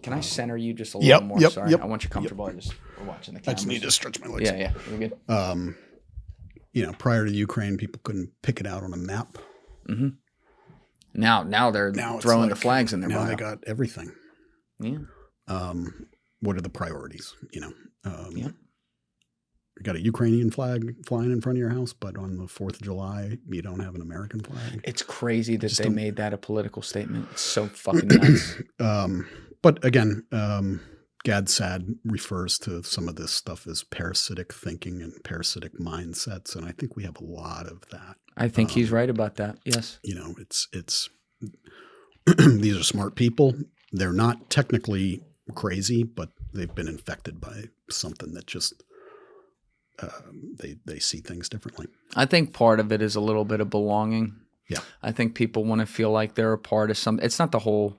Can I center you just a little more? Sorry. Yep, I want you comfortable. We're watching the cameras. I just need to stretch my legs. Yeah. We're good. Prior to Ukraine, people couldn't pick it out on a map. Mm-hmm. Now they're throwing the flags in their Now bio. they got everything. Yeah. What are the priorities? You got a Ukrainian flag flying in front of your house, but on the 4th of July, you don't have an American flag. It's crazy that they made that a political statement. It's so fucking nuts. But again, GADSAD refers to some of this stuff as parasitic thinking and parasitic mindsets, and I think we have a lot of that. I think he's right about that. Yes. It's these are smart people. They're not technically crazy, but they've been infected by something that just they see things differently. I think part of it is a little bit of belonging. Yeah. I think people want to feel like they're a part of something. It's not the whole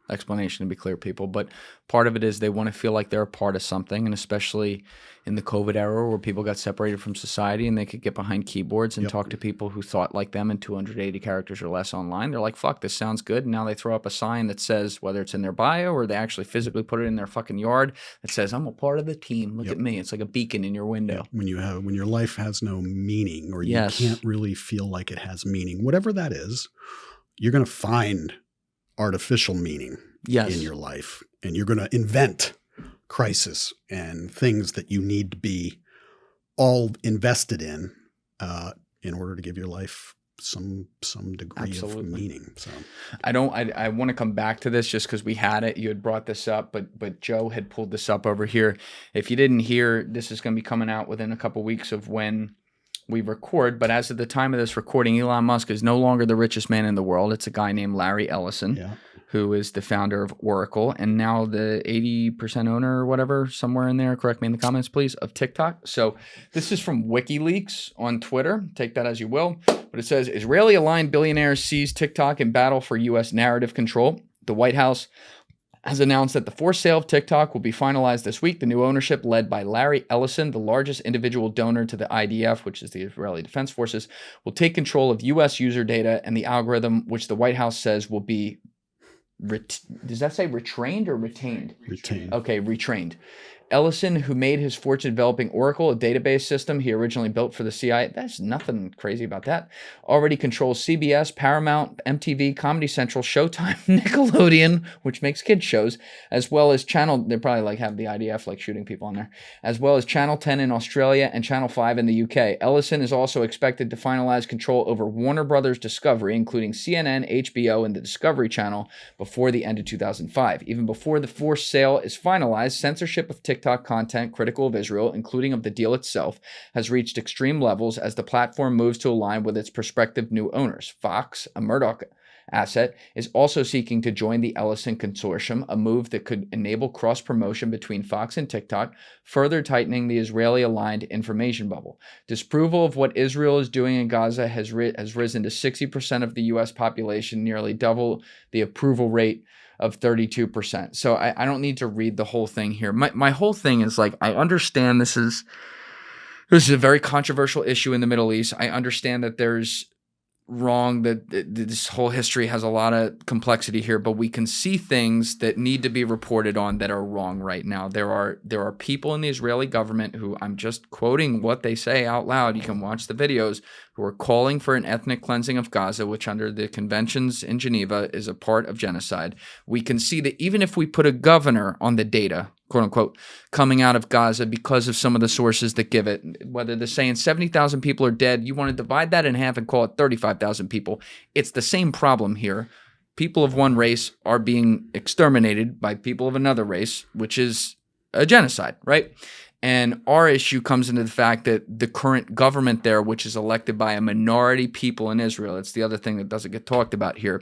explanation, to be clear, people, but part of it is they want to feel like they're a part of something, and especially in the COVID era where people got separated from society and they could get behind keyboards and talk to people who thought like them in 280 characters or less online. They're like, fuck, this sounds good. And now they throw up a sign that says, whether it's in their bio or they actually physically put it in their fucking yard, that says, I'm a part of the team. Look at me. It's like a beacon in your window. Yeah. When your life has no meaning, or you can't really feel like it has meaning, whatever that is, you're going to find artificial meaning in your life, and you're going to invent crisis and things that you need to be all invested in order to give your life some degree of meaning. So I want to come back to this just because we had it. You had brought this up, but Joe had pulled this up over here. If you didn't hear, this is going to be coming out within a couple weeks of when we record, but as of the time of this recording, Elon Musk is no longer the richest man in the world. It's a guy named Larry Ellison, who is the founder of Oracle and now the 80% owner or whatever, somewhere in there, correct me in the comments, please, of TikTok. So this is from WikiLeaks on Twitter. Take that as you will. But it says, Israeli-aligned billionaires seize TikTok in battle for U.S. narrative control. The White House has announced that the forced sale of TikTok will be finalized this week. The new ownership, led by Larry Ellison, the largest individual donor to the IDF, which is the Israeli Defense Forces, will take control of U.S. user data and the algorithm, which the White House says will be, does that say retrained or retained? Retained. Okay, retrained. Ellison, who made his fortune developing Oracle, a database system he originally built for the CIA, there's nothing crazy about that, already controls CBS, Paramount, MTV, Comedy Central, Showtime, Nickelodeon, which makes kids shows, as well as Channel, they probably like have the IDF like shooting people on there, as well as Channel 10 in Australia and Channel 5 in the UK. Ellison is also expected to finalize control over Warner Brothers Discovery, including CNN, HBO, and the Discovery Channel before the end of 2005. Even before the forced sale is finalized, censorship of TikTok content critical of Israel, including of the deal itself, has reached extreme levels as the platform moves to align with its prospective new owners. Fox, a Murdoch asset, is also seeking to join the Ellison consortium, a move that could enable cross-promotion between Fox and TikTok, further tightening the Israeli-aligned information bubble. Disapproval of what Israel is doing in Gaza has risen to 60% of the U.S. population, nearly double the approval rate of 32%. So I don't need to read the whole thing here. My whole thing is like, I understand this is a very controversial issue in the Middle East. I understand that there's wrong. That this whole history has a lot of complexity here, but we can see things that need to be reported on that are wrong right now. There are people in the Israeli government who, I'm just quoting what they say out loud, you can watch the videos, who are calling for an ethnic cleansing of Gaza, which under the conventions in Geneva is a part of genocide. We can see that even if we put a governor on the data, quote unquote, coming out of Gaza because of some of the sources that give it, whether they're saying 70,000 people are dead, you want to divide that in half and call it 35,000 people. It's the same problem here. People of one race are being exterminated by people of another race, which is a genocide, right? And our issue comes into the fact that the current government there, which is elected by a minority people in Israel, it's the other thing that doesn't get talked about here.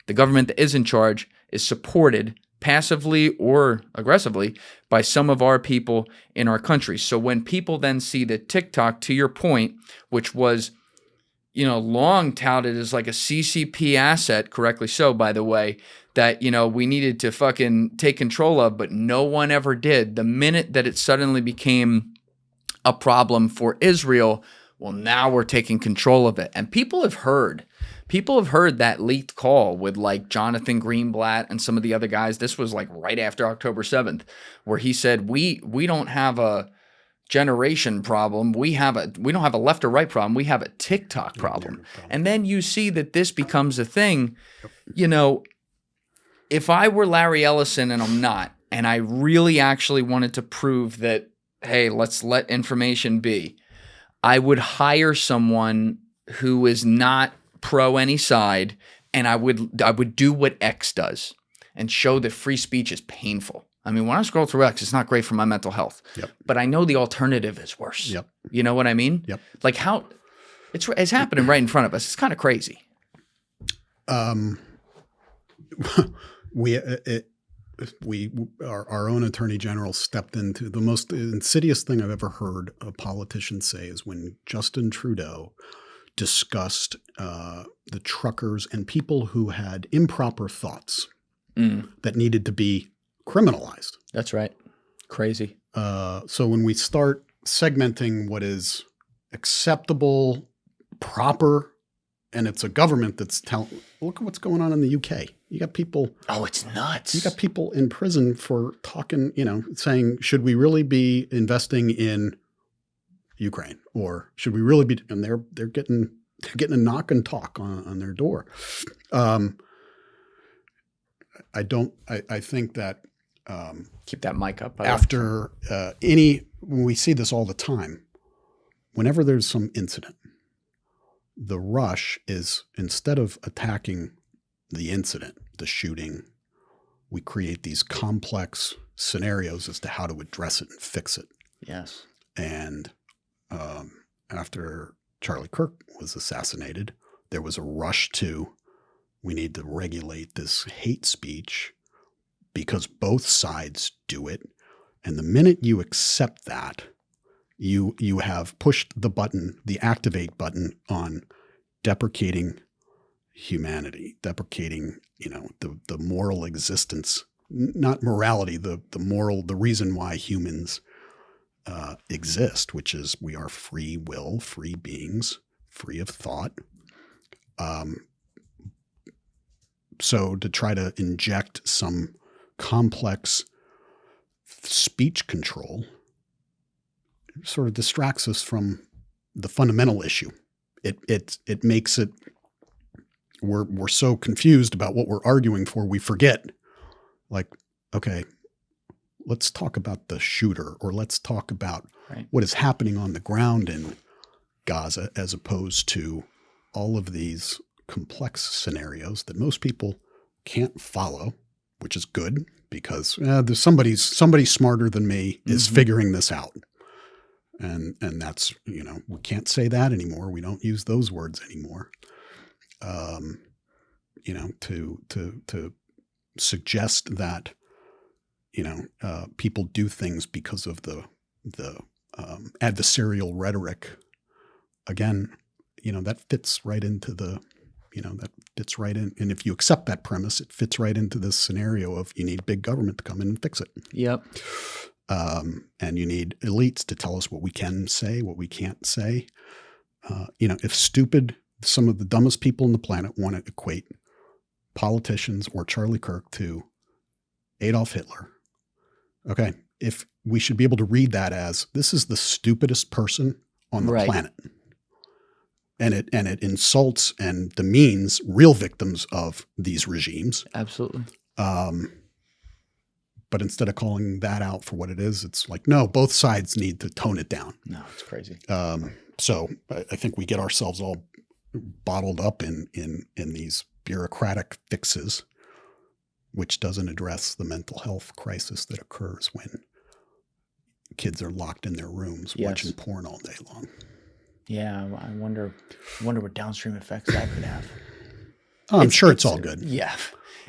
The government that is in charge is supported passively or aggressively by some of our people in our country. So when people then see that TikTok, to your point, which was, long touted as like a CCP asset, correctly so, by the way, that, we needed to fucking take control of, but no one ever did. The minute that it suddenly became a problem for Israel, well, now we're taking control of it. And people have heard that leaked call with like Jonathan Greenblatt and some of the other guys. This was like right after October 7th, where he said, we don't have a generation problem. We don't have a left or right problem. We have a TikTok problem. And then you see that this becomes a thing. If I were Larry Ellison, and I'm not, and I really actually wanted to prove that, hey, let's let information be, I would hire someone who is not pro any side, and I would do what X does and show that free speech is painful. I mean, when I scroll through X, it's not great for my mental health. Yep. But I know the alternative is worse. Yep. You know what I mean? Yep. Like how it's happening right in front of us. It's kind of crazy. Our own attorney general stepped into the most insidious thing I've ever heard a politician say is when Justin Trudeau discussed the truckers and people who had improper thoughts that needed to be criminalized. That's right. Crazy. So when we start segmenting what is acceptable, proper, and it's a government that's telling, look at what's going on in the UK. You got people. Oh, it's nuts. You got people in prison for talking, saying, should we really be investing in Ukraine, or should we really be? And they're getting a knock and talk on their door. I think that keep that mic up. After when we see this all the time, whenever there's some incident, the rush is, instead of attacking the incident, the shooting, we create these complex scenarios as to how to address it and fix it. Yes. And after Charlie Kirk was assassinated, there was a rush to, we need to regulate this hate speech because both sides do it. And the minute you accept that, you have pushed the button, the activate button on deprecating humanity, deprecating, the moral existence, not morality, the moral, the reason why humans exist, which is we are free will, free beings, free of thought. So to try to inject some complex speech control sort of distracts us from the fundamental issue. It makes it, we're so confused about what we're arguing for, we forget, like, okay, let's talk about the shooter, or let's talk about what is happening on the ground in Gaza, as opposed to all of these complex scenarios that most people can't follow, which is good because there's somebody smarter than me is figuring this out. And that's, we can't say that anymore. We don't use those words anymore. To suggest that, people do things because of the adversarial rhetoric. Again, that fits right into that fits right in. And if you accept that premise, it fits right into this scenario of you need big government to come in and fix it. Yep. And you need elites to tell us what we can say, what we can't say. If stupid some of the dumbest people on the planet want to equate politicians or Charlie Kirk to Adolf Hitler. Okay. If we should be able to read that as this is the stupidest person on the planet. And it insults and demeans real victims of these regimes. Absolutely. But instead of calling that out for what it is, it's like, no, both sides need to tone it down. No, it's crazy. So I think we get ourselves all bottled up in these bureaucratic fixes, which doesn't address the mental health crisis that occurs when kids are locked in their rooms watching porn all day long. Yeah, I wonder what downstream effects that could have. Oh, I'm sure it's all good. Yeah.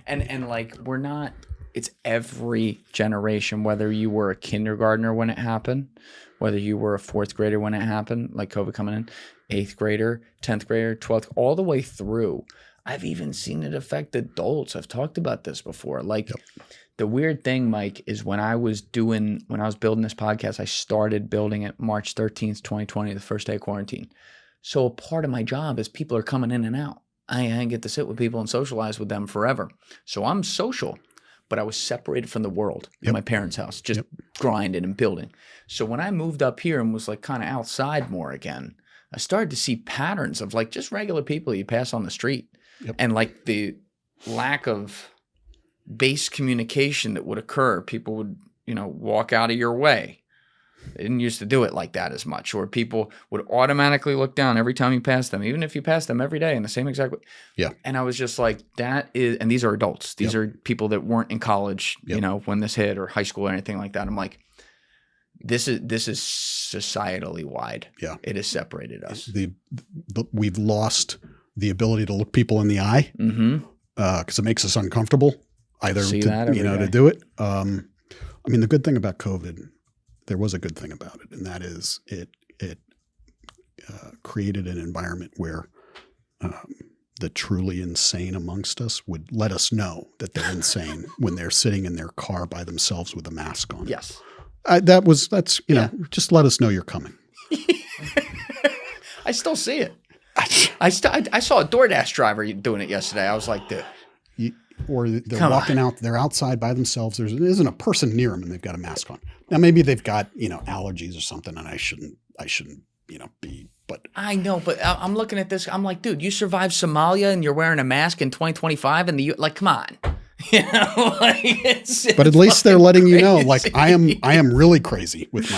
And like it's every generation, whether you were a kindergartner when it happened, whether you were a 4th grader when it happened, like COVID coming in, 8th grader, 10th grader, 12th, all the way through. I've even seen it affect adults. I've talked about this before. Like the weird thing, Mike, is when I was building this podcast, I started building it March 13th, 2020, the first day of quarantine. So a part of my job is people are coming in and out. I get to sit with people and socialize with them forever. So I'm social, but I was separated from the world in my parents' house, just grinding and building. So when I moved up here and was like kind of outside more again, I started to see patterns of like just regular people you pass on the street and like the lack of base communication that would occur. People would, walk out of your way. They didn't used to do it like that as much, or people would automatically look down every time you pass them, even if you pass them every day in the same exact way. Yeah. And I was just like, that is, and these are adults. These are people that weren't in college, when this hit, or high school or anything like that. I'm like, this is societally wide. Yeah. It has separated us. We've lost the ability to look people in the eye because it makes us uncomfortable either to do it. I mean, the good thing about COVID, there was a good thing about it, and that is it created an environment where the truly insane amongst us would let us know that they're insane when they're sitting in their car by themselves with a mask on. Yes. That's just let us know you're coming. I still see it. I saw a DoorDash driver doing it yesterday. I was like, dude. Or they're walking out, they're outside by themselves. There isn't a person near them and they've got a mask on. Now, maybe they've got, allergies or something, and I shouldn't, be, but. I know, but I'm looking at this. I'm like, dude, you survived Somalia and you're wearing a mask in 2025 and come on. But at least they're letting you know, like I am really crazy with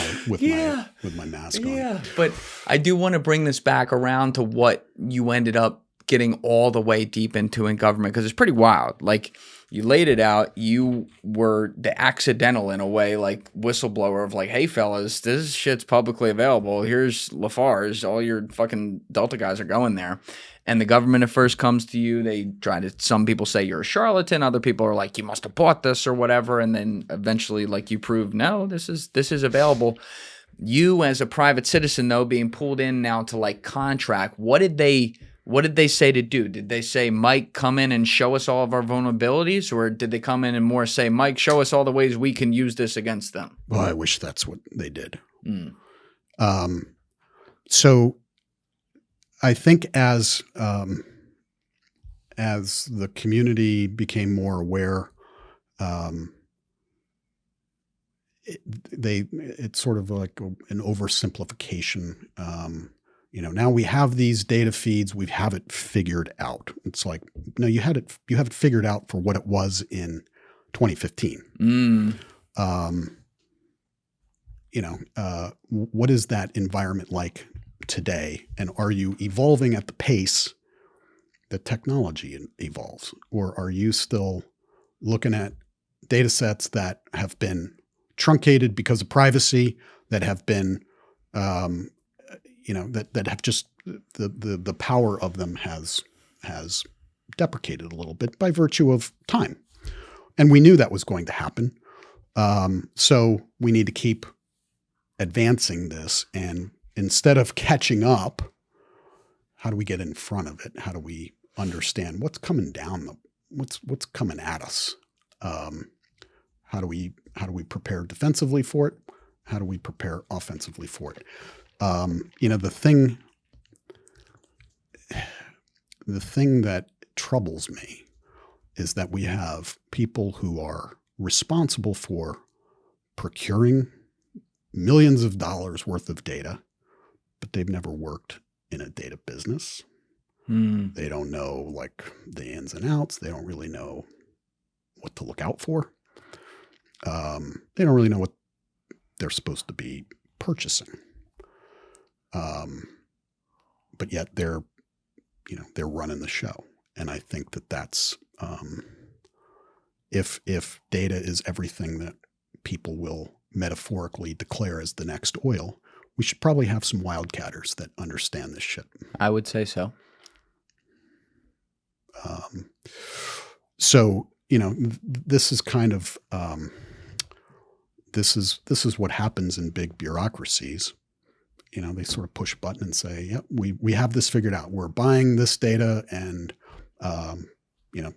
my mask on. Yeah. But I do want to bring this back around to what you ended up getting all the way deep into in government, because it's pretty wild. Like, you laid it out. You were the accidental, in a way, like whistleblower of like, hey fellas, this shit's publicly available. Here's Lafarge. All your fucking Delta guys are going there. And the government at first comes to you. They try to, some people say you're a charlatan. Other people are like, you must have bought this or whatever. And then eventually, like, you prove, no, this is available. You as a private citizen, though, being pulled in now to like contract, what did they say to do? Did they say, Mike, come in and show us all of our vulnerabilities? Or did they come in and more say, Mike, show us all the ways we can use this against them? Well, I wish that's what they did. So I think as the community became more aware, it's sort of like an oversimplification. Now we have these data feeds, we have it figured out. It's like, no, you have it figured out for what it was in 2015. What is that environment like today? And are you evolving at the pace that technology evolves? Or are you still looking at data sets that have been truncated because of privacy, that have been that have just the power of them has deprecated a little bit by virtue of time. And we knew that was going to happen. So we need to keep advancing this. And instead of catching up, how do we get in front of it? How do we understand what's coming down, what's coming at us? How do we prepare defensively for it? How do we prepare offensively for it? The thing, the thing that troubles me is that we have people who are responsible for procuring millions of dollars worth of data, but they've never worked in a data business. They don't know like the ins and outs. They don't really know what to look out for. They don't really know what they're supposed to be purchasing. But yet they're running the show. And I think that that's, if data is everything that people will metaphorically declare as the next oil, we should probably have some wildcatters that understand this shit. I would say so. So, this is kind of, this is what happens in big bureaucracies. They sort of push a button and say, yep, we have this figured out. We're buying this data and,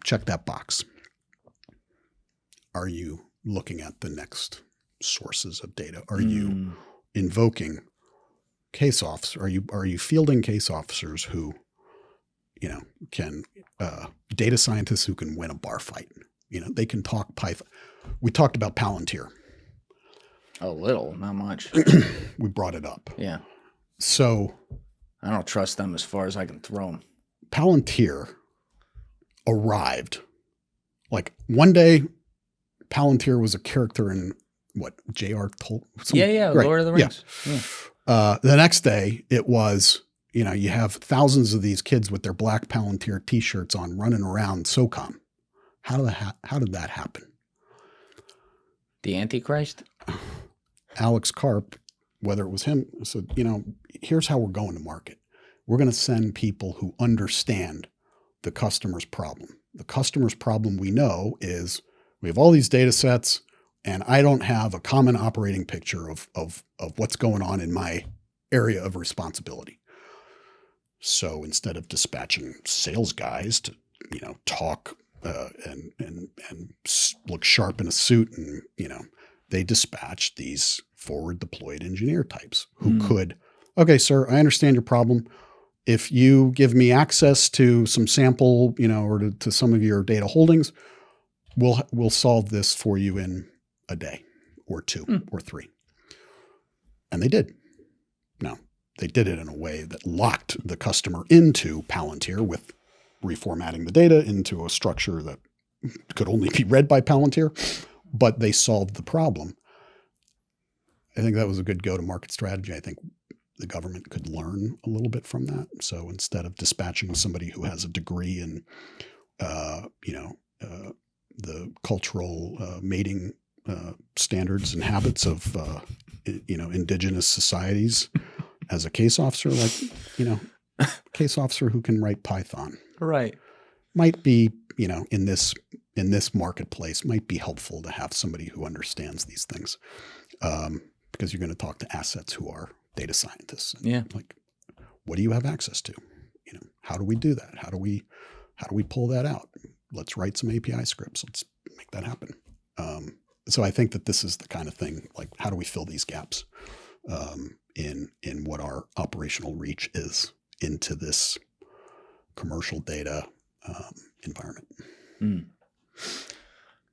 check that box. Are you looking at the next sources of data? Are you invoking case officers? Are you fielding case officers who, can, data scientists who can win a bar fight? They can talk Python. We talked about Palantir. A little, not much. We brought it up. Yeah. So I don't trust them as far as I can throw them. Palantir arrived. Like one day, Palantir was a character in what, J.R. Tolkien? Yeah, right. Lord of the Rings. Yeah. The next day, it was, you have thousands of these kids with their black Palantir T-shirts on running around SOCOM. How did that happen? The Antichrist? Alex Karp, whether it was him, said, here's how we're going to market. We're going to send people who understand the customer's problem. The customer's problem we know is we have all these data sets and I don't have a common operating picture of what's going on in my area of responsibility. So instead of dispatching sales guys to, talk and look sharp in a suit and, they dispatched these forward deployed engineer types who could, okay, sir, I understand your problem. If you give me access to some sample, or to some of your data holdings, we'll solve this for you in a day or two or three. And they did. Now, they did it in a way that locked the customer into Palantir with reformatting the data into a structure that could only be read by Palantir, but they solved the problem. I think that was a good go-to-market strategy. I think the government could learn a little bit from that. So instead of dispatching somebody who has a degree in, the cultural mating standards and habits of, indigenous societies as a case officer, case officer who can write Python. Right. Might be, in this marketplace, might be helpful to have somebody who understands these things, because you're going to talk to assets who are data scientists. Yeah. Like, what do you have access to? How do we do that? How do we pull that out? Let's write some API scripts. Let's make that happen. So I think that this is the kind of thing, like, how do we fill these gaps in what our operational reach is into this commercial data environment.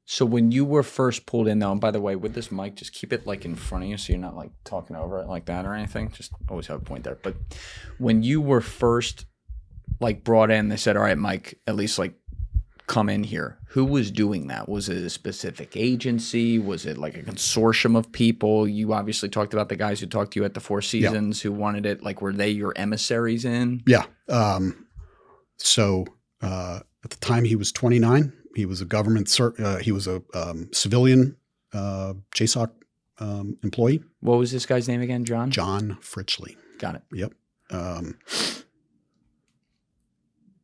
So when you were first pulled in, now, and by the way, with this mic, just keep it like in front of you so you're not like talking over it like that or anything. Just always have a point there. But when you were first like brought in, they said, all right, Mike, at least like come in here. Who was doing that? Was it a specific agency? Was it like a consortium of people? You obviously talked about the guys who talked to you at the Four Seasons who wanted it. Like, were they your emissaries in? Yeah. So at the time he was 29, he was a government, he was a civilian JSOC employee. What was this guy's name again? John? John Fritchley. Got it. Yep.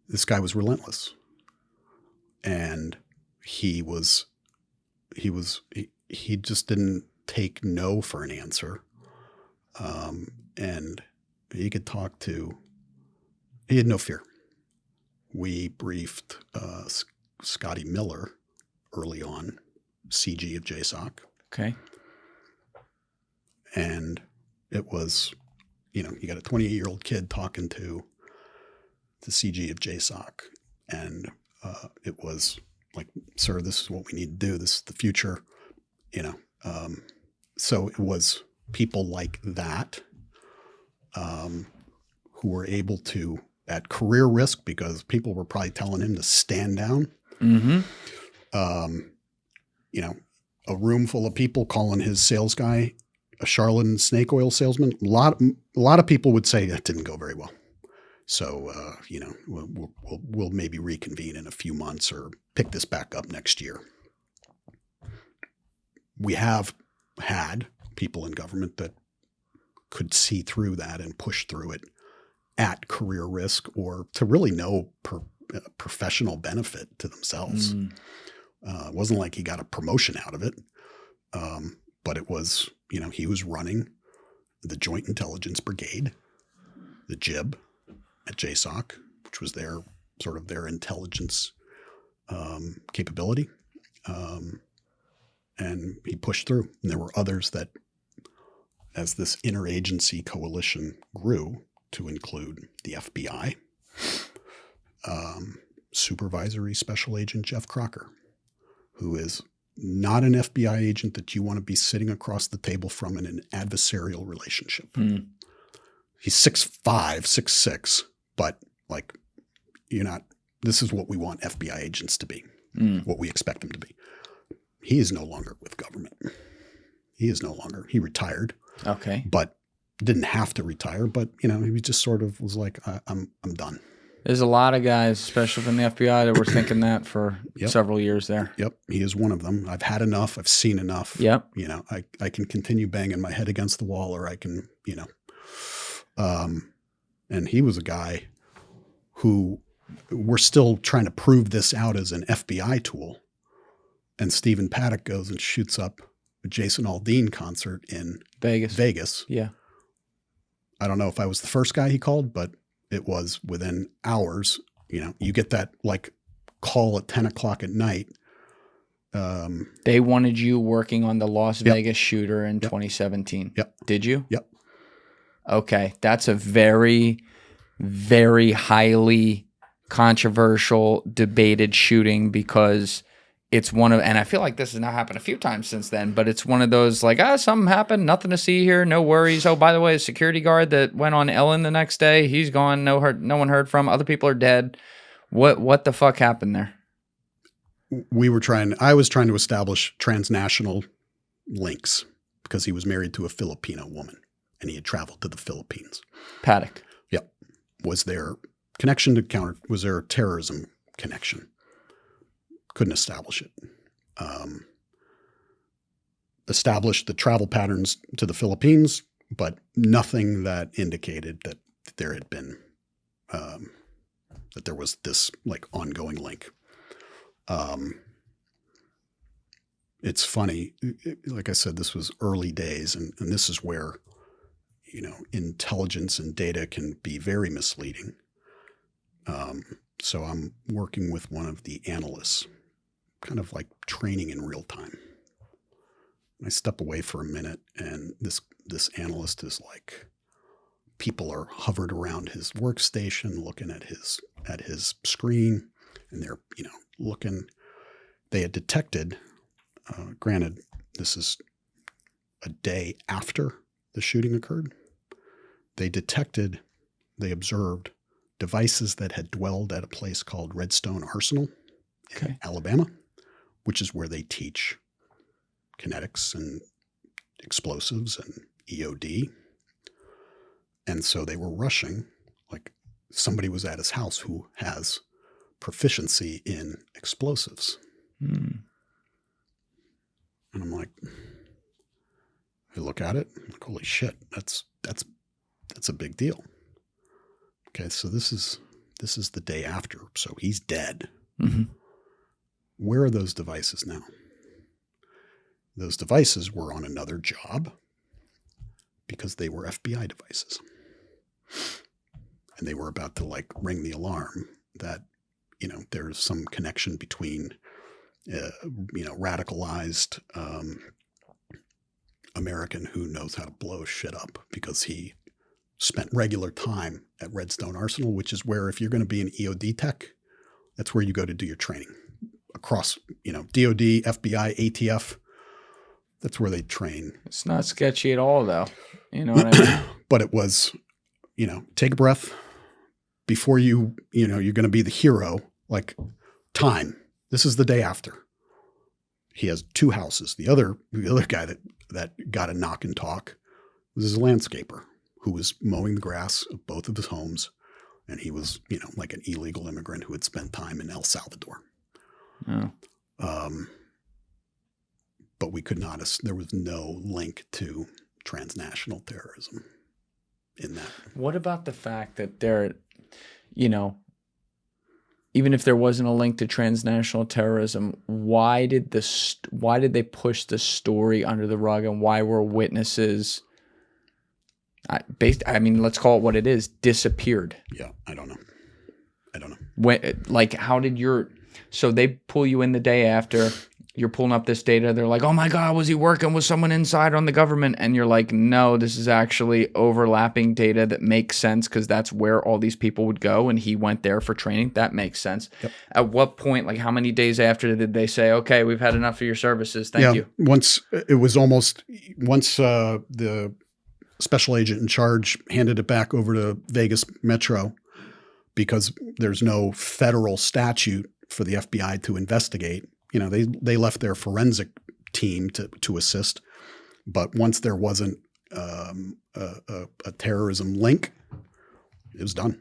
This guy was relentless. And he just didn't take no for an answer. And he could talk to, he had no fear. We briefed Scotty Miller early on, CG of JSOC. Okay. And it was, you got a 28-year-old kid talking to the CG of JSOC. And it was like, sir, this is what we need to do. This is the future, you know. So it was people like that who were able to, at career risk, because people were probably telling him to stand down. Mm-hmm. You know, a room full of people calling his sales guy a charlatan snake oil salesman. A lot of people would say that didn't go very well. So, you know, we'll maybe reconvene in a few months or pick this back up next year. We have had people in government that could see through that and push through it at career risk or to really no professional benefit to themselves. It wasn't like he got a promotion out of it, but it was, you know, he was running the Joint Intelligence Brigade, the JIB at JSOC, which was their sort of their intelligence capability. And he pushed through. And there were others that, as this interagency coalition grew to include the FBI, Supervisory Special Agent Jeff Crocker, who is not an FBI agent that you want to be sitting across the table from in an adversarial relationship. He's 6'5", 6'6", but like, you're not, this is what we want FBI agents to be, what we expect them to be. He is no longer with government. He retired. Okay. But didn't have to retire, but you know, he just sort of was like, I'm done. There's a lot of guys, especially from the FBI, that were thinking that for several years there. Yep. He is one of them. I've had enough. I've seen enough. Yep. You know, I can continue banging my head against the wall, or I can, you know, and he was a guy who we're still trying to prove this out as an FBI tool. And Stephen Paddock goes and shoots up a Jason Aldean concert in Vegas. Yeah. I don't know if I was the first guy he called, but it was within hours. You know, you get that like call at 10 o'clock at night. They wanted you working on the Las Vegas shooter in 2017. Yep. Did you? Yep. Okay. That's a very, very highly controversial, debated shooting because it's one of, and I feel like this has now happened a few times since then, but it's one of those like, something happened, nothing to see here, no worries. Oh, by the way, a security guard that went on Ellen the next day, he's gone, no one heard from, other people are dead. What the fuck happened there? I was trying to establish transnational links because he was married to a Filipino woman and he had traveled to the Philippines. Paddock. Yep. Was there a terrorism connection? Couldn't establish it. Established the travel patterns to the Philippines, but nothing that indicated that there had been, that there was this like ongoing link. It's funny. Like I said, this was early days, and this is where, you know, intelligence and data can be very misleading. So I'm working with one of the analysts, kind of like training in real time. I step away for a minute, and this analyst is like, people are hovered around his workstation, looking at his screen, and they're, you know, looking. They had detected, granted, this is a day after the shooting occurred. They observed devices that had dwelled at a place called Redstone Arsenal in Alabama, which is where they teach kinetics and explosives and EOD. And so they were rushing, like somebody was at his house who has proficiency in explosives. And I'm like, I look at it, I'm like, holy shit, that's a big deal. Okay, so this is the day after, so he's dead. Where are those devices now? Those devices were on another job because they were FBI devices. And they were about to like ring the alarm that, you know, there's some connection between, you know, radicalized American who knows how to blow shit up because he spent regular time at Redstone Arsenal, which is where, if you're going to be an EOD tech, that's where you go to do your training across, DOD, FBI, ATF. That's where they train. It's not sketchy at all, though. You know what I mean? But it was, take a breath before you're going to be the hero. Like, time. This is the day after. He has 2 houses. The other guy that got a knock and talk was his landscaper who was mowing the grass of both of his homes. And he was, like an illegal immigrant who had spent time in El Salvador. Oh. But we could not, there was no link to transnational terrorism in that. What about the fact that there, even if there wasn't a link to transnational terrorism, why did they push the story under the rug, and why were witnesses, let's call it what it is, disappeared? Yeah, I don't know. So they pull you in the day after, you're pulling up this data, they're like, oh my God, was he working with someone inside on the government? And you're like, no, this is actually overlapping data that makes sense because that's where all these people would go, and he went there for training. That makes sense. Yep. At what point, like how many days after did they say, okay, we've had enough of your services, thank you? Once the special agent in charge handed it back over to Vegas Metro, because there's no federal statute for the FBI to investigate. They left their forensic team to assist, but once there wasn't a terrorism link, it was done.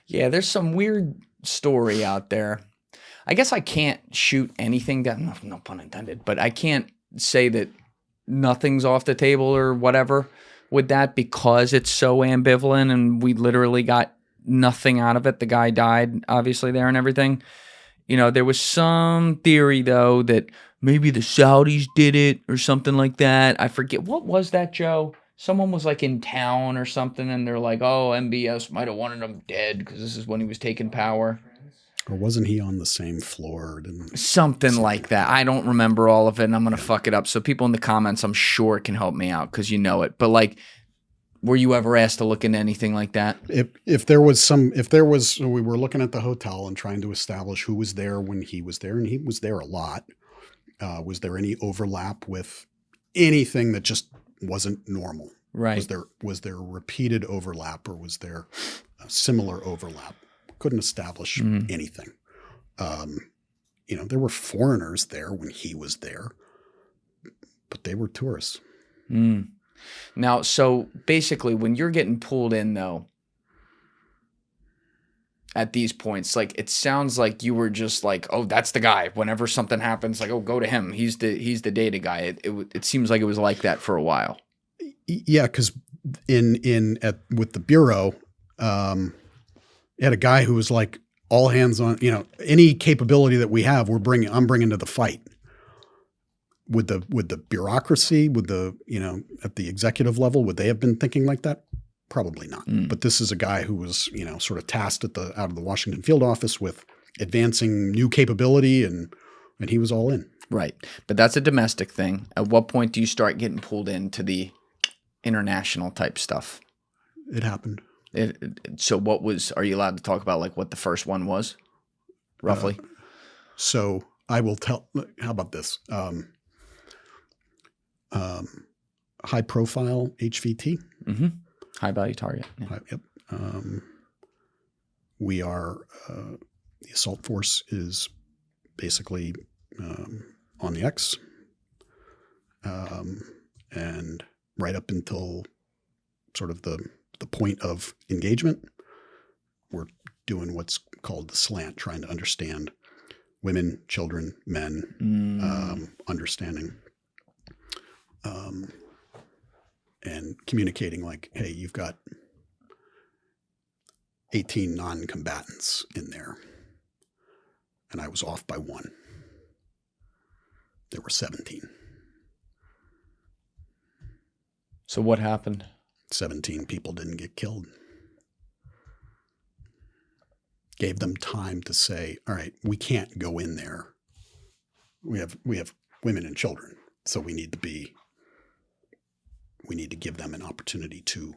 Yeah, there's some weird story out there. I guess I can't shoot anything down, no pun intended, but I can't say that nothing's off the table or whatever with that because it's so ambivalent and we literally got nothing out of it. The guy died obviously there and everything. There was some theory though that maybe the Saudis did it or something like that. I forget. What was that, Joe? Someone was like in town or something and they're like, oh, MBS might have wanted him dead because this is when he was taking power. Or wasn't he on the same floor? Something like that. I don't remember all of it, and I'm going to fuck it up. So people in the comments, I'm sure, can help me out because you know it. But like, were you ever asked to look into anything like that? We were looking at the hotel and trying to establish who was there when he was there, and he was there a lot. Was there any overlap with anything that just wasn't normal? Right. Was there repeated overlap, or was there a similar overlap? Couldn't establish anything. There were foreigners there when he was there, but they were tourists. Mm. Now, so basically when you're getting pulled in though, at these points, like it sounds like you were just like, oh, that's the guy. Whenever something happens, like, oh, go to him. He's the data guy. It seems like it was like that for a while. Yeah, because with the Bureau, you had a guy who was like all hands on, any capability that we have, I'm bringing to the fight. With the bureaucracy, at the executive level, would they have been thinking like that? Probably not. But this is a guy who was, sort of tasked out of the Washington field office with advancing new capability, and he was all in. Right. But that's a domestic thing. At what point do you start getting pulled into the international type stuff? It happened. So are you allowed to talk about like what the first one was, roughly? So I will tell, how about this? High profile HVT. Mm-hmm. High value target. Yeah. Yep. We are, the assault force is basically on the X. And right up until sort of the point of engagement, we're doing what's called the slant, trying to understand women, children, men, understanding, and communicating like, hey, you've got 18 non-combatants in there, and I was off by 1. There were 17. So what happened? 17 people didn't get killed. Gave them time to say, all right, we can't go in there. We have women and children, so we need to be we need to give them an opportunity to.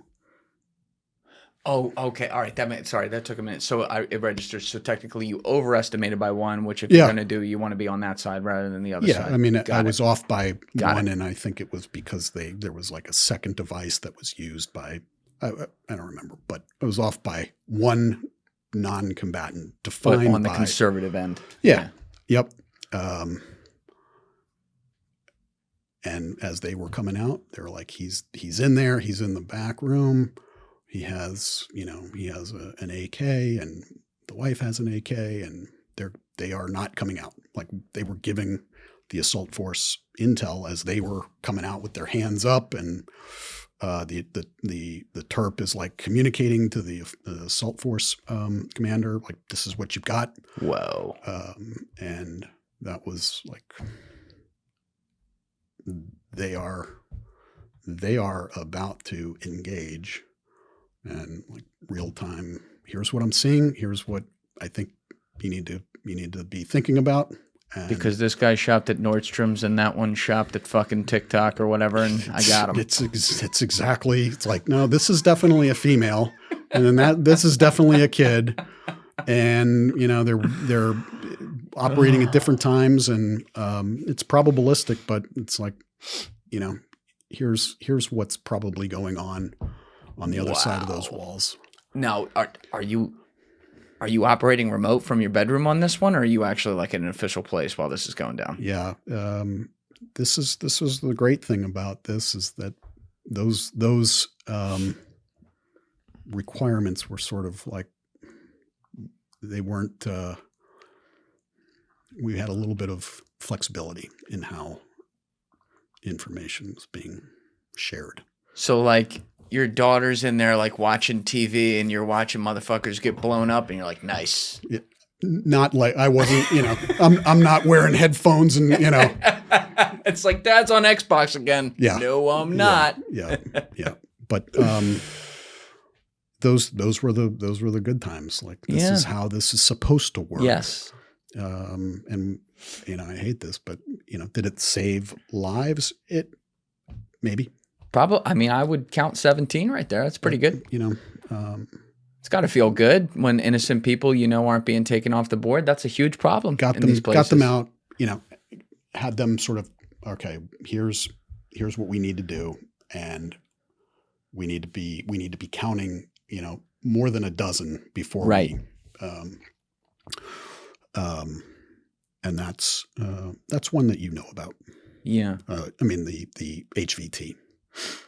Oh, okay. All right. That took a minute. So it registers. So technically you overestimated by one, which if you're going to do, you want to be on that side rather than the other side. Yeah. I mean, I was off by one, it. and I think it was because there was like a second device that was used by, I don't remember, but I was off by one non-combatant defined but on the conservative end. Yeah. Yep. And as they were coming out, they were like, he's in there. He's in the back room. He has an AK, and the wife has an AK, and they are not coming out. Like, they were giving the assault force intel as they were coming out with their hands up, and the TERP is like communicating to the assault force commander, like, this is what you've got. Whoa. And that was like, they are about to engage, and like, real time. Here's what I'm seeing. Here's what I think you need to be thinking about. And because this guy shopped at Nordstrom's and that one shopped at fucking TikTok or whatever, and I got him. It's exactly. It's like, no, this is definitely a female, and then this is definitely a kid, and they're operating at different times, and it's probabilistic, but it's like, here's what's probably going on the other side of those walls. Now, are you operating remote from your bedroom on this one, or are you actually like in an official place while this is going down? Yeah. This is the great thing about this, is that those requirements were sort of like, they weren't, we had a little bit of flexibility in how information was being shared. So like, your daughter's in there like watching TV, and you're watching motherfuckers get blown up, and you're like, nice. Yeah, not like I wasn't, I'm not wearing headphones, and it's like, Dad's on Xbox again. Yeah. No, I'm not. Yeah. But those were the good times. Like, this is how this is supposed to work. Yes. And I hate this, but did it save lives? It maybe. Probably. I mean, I would count 17 right there. That's pretty good. It's got to feel good when innocent people, aren't being taken off the board. That's a huge problem. Got them out. Had them sort of, okay, here's what we need to do, and we need to be counting, more than a dozen before right. And that's one that about. Yeah. I mean, the HVT.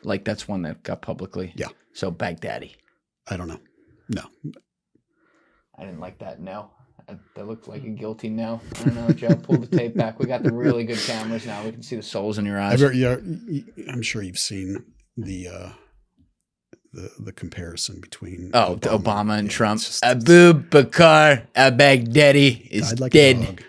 Like, that's one that got publicly. Yeah. So Baghdadi. I don't know. No. I didn't like that. No. That looked like a guilty no. I don't know, Joe. Pull the tape back. We got the really good cameras now. We can see the souls in your eyes. I'm sure you've seen the comparison between Obama and Trump. Abu Bakr al-Baghdadi is dead.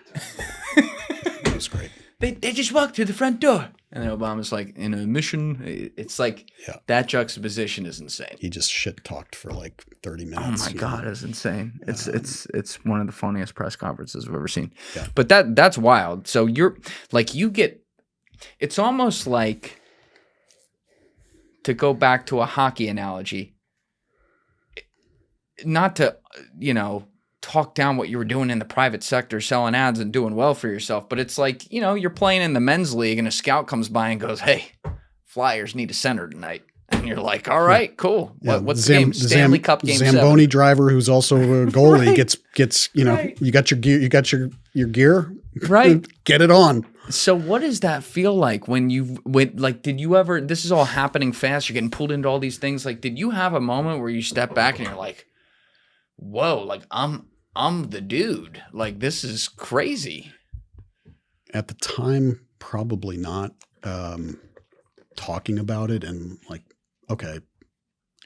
That was great. They just walked through the front door. And then Obama's like, in a mission. It's like, that juxtaposition is insane. He just shit talked for like 30 minutes. Oh my God, it's insane. It's one of the funniest press conferences I've ever seen. Yeah. But that's wild. So you're like, it's almost like, to go back to a hockey analogy, not to, talk down what you were doing in the private sector, selling ads and doing well for yourself. But it's like, you're playing in the men's league and a scout comes by and goes, hey, Flyers need a center tonight. And you're like, all right, cool. Yeah. What's the game? Stanley Cup game Zamboni 7. driver, who's also a goalie, Right. gets you got your gear, your gear, right? Get it on. So what does that feel like when did you ever, this is all happening fast, you're getting pulled into all these things. Like, did you have a moment where you step back and you're like, whoa, like I'm the dude. Like, this is crazy. At the time, probably not. Talking about it and like, okay,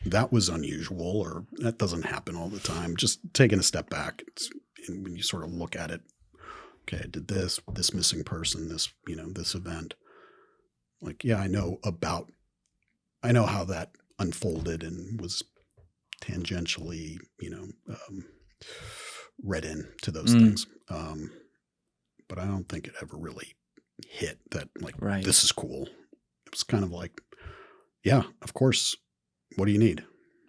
that was unusual, or that doesn't happen all the time. Just taking a step back. And when you sort of look at it, okay, I did this missing person, this event. Like, yeah, I know how that unfolded and was tangentially, read into those things. But I don't think it ever really hit that, like, right. This is cool. It was kind of like, Yeah, of course. What do you need?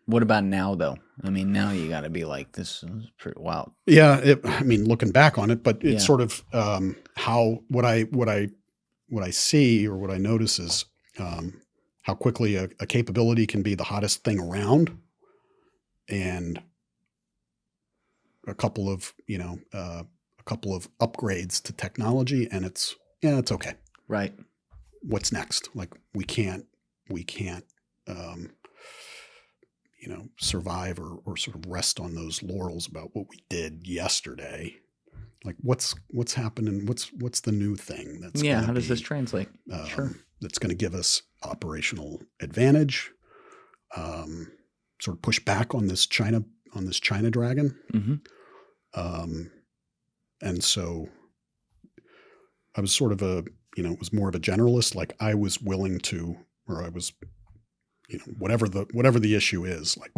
What about now, though? I mean, now you got to be like, this is pretty wild. Yeah, I mean, looking back on it, but it's Yeah. sort of how what I see or what I notice is how quickly a capability can be the hottest thing around, and a couple of upgrades to technology, and it's okay. Right. What's next? Like we can't survive or sort of rest on those laurels about what we did yesterday. Like what's happening? What's the new thing that's how does this translate? Sure. That's going to give us operational advantage. Sort of push back on this China dragon. Mm-hmm. And so I was sort of it was more of a generalist. Like I was willing to, or I was, whatever the issue is, like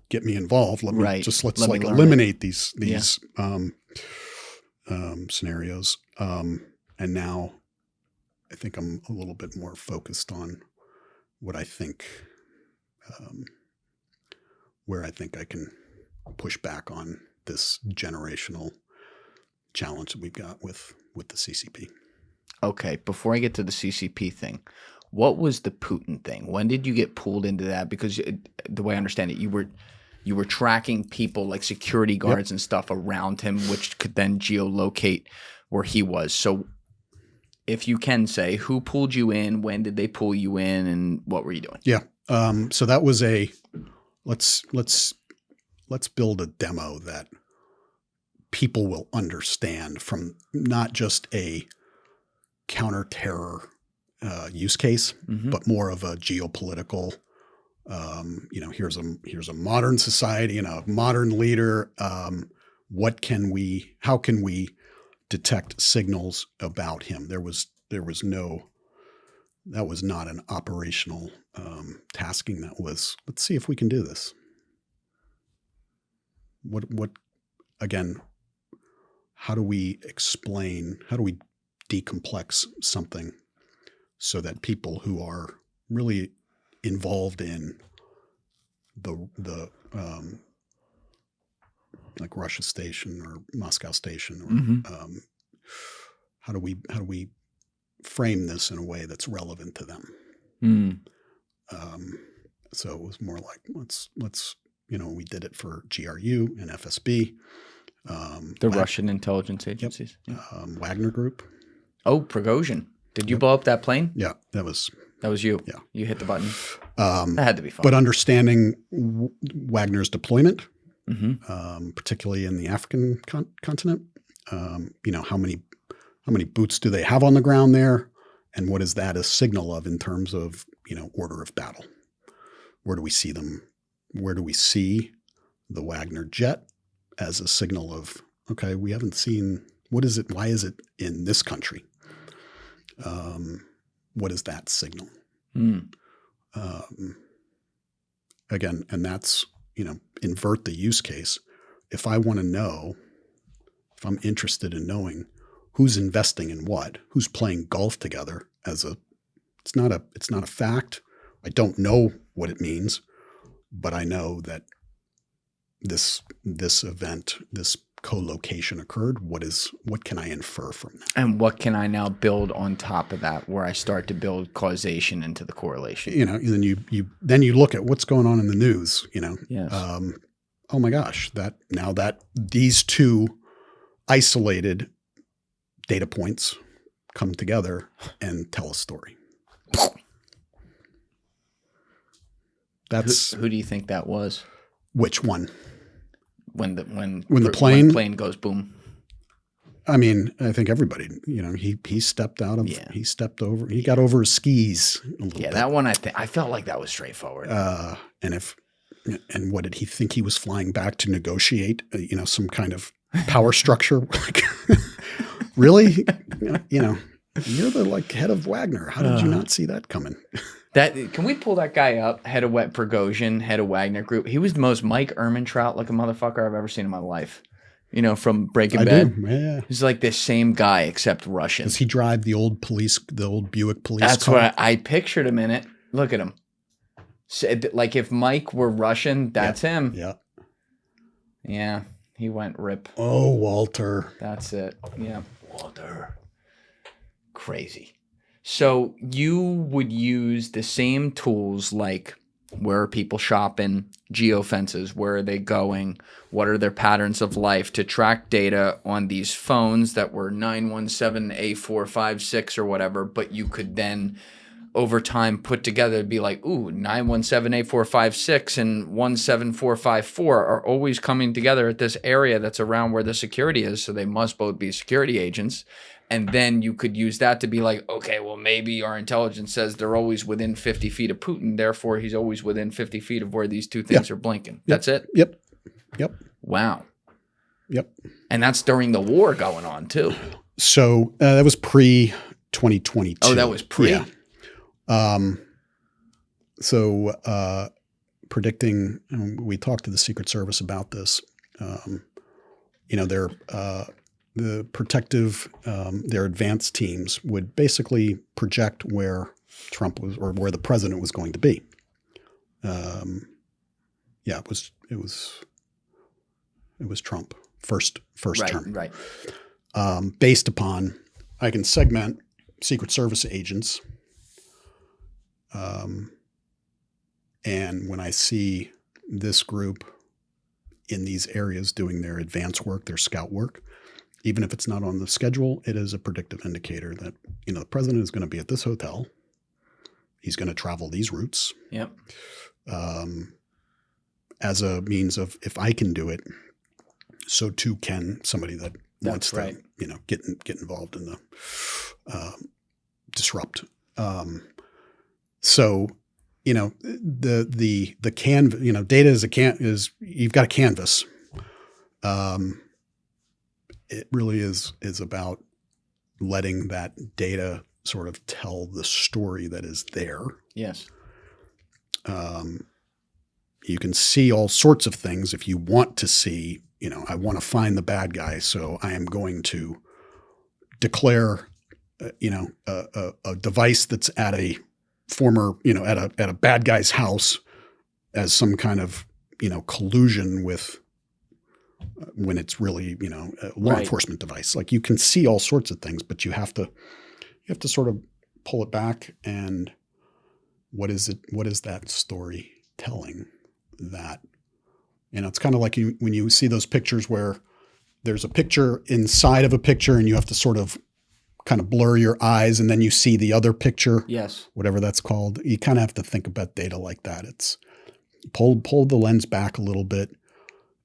get me involved. Let's eliminate these scenarios. And now I think I'm a little bit more focused on what I think, where I think I can push back on this generational challenge that we've got with the CCP. Okay, before I get to the CCP thing, what was the Putin thing? When did you get pulled into that? Because the way I understand it, you were tracking people like security guards and stuff around him, which could then geolocate where he was. So if you can say, who pulled you in, when did they pull you in, and what were you doing? Yeah. So that was let's build a demo that people will understand from not just a counter-terror use case, but more of a geopolitical, here's a modern society and a modern leader. How can we detect signals about him? That was not an operational tasking. That was, let's see if we can do this. Again, how do we decomplex something so that people who are really involved in the like Russia station or Moscow station, or how do we frame this in a way that's relevant to them? So it was more like let's we did it for GRU and FSB, the Russian intelligence agencies. Yep. Wagner Group. Oh, Prigozhin. Did you blow up that plane? Yeah, that was you. Yeah, you hit the button. That had to be fun. But understanding Wagner's deployment, particularly in the African continent, how many boots do they have on the ground there, and what is that a signal of in terms of order of battle? Where do we see them? Where do we see the Wagner jet as a signal of, okay, we haven't seen, what is it? Why is it in this country? What is that signal? Again, and that's, invert the use case. If I want to know, if I'm interested in knowing who's investing in what, who's playing golf together it's not a fact. I don't know what it means, but I know that this event, this co-location occurred. What can I infer from that? And what can I now build on top of that, where I start to build causation into the correlation? And then you look at what's going on in the news. Yes. Oh my gosh, that these two isolated data points come together and tell a story. That's who do you think that was? Which one? When the plane goes boom. I mean, I think everybody, he stepped out of, he stepped over, he got over his skis a little bit. That one, I felt like that was straightforward. And what did he think he was flying back to negotiate? Some kind of power structure? Really? You're the head of Wagner. How did you not see that coming? Can we pull that guy up? Head of Prigozhin, head of Wagner Group. He was the most Mike Ehrmantraut looking motherfucker I've ever seen in my life. From Breaking Bad. Yeah. He's like the same guy except Russian. Does he drive the old Buick police That's car? what I pictured him in it. Look at him. So, like if Mike were Russian, that's him. Yeah. Yeah. He went rip. Oh, Walter. That's it. Yeah. Walter. Crazy. So you would use the same tools like where are people shopping, geofences, where are they going, what are their patterns of life to track data on these phones that were 917A456 or whatever, but you could then over time put together be like, ooh, 917A456 and 17454 are always coming together at this area that's around where the security is, so they must both be security agents. And then you could use that to be like, okay, well, maybe our intelligence says they're always within 50 feet of Putin. Therefore, he's always within 50 feet of where these two things are blinking. That's it? Yep. Wow. Yep. And that's during the war going on, too. So that was pre-2022. Oh, that was pre? Yeah. Predicting, we talked to the Secret Service about this. The protective, their advanced teams would basically project where Trump was or where the president was going to be. It was Trump first term. Right. Based upon, I can segment Secret Service agents. And when I see this group in these areas doing their advance work, their scout work, even if it's not on the schedule, it is a predictive indicator that, the president is going to be at this hotel. He's going to travel these routes. Yep. As a means of, if I can do it, so too can somebody that wants to, get involved in the disrupt. The canvas, data is you've got a canvas. It really is about letting that data sort of tell the story that is there. Yes. You can see all sorts of things if you want to see, I want to find the bad guy, so I am going to declare, a device that's at a former, at a bad guy's house as some kind of, collusion with when it's really, a law enforcement device. Like, you can see all sorts of things, but you have to sort of pull it back. And what is that story telling? That, it's kind of like when you see those pictures where there's a picture inside of a picture and you have to sort of kind of blur your eyes and then you see the other picture. Yes. Whatever that's called. You kind of have to think about data like that. It's pull the lens back a little bit,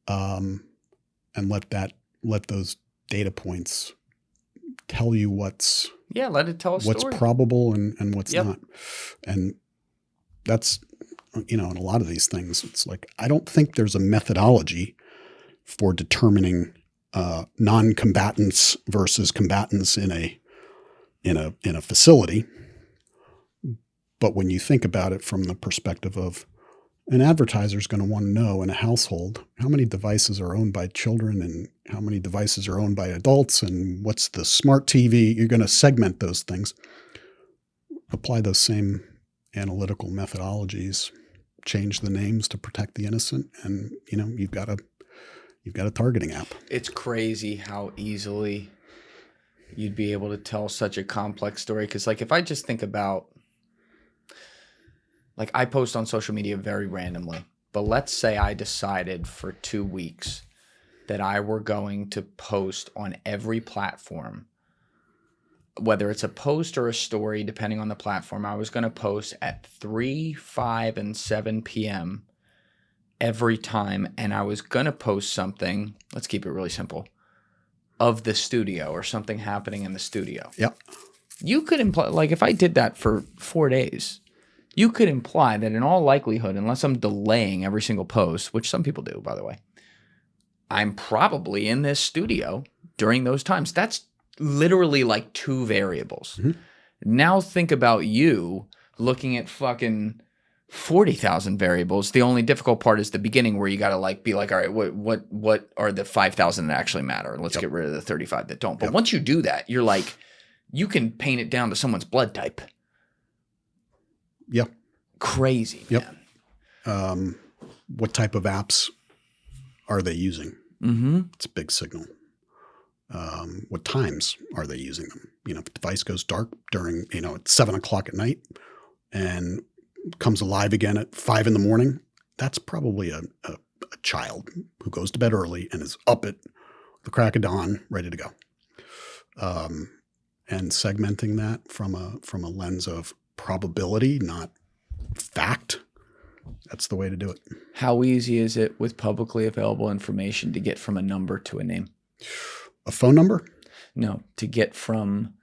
and let those data points tell you what's let it tell a story. What's probable and what's not. And that's, in a lot of these things, it's like, I don't think there's a methodology for determining non-combatants versus combatants in a facility. But when you think about it from the perspective of an advertiser is going to want to know in a household, how many devices are owned by children and how many devices are owned by adults and what's the smart TV, you're going to segment those things, apply those same analytical methodologies, change the names to protect the innocent, and you've got a targeting app. It's crazy how easily you'd be able to tell such a complex story. Because, if I just think about, I post on social media very randomly, but let's say I decided for 2 weeks that I were going to post on every platform, whether it's a post or a story, depending on the platform. I was going to post at 3, 5, and 7 p.m. every time, and I was going to post something, let's keep it really simple, of the studio or something happening in the studio. Yep. You could imply, if I did that for 4 days, you could imply that in all likelihood, unless I'm delaying every single post, which some people do, by the way, I'm probably in this studio during those times. That's literally 2 variables. Mm-hmm. Now think about you looking at fucking 40,000 variables. The only difficult part is the beginning where you got to be like, all right, what are the 5,000 that actually matter? Let's get rid of the 35 that don't. But once you do that, you're you can paint it down to someone's blood type. Yep. Crazy, yep. man. What type of apps are they using? Mm-hmm. It's a big signal. What times are they using them? If the device goes dark during, at 7 o'clock at night and comes alive again at 5 in the morning, that's probably a child who goes to bed early and is up at the crack of dawn, ready to go. And segmenting that from a lens of probability, not fact, that's the way to do it. How easy is it with publicly available information to get from a number to a name? A phone number? No, to get from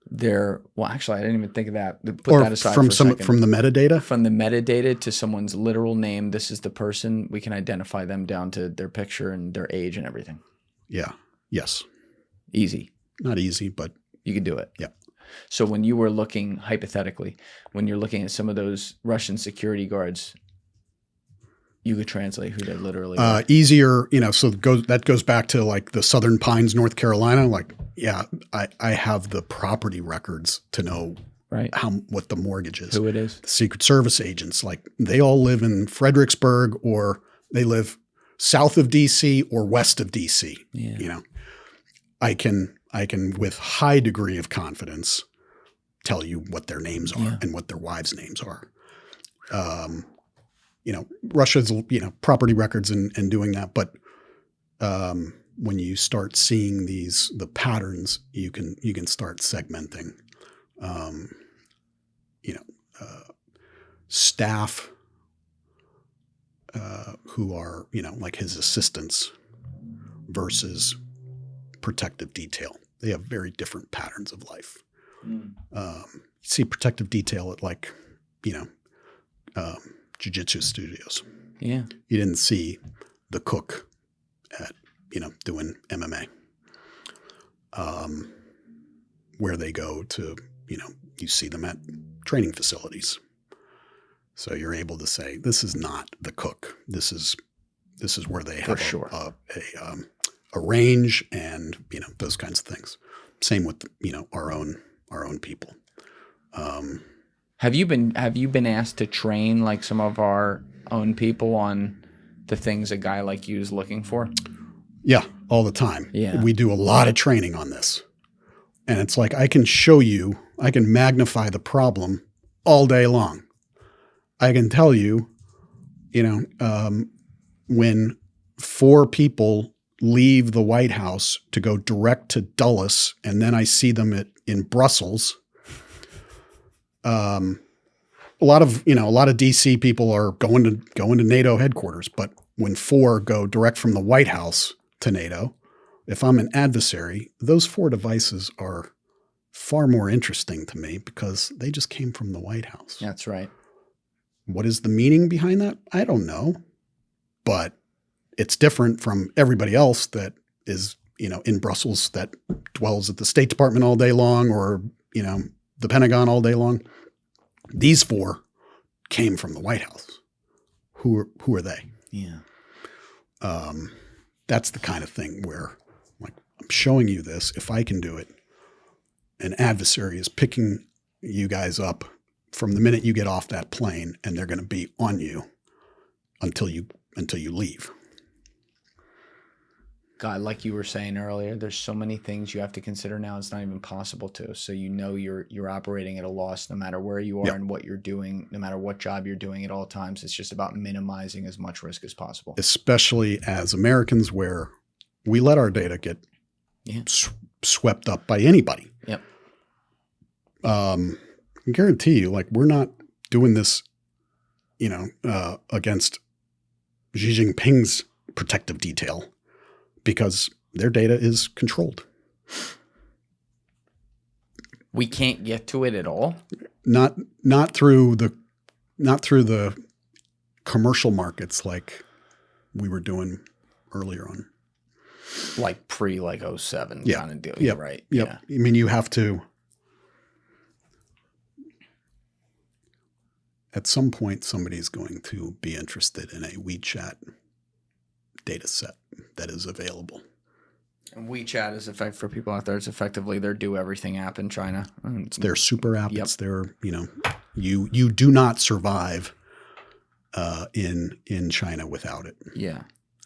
their, well, actually, I didn't even think of that. Put Or that aside from for a second. from the metadata? From the metadata to someone's literal name, this is the person, we can identify them down to their picture and their age and everything. Yeah. Yes. Easy. Not easy, but you can do it. Yeah. So when you were looking, hypothetically, when you're looking at some of those Russian security guards, you could translate who they literally were. Easier, so that goes back to like the Southern Pines, North Carolina. Like, yeah, I have the property records to know right. What the mortgage is. Who it is. The Secret Service agents, like they all live in Fredericksburg or they live south of DC or west of DC. Yeah. I can with high degree of confidence tell you what their names are and what their wives' names are. Russia's, property records and doing that. But when you start seeing the patterns, you can start segmenting, staff who are, like his assistants versus protective detail. They have very different patterns of life. You see protective detail at like, jiu-jitsu studios. Yeah. You didn't see the cook at, doing MMA. Where they go to, you see them at training facilities. So you're able to say, this is not the cook. This is where they have a range and, those kinds of things. Same with, our own people. Have you been asked to train like some of our own people on the things a guy like you is looking for? Yeah, all the time. Yeah. We do a lot of training on this. And it's like I can show you, I can magnify the problem all day long. I can tell you, when 4 people leave the White House to go direct to Dulles, and then I see them in Brussels. A lot of DC people are going to NATO headquarters, but when 4 go direct from the White House to NATO, if I'm an adversary, those 4 devices are far more interesting to me because they just came from the White House. That's right. What is the meaning behind that? I don't know, but it's different from everybody else that is, in Brussels that dwells at the State Department all day long or, the Pentagon all day long. These 4 came from the White House. Who are they? Yeah. That's the kind of thing where, like, I'm showing you this. If I can do it, an adversary is picking you guys up from the minute you get off that plane, and they're going to be on you until you leave. God, like you were saying earlier, there's so many things you have to consider now. It's not even possible to. So you're operating at a loss no matter where you are and what you're doing, no matter what job you're doing at all times. It's just about minimizing as much risk as possible. Especially as Americans, where we let our data get swept up by anybody. Yep. I guarantee you, like, we're not doing this, against Xi Jinping's protective detail. Because their data is controlled. We can't get to it at all. Not through the commercial markets like we were doing earlier on. Like pre 07 kind of deal. Yep. Right. Yep. Yeah. I mean, you have to. At some point, somebody's going to be interested in a WeChat data set that is available. And WeChat is for people out there. It's effectively their do everything app in China. It's their super app. Yep. It's their, you do not survive in China without it. Yeah.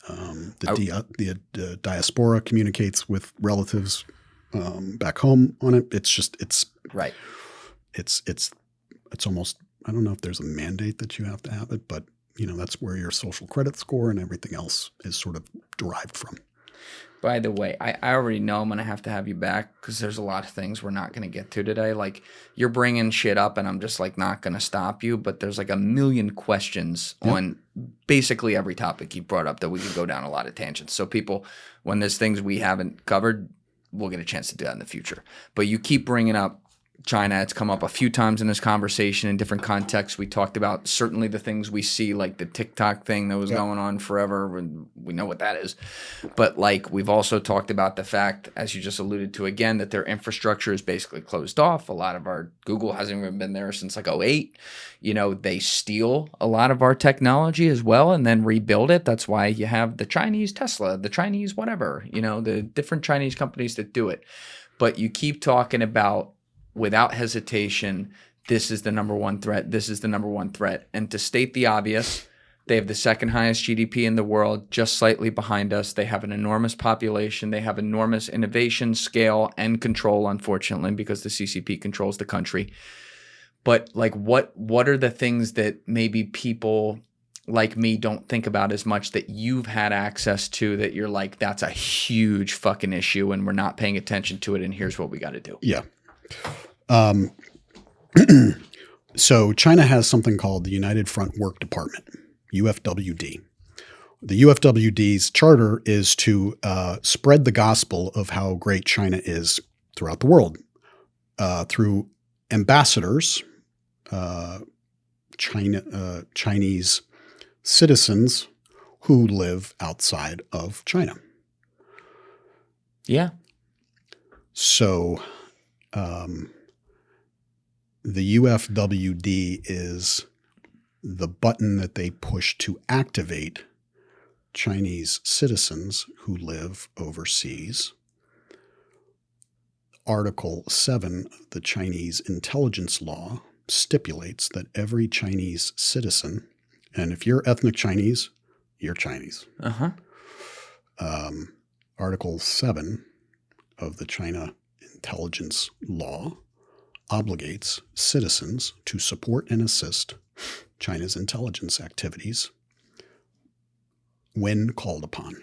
The diaspora communicates with relatives back home on it. It's right. It's almost, I don't know if there's a mandate that you have to have it, but that's where your social credit score and everything else is sort of derived from. By the way, I already know I'm going to have you back because there's a lot of things we're not going to get to today. Like, you're bringing shit up and I'm just like not going to stop you, but there's like a million questions on basically every topic you brought up that we could go down a lot of tangents. So people, when there's things we haven't covered, we'll get a chance to do that in the future. But you keep bringing up China. It's come up a few times in this conversation in different contexts. We talked about certainly the things we see, like the TikTok thing that was going on forever. And we know what that is. But like, we've also talked about the fact, as you just alluded to again, that their infrastructure is basically closed off. A lot of our Google hasn't even been there since like 2008. They steal a lot of our technology as well and then rebuild it. That's why you have the Chinese Tesla, the Chinese whatever, the different Chinese companies that do it. But you keep talking about, without hesitation, this is the number one threat. This is the number one threat. And to state the obvious, they have the second highest GDP in the world, just slightly behind us. They have an enormous population. They have enormous innovation, scale, and control, unfortunately, because the CCP controls the country. But like, what are the things that maybe people like me don't think about as much that you've had access to that you're like, that's a huge fucking issue and we're not paying attention to it and here's what we got to do? Yeah. So China has something called the United Front Work Department, UFWD. The UFWD's charter is to spread the gospel of how great China is throughout the world through ambassadors, Chinese citizens who live outside of China. Yeah. So the UFWD is the button that they push to activate Chinese citizens who live overseas. Article 7 of the Chinese intelligence law stipulates that every Chinese citizen, and if you're ethnic Chinese, you're Chinese. Article 7 of the China intelligence law obligates citizens to support and assist China's intelligence activities when called upon.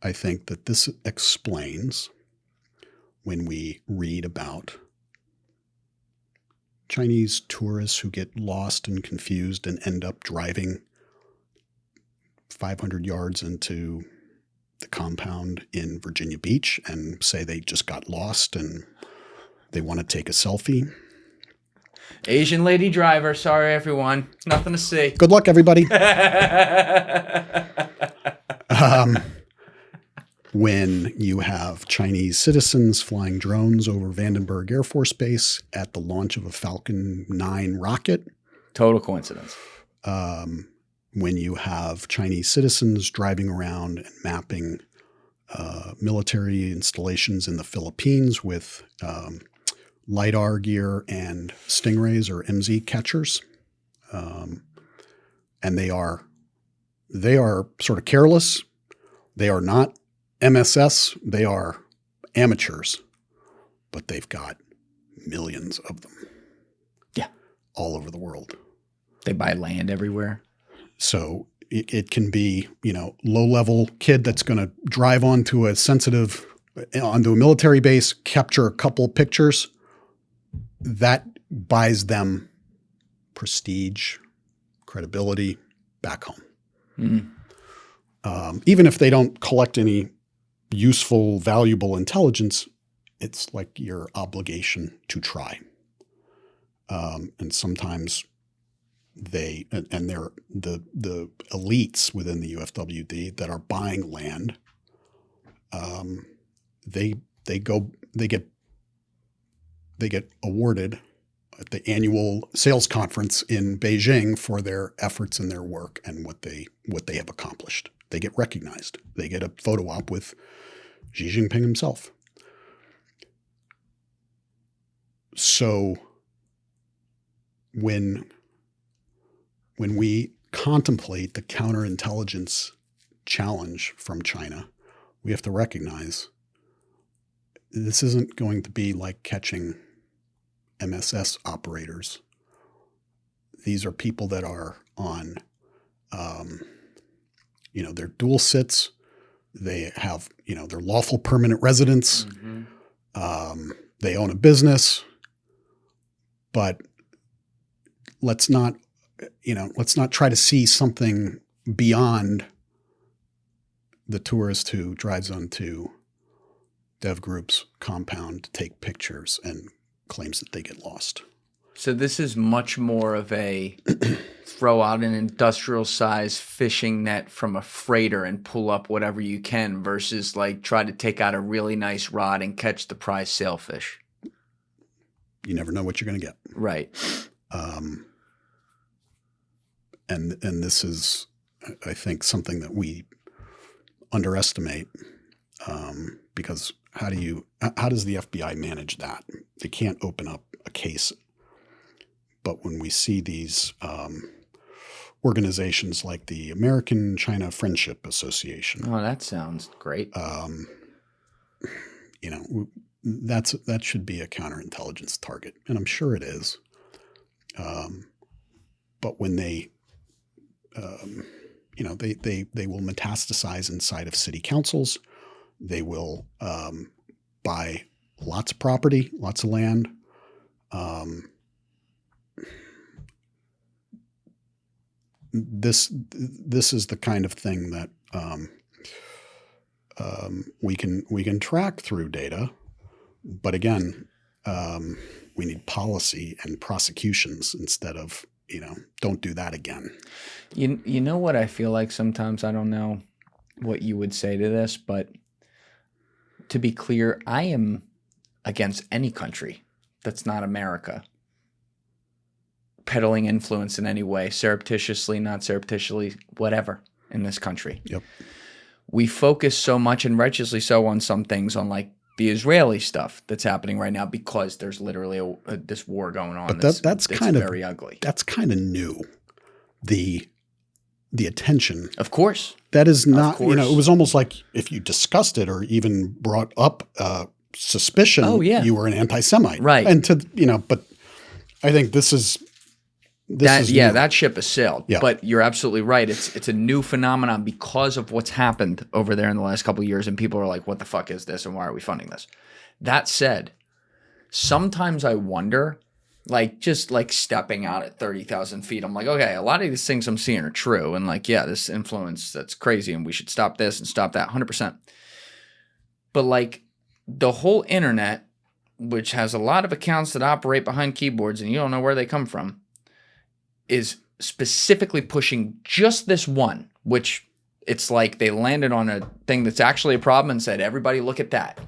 I think that this explains when we read about Chinese tourists who get lost and confused and end up driving 500 yards into the compound in Virginia Beach and say they just got lost and they want to take a selfie. Asian lady driver. Sorry, everyone. Nothing to see. Good luck, everybody. When you have Chinese citizens flying drones over Vandenberg Air Force Base at the launch of a Falcon 9 rocket. Total coincidence. When you have Chinese citizens driving around and mapping military installations in the Philippines with LiDAR gear and Stingrays or MZ catchers. And they are sort of careless. They are not MSS. They are amateurs, but they've got millions of them. Yeah. All over the world. They buy land everywhere. So it can be, low-level kid that's going to drive onto a military base, capture a couple pictures. That buys them prestige, credibility back home. Mm-hmm. Even if they don't collect any useful, valuable intelligence, it's like your obligation to try. And sometimes they're the elites within the UFWD that are buying land. They get awarded at the annual sales conference in Beijing for their efforts and their work and what they have accomplished. They get recognized. They get a photo op with Xi Jinping himself. So when when we contemplate the counterintelligence challenge from China, we have to recognize this isn't going to be like catching MSS operators. These are people that are on, they're dual sits. They have, they're lawful permanent residents. They own a business. But let's not try to see something beyond the tourist who drives onto Dev Group's compound to take pictures and claims that they get lost. So this is much more of a throw out an industrial size fishing net from a freighter and pull up whatever you can versus like try to take out a really nice rod and catch the prize sailfish. You never know what you're going to get. Right. And this is, I think, something that we underestimate because how does the FBI manage that? They can't open up a case. But when we see these organizations like the American China Friendship Association, oh, that sounds great. That should be a counterintelligence target, and I'm sure it is. But when they will metastasize inside of city councils, they will buy lots of property, lots of land. This is the kind of thing that we can track through data, but again, we need policy and prosecutions instead of don't do that again. You know what I feel like sometimes? I don't know what you would say to this, but to be clear, I am against any country that's not America peddling influence in any way, surreptitiously, not surreptitiously, whatever, in this country. Yep. We focus so much, and righteously so, on some things, on like the Israeli stuff that's happening right now because there's literally this war going on. But that's kind of very ugly. That's kind of new. The attention. Of course. That is not, it was almost like if you discussed it or even brought up suspicion, you were an anti-Semite. Right. And but I think this is that ship has sailed. Yeah. But you're absolutely right. It's a new phenomenon because of what's happened over there in the last couple of years, and people are like, what the fuck is this and why are we funding this? That said, sometimes I wonder, like just like stepping out at 30,000 feet, I'm like, okay, a lot of these things I'm seeing are true, and like, yeah, this influence, that's crazy, and we should stop this and stop that 100%. But like the whole internet, which has a lot of accounts that operate behind keyboards and you don't know where they come from, is specifically pushing just this one, which it's like they landed on a thing that's actually a problem and said, everybody look at that.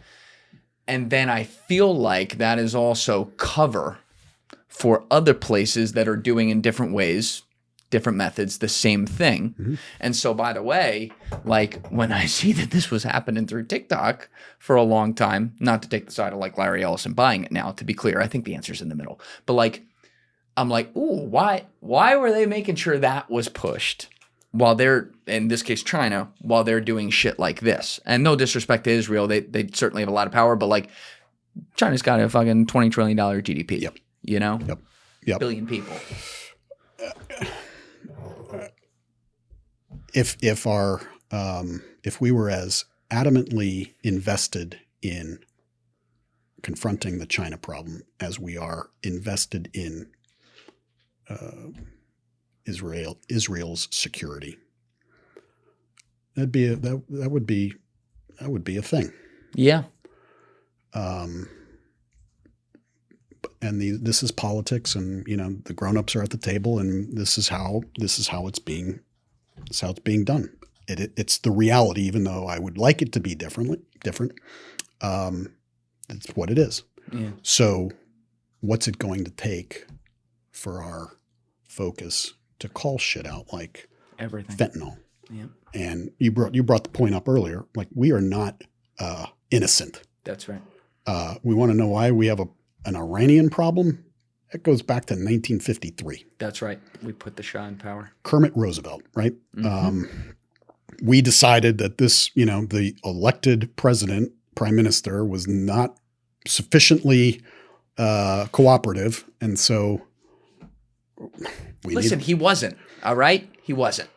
And then I feel like that is also cover for other places that are doing in different ways, different methods, the same thing. Mm-hmm. And so, by the way, like when I see that this was happening through TikTok for a long time, not to take the side of like Larry Ellison buying it now, to be clear, I think the answer's in the middle. But like, I'm like, ooh, why were they making sure that was pushed while they're, in this case, China, while they're doing shit like this? And no disrespect to Israel, they certainly have a lot of power, but like China's got a fucking $20 trillion GDP. Yep. You know? Yep. Billion people. If we were as adamantly invested in confronting the China problem as we are invested in Israel's security, that would be a thing. Yeah. And this is politics, and the grown-ups are at the table, and this is how it's being done. It's the reality, even though I would like it to be different. It's what it is. Yeah. So, what's it going to take for our focus to call shit out like everything fentanyl? Yeah. And you brought the point up earlier. Like, we are not innocent. That's right. We want to know why we have an Iranian problem. That goes back to 1953. That's right. We put the Shah in power. Kermit Roosevelt, right? We decided that this, the elected president, prime minister, was not sufficiently cooperative. And so he wasn't. All right? He wasn't.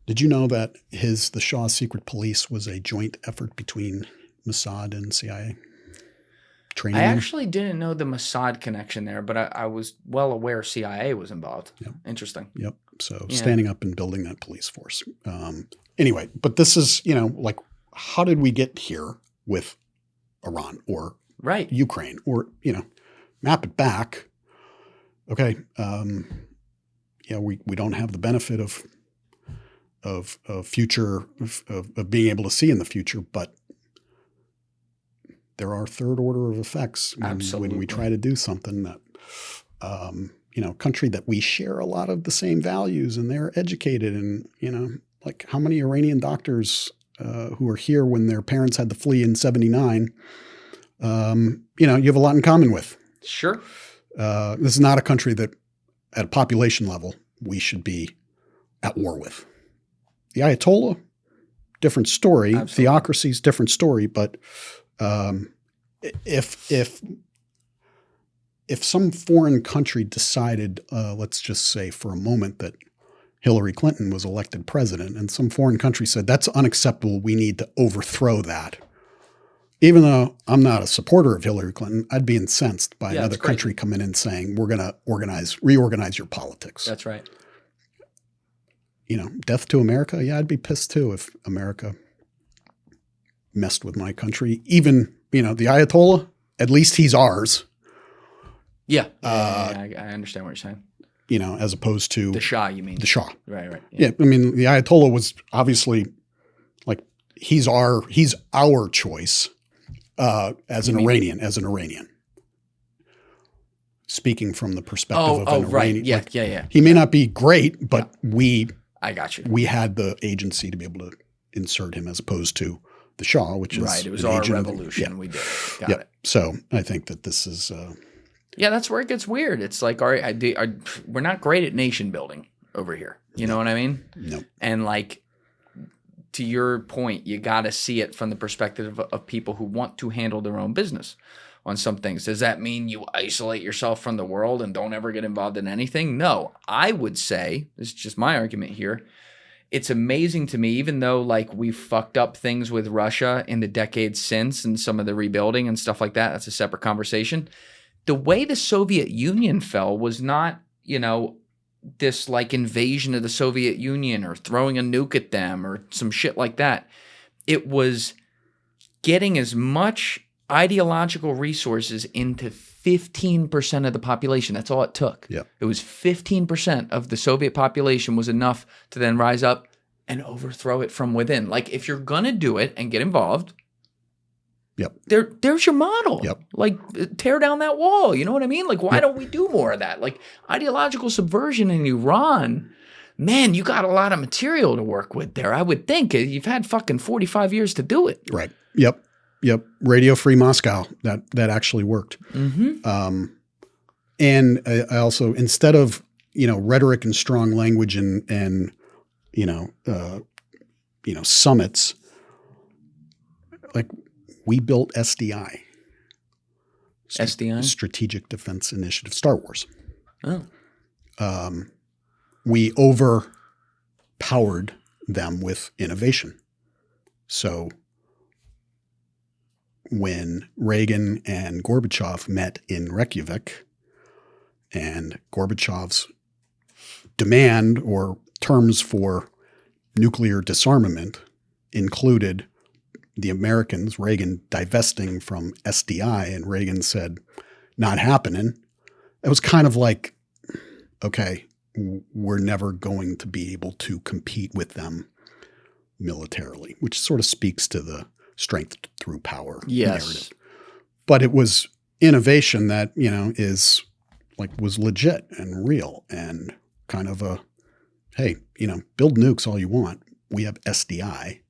Did you know that the Shah's secret police was a joint effort between Mossad and CIA? I actually didn't know the Mossad connection there, but I was well aware CIA was involved. Yep. Interesting. Yep. So standing up and building that police force. Anyway, but this is, like, how did we get here with Iran or Ukraine or, map it back. Okay. We don't have the benefit of future, of being able to see in the future, but there are third order of effects when we try to do something that, country that we share a lot of the same values and they're educated and, like how many Iranian doctors who are here when their parents had to flee in 79, you have a lot in common with. Sure. This is not a country that at a population level we should be at war with. The Ayatollah, different story. Absolutely. Theocracies, different story. But if some foreign country decided, let's just say for a moment that Hillary Clinton was elected president, and some foreign country said that's unacceptable, we need to overthrow that. Even though I'm not a supporter of Hillary Clinton, I'd be incensed by another country coming in saying we're going to reorganize your politics. That's right. Death to America. Yeah, I'd be pissed too if America messed with my country. Even, the Ayatollah, at least he's ours. Yeah. I understand what you're saying. As opposed to the Shah, you mean? The Shah. Right. Yeah. I mean, the Ayatollah was obviously like, he's our choice as an Iranian. Speaking from the perspective of an Iranian. Yeah. He may not be great, but I got you. We had the agency to be able to insert him as opposed to the Shah, which is right. It was our revolution. We did it. Got it. So I think that this is. That's where it gets weird. It's like, we're not great at nation building over here. You know what I mean? No. And like, to your point, you got to see it from the perspective of people who want to handle their own business on some things. Does that mean you isolate yourself from the world and don't ever get involved in anything? No. I would say, this is just my argument here, it's amazing to me, even though like we fucked up things with Russia in the decades since and some of the rebuilding and stuff like that, that's a separate conversation. The way the Soviet Union fell was not, this like invasion of the Soviet Union or throwing a nuke at them or some shit like that. It was getting as much ideological resources into 15% of the population. That's all it took. Yeah. It was 15% of the Soviet population was enough to then rise up and overthrow it from within. Like if you're going to do it and get involved, there's your model. Yep. Like tear down that wall. You know what I mean? Like why don't we do more of that? Like ideological subversion in Iran, man, you got a lot of material to work with there. I would think you've had fucking 45 years to do it. Right. Yep. Radio Free Moscow. That actually worked. Mm-hmm. And I also, instead of, rhetoric and strong language and summits, like we built SDI. SDI? Strategic Defense Initiative, Star Wars. Oh. We overpowered them with innovation. So when Reagan and Gorbachev met in Reykjavik, and Gorbachev's demand or terms for nuclear disarmament included the Americans, Reagan, divesting from SDI, and Reagan said, not happening. It was kind of like, okay, we're never going to be able to compete with them militarily, which sort of speaks to the strength through power narrative. But it was innovation that, was legit and real and kind of a, hey, build nukes all you want. We have SDI,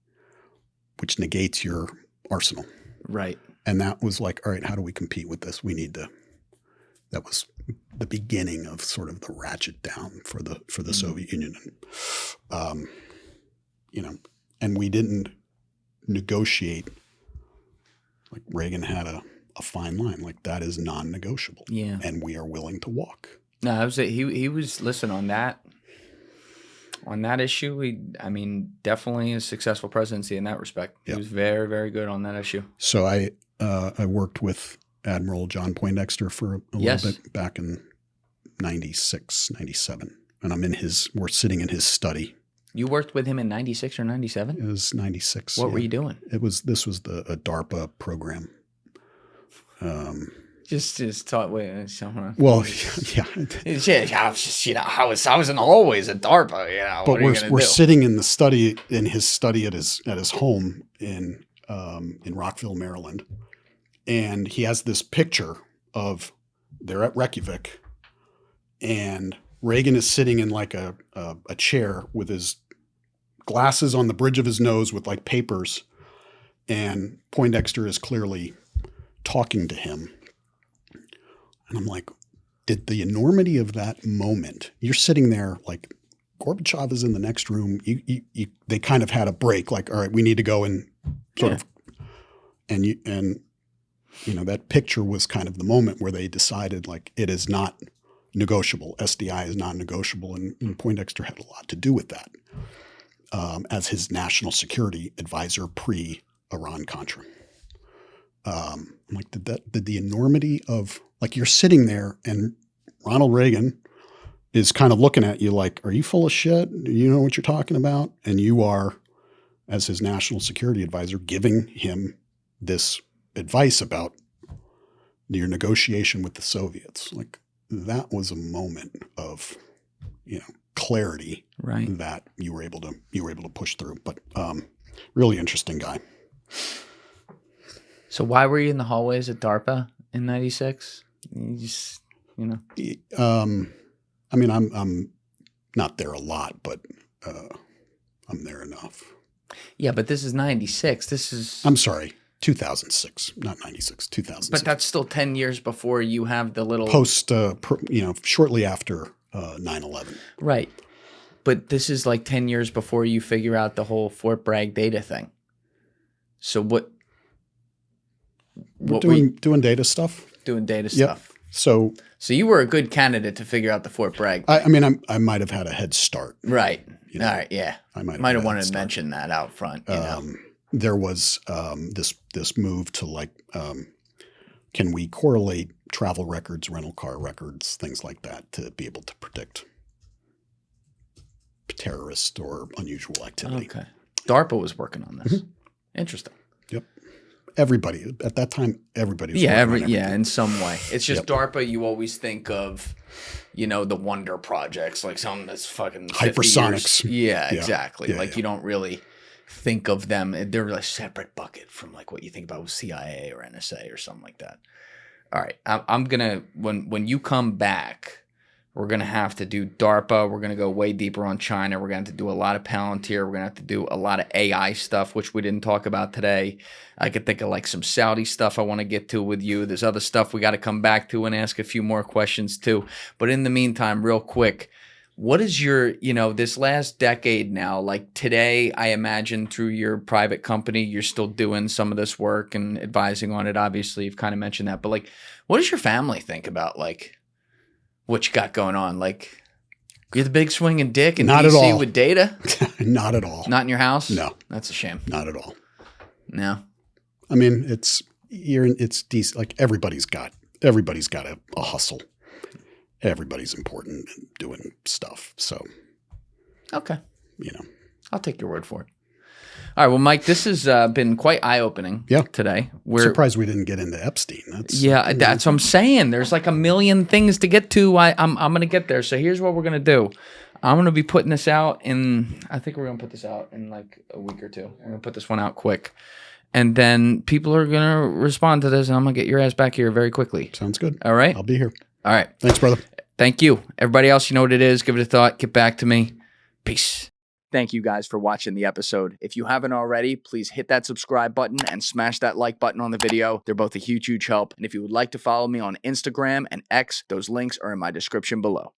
which negates your arsenal. Right. And that was like, all right, how do we compete with this? That was the beginning of sort of the ratchet down for the Soviet Union. And we didn't negotiate. Like Reagan had a fine line, like that is non-negotiable. Yeah. And we are willing to walk. No, he was listen on that issue. Definitely a successful presidency in that respect. He was very, very good on that issue. So I worked with Admiral John Poindexter for a little bit back in 96, 97. And we're sitting in his study. You worked with him in 96 or 97? It was 96. What were you doing? This was a DARPA program. Just taught. Wait, well, yeah. I wasn't always a DARPA. But we're sitting in the study, in his study at his home in Rockville, Maryland, and he has this picture of they're at Reykjavik, and Reagan is sitting in like a chair with his glasses on the bridge of his nose with like papers, and Poindexter is clearly talking to him. And I'm like, did the enormity of that moment, you're sitting there like Gorbachev is in the next room. They kind of had a break, like, all right, we need to go and sort of, and that picture was kind of the moment where they decided like it is not negotiable. SDI is not negotiable. And Poindexter had a lot to do with that as his national security advisor pre-Iran-Contra. I'm like, did the enormity of, like, you're sitting there and Ronald Reagan is kind of looking at you like, are you full of shit? Do you know what you're talking about? And you are, as his national security advisor, giving him this advice about your negotiation with the Soviets. Like, that was a moment of, clarity, right, that you were able to push through. But really interesting guy. So why were you in the hallways at DARPA in 96? You just, I'm not there a lot, but I'm there enough. Yeah, but this is 96. I'm sorry, 2006, not 96, 2006. But that's still 10 years before you have the little shortly after 9/11. Right. But this is like 10 years before you figure out the whole Fort Bragg data thing. So we're doing data stuff. Doing data stuff. So you were a good candidate to figure out the Fort Bragg thing. I might have had a head start. Right. All right. Yeah. I might have wanted to mention that out front. There was this move to like, can we correlate travel records, rental car records, things like that, to be able to predict terrorist or unusual activity. Okay. DARPA was working on this. Mm-hmm. Interesting. Yep. Everybody at that time, everybody was working on everything. In some way. It's just DARPA, you always think of, the Wonder projects, like something that's fucking hypersonics. Yeah, exactly. You don't really think of them. They're a separate bucket from like what you think about with CIA or NSA or something like that. All right. I'm going to, when you come back, we're going to have to do DARPA. We're going to go way deeper on China. We're going to have to do a lot of Palantir. We're going to have to do a lot of AI stuff, which we didn't talk about today. I could think of like some Saudi stuff I want to get to with you. There's other stuff we got to come back to and ask a few more questions too. But in the meantime, real quick, what is your, this last decade now, like today, I imagine through your private company, you're still doing some of this work and advising on it. Obviously, you've kind of mentioned that. But like, what does your family think about like what you got going on? Like, you're the big swinging dick in DC with data? Not at all. Not in your house? No. That's a shame. Not at all. No. I mean, it's decent. Like everybody's got a hustle. Everybody's important and doing stuff. So, okay. I'll take your word for it. All right. Well, Mike, this has been quite eye-opening today. We're surprised we didn't get into Epstein. That's what I'm saying. There's like a million things to get to. I'm going to get there. So here's what we're going to do. I'm going to be putting this out I think we're going to put this out in like a week or two. We're going to put this one out quick. And then people are going to respond to this, and I'm going to get your ass back here very quickly. Sounds good. All right? I'll be here. All right. Thanks, brother. Thank you. Everybody else, you know what it is. Give it a thought. Get back to me. Peace. Thank you guys for watching the episode. If you haven't already, please hit that subscribe button and smash that like button on the video. They're both a huge, huge help. And if you would like to follow me on Instagram and X, those links are in my description below.